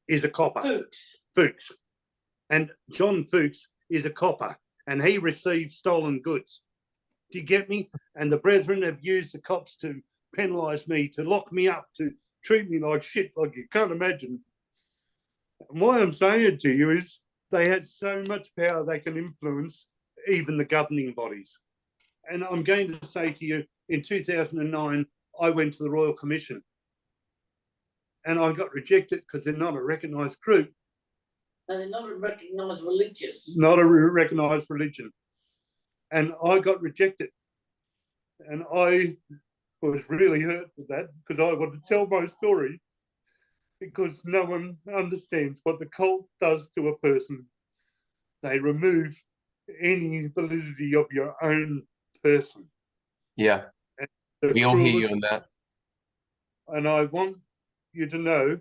C: is a copper. Fuchs. And John Fuchs is a copper, and he received stolen goods. Do you get me? And the Brethren have used the cops to penalise me, to lock me up, to treat me like shit, like you can't imagine. And why I'm saying it to you is they had so much power they can influence even the governing bodies. And I'm going to say to you, in 2009, I went to the Royal Commission and I got rejected because they're not a recognised group.
E: And they're not a recognised religious.
C: Not a recognised religion. And I got rejected. And I was really hurt with that because I want to tell my story because no one understands what the cult does to a person. They remove any validity of your own person.
D: Yeah.
C: The
D: We all hear you
C: cruelest-
D: on that.
C: And I want you to know,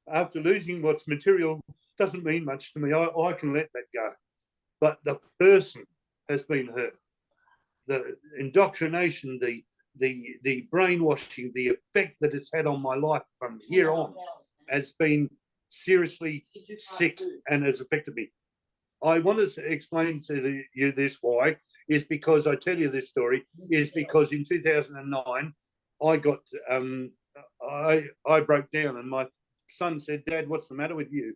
C: after losing what's material doesn't mean much to me. I can let that go. But the person has been hurt. The indoctrination, the brainwashing, the effect that it's had on my life from here on has been seriously sick and has affected me. I want to explain to you this why, is because I tell you this story, is because in 2009, I got, I broke down and my son said, "Dad, what's the matter with you?"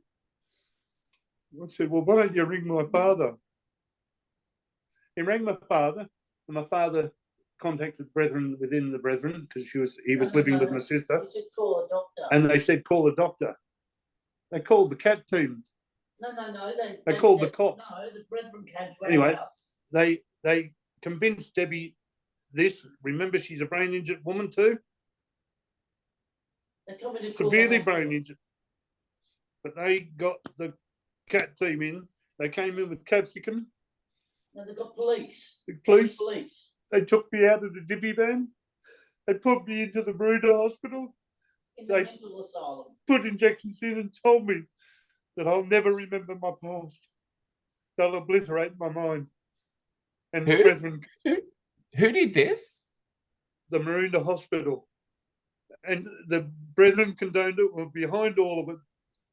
C: I said, "Well, why don't you ring my father?" He rang my father, and my father contacted brethren within the brethren because he was living with my sister.
E: He said, "Call a doctor."
C: And they said, "Call a doctor." They called the cat team.
E: No.
C: They called the cops.
E: No, the brethren came to our
C: Anyway,
E: house.
C: they convinced Debbie this. Remember, she's a brain injured woman too,
E: They told me to call the
C: severely
E: hospital.
C: brain injured. But they got the cat team in. They came in with capsicum.
E: No, they got police.
C: The police.
E: Police.
C: They took me out of the divvy van. They put me into the Maroondah Hospital.
E: In the
C: They-
E: mental asylum.
C: Put injections in and told me that I'll never remember my past. They'll obliterate my mind. And the
D: Who?
C: brethren,
D: Who did this?
C: the Maroondah Hospital, and the brethren condoned it, were behind all of it.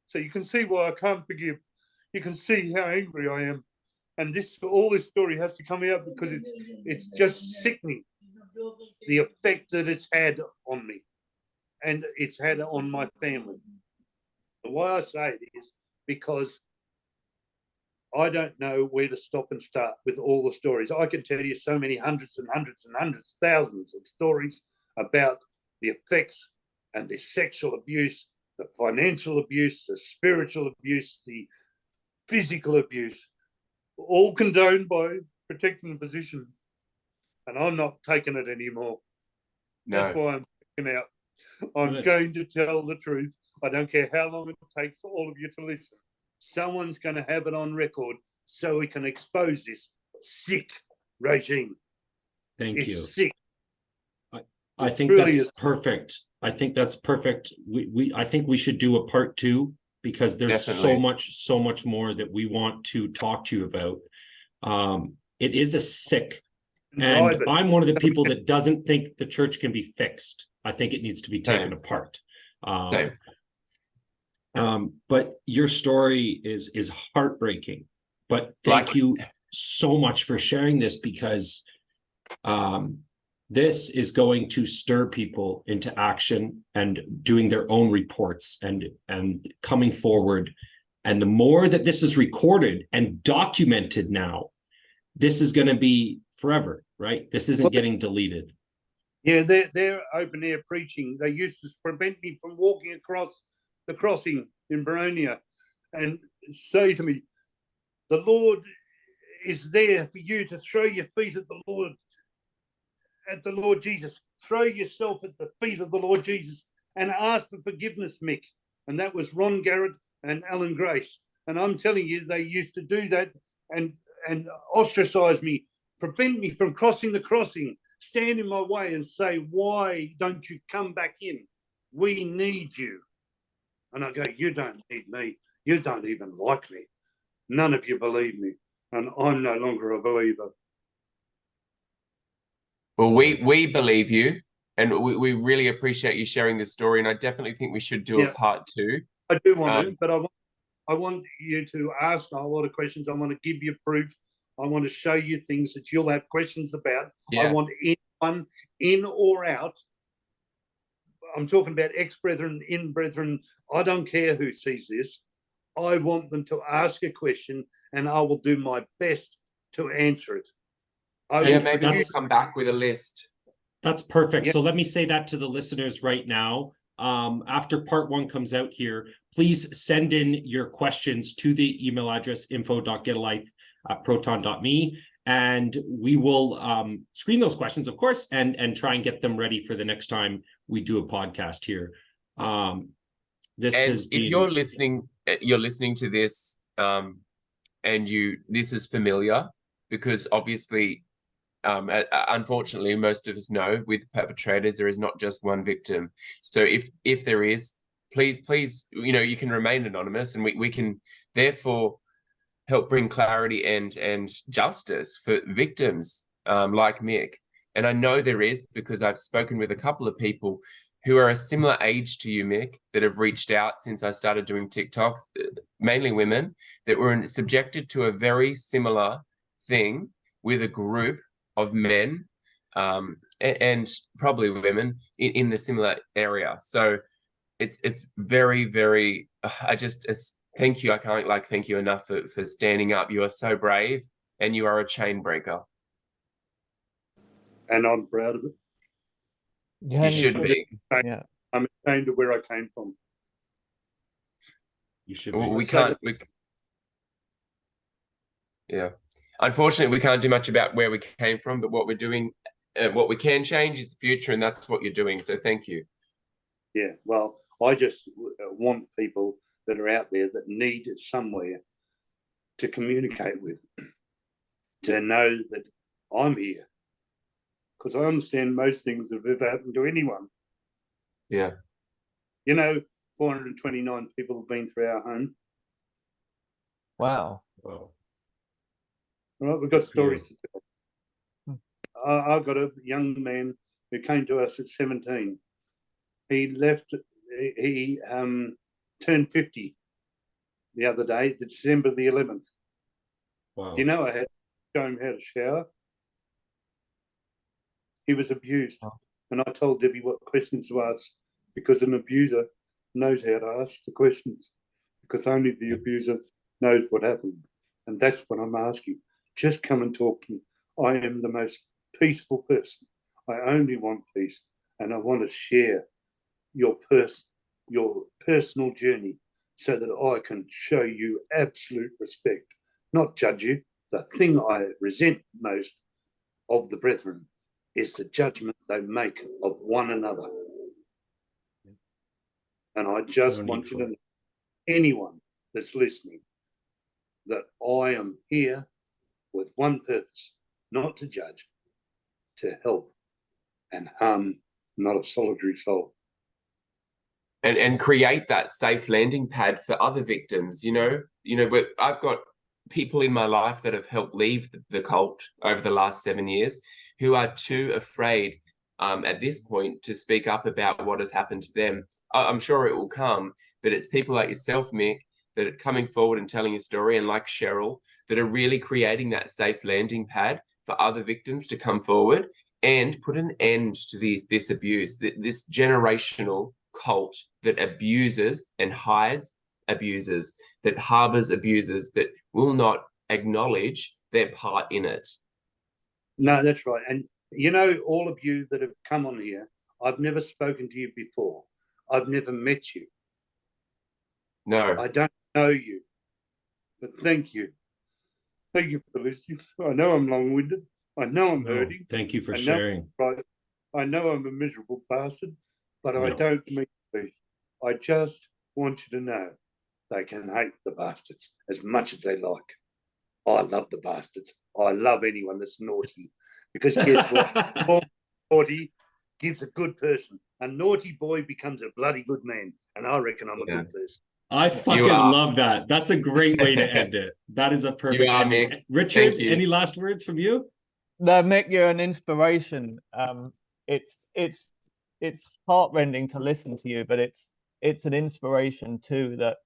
C: So you can see why I can't forgive. You can see how angry I am. And all this story has to come out because it's just sickening, the effect that it's had on me, and it's had on my family. The why I say it is because I don't know where to stop and start with all the stories. I can tell you so many hundreds and hundreds and hundreds, thousands of stories about the effects and the sexual abuse, the financial abuse, the spiritual abuse, the physical abuse, all condoned by protecting the position. And I'm not taking it anymore. That's
D: No.
C: why I'm taking out. I'm
B: Good.
C: going to tell the truth. I don't care how long it takes all of you to listen. Someone's going to have it on record so we can expose this sick regime.
B: Thank
C: It's
B: you.
C: sick.
B: I think
C: really
B: that's
C: is.
B: perfect. I think that's perfect. I think we should do a part 2 because there's
D: Definitely.
B: so much more that we want to talk to you about. It is a sick, and
C: Private.
B: I'm one of the people that doesn't think the church can be fixed. I think it needs to be taken
D: Same.
B: apart.
D: Same.
B: But your story is heartbreaking. But thank you so much for sharing this, because this is going to stir people into action and doing their own reports and coming forward. And the more that this is recorded and documented now, this is going to be forever, right? This isn't getting deleted.
C: Yeah, they're open air preaching. They used to prevent me from walking across the crossing in Baronia and say to me, "The Lord is there for you to throw your feet at the Lord Jesus. Throw yourself at the feet of the Lord Jesus and ask for forgiveness, Mick." And that was Ron Garrett and Alan Grace. And I'm telling you, they used to do that and ostracize me, prevent me from crossing the crossing, stand in my way and say, "Why don't you come back in? We need you." And I go, "You don't need me. You don't even like me. None of you believe me. And I'm no longer a believer."
D: Well, we believe you, and we really appreciate you sharing this story. And I definitely think we should do a part 2.
C: I do want to, but I want you to ask a lot of questions. I want to give you proof. I want to show you things that you'll have questions about.
D: Yeah.
C: I want anyone in or out. I'm talking about ex-brethren, in-brethren. I don't care who sees this. I want them to ask a question and I will do my best to answer it.
D: Maybe we'll come back with a list.
B: That's perfect.
C: Yeah.
B: So let me say that to the listeners right now. After part 1 comes out here, please send in your questions to the email address info.getalife@proton.me, and we will screen those questions, of course, and try and get them ready for the next time we do a podcast here. This
D: And
B: has
D: if
B: been...
D: you're listening to this, and this is familiar, because obviously unfortunately, most of us know with perpetrators, there is not just one victim. So if there is, please, you know, you can remain anonymous, and we can therefore help bring clarity and justice for victims like Mick. And I know there is, because I've spoken with a couple of people who are a similar age to you, Mick, that have reached out since I started doing TikToks, mainly women, that were subjected to a very similar thing with a group of men and probably women in the similar area. So it's very, very, thank you. I can't thank you enough for standing up. You are so brave, and you are a chain breaker.
C: And I'm proud of it.
A: Yeah,
D: You should be.
A: Yeah.
C: I'm ashamed of where I came from.
B: You should be.
D: We can't. Yeah. Unfortunately, we can't do much about where we came from, but what we're doing, what we can change is the future, and that's what you're doing. So thank you.
C: Yeah, well, I just want people that are out there that need somewhere to communicate with, to know that I'm here. Because I understand most things that have ever happened to anyone.
D: Yeah.
C: You know, 429 people have been through our home.
A: Wow.
B: Wow.
C: All right, we've got stories to tell. I've got a young man who came to us at 17. He left, he turned 50 the other day, December the 11th.
B: Wow.
C: Do you know I had to show him how to shower? He was abused. And I told Debbie what questions to ask, because an abuser knows how to ask the questions, because only the abuser knows what happened. And that's what I'm asking. Just come and talk to me. I am the most peaceful person. I only want peace, and I want to share your personal journey so that I can show you absolute respect, not judge you. The thing I resent most of the brethren is the judgment they make of one another. And I just want you to know, anyone that's listening, that I am here with one purpose, not to judge, to help and harm not a solitary soul.
D: And create that safe landing pad for other victims. But I've got people in my life that have helped leave the cult over the last 7 years who are too afraid at this point to speak up about what has happened to them. I'm sure it will come, but it's people like yourself, Mick, that are coming forward and telling your story, and like Cheryl, that are really creating that safe landing pad for other victims to come forward and put an end to this abuse, this generational cult that abuses and hides abusers, that harbors abusers, that will not acknowledge their part in it.
C: No, that's right. And you know, all of you that have come on here, I've never spoken to you before. I've never met you.
D: No.
C: I don't know you. But thank you. Thank you for listening. I know I'm long-winded. I know I'm hurting.
B: Thank you for sharing.
C: I know I'm a miserable bastard, but I don't mean to be. I just want you to know they can hate the bastards as much as they like. I love the bastards. I love anyone that's naughty, because guess what? Naughty gives a good person. A naughty boy becomes a bloody good man, and I reckon I'm a good person.
B: I fucking love that. That's a great way to end it. That is a perfect ending.
D: Mick.
B: Richard, any last words from you?
A: No, Mick, you're an inspiration. It's heartrending to listen to you, but it's an inspiration too, that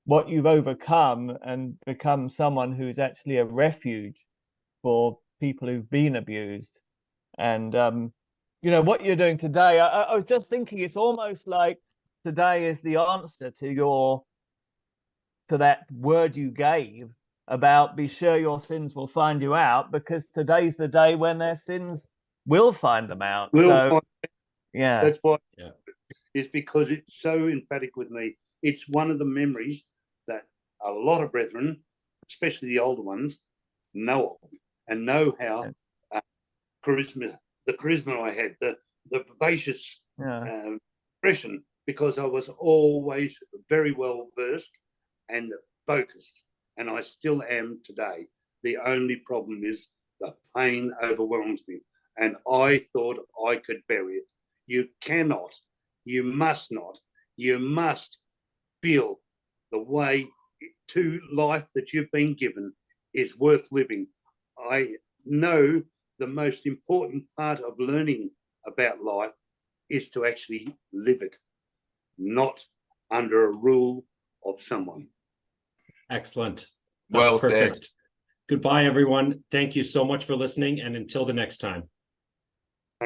A: what you've overcome and become someone who's actually a refuge for people who've been abused. And what you're doing today, I was just thinking, it's almost like today is the answer to that word you gave about be sure your sins will find you out, because today's the day when their sins will find them out. Yeah,
C: that's why. Yeah, it's because it's so emphatic with me. It's one of the memories that a lot of brethren, especially the older ones, know of and know how the charisma I had, the vivacious expression, because I was always very well versed and focused, and I still am today. The only problem is The pain overwhelms me, and I thought I could bury it. You cannot, you must not, you must feel the way to life that you've been given is worth living. I know the most important part of learning about life is to actually live it, not under a rule of someone.
B: Excellent.
D: Well
B: That's perfect.
D: said.
B: Goodbye, everyone. Thank you so much for listening, and until the next time.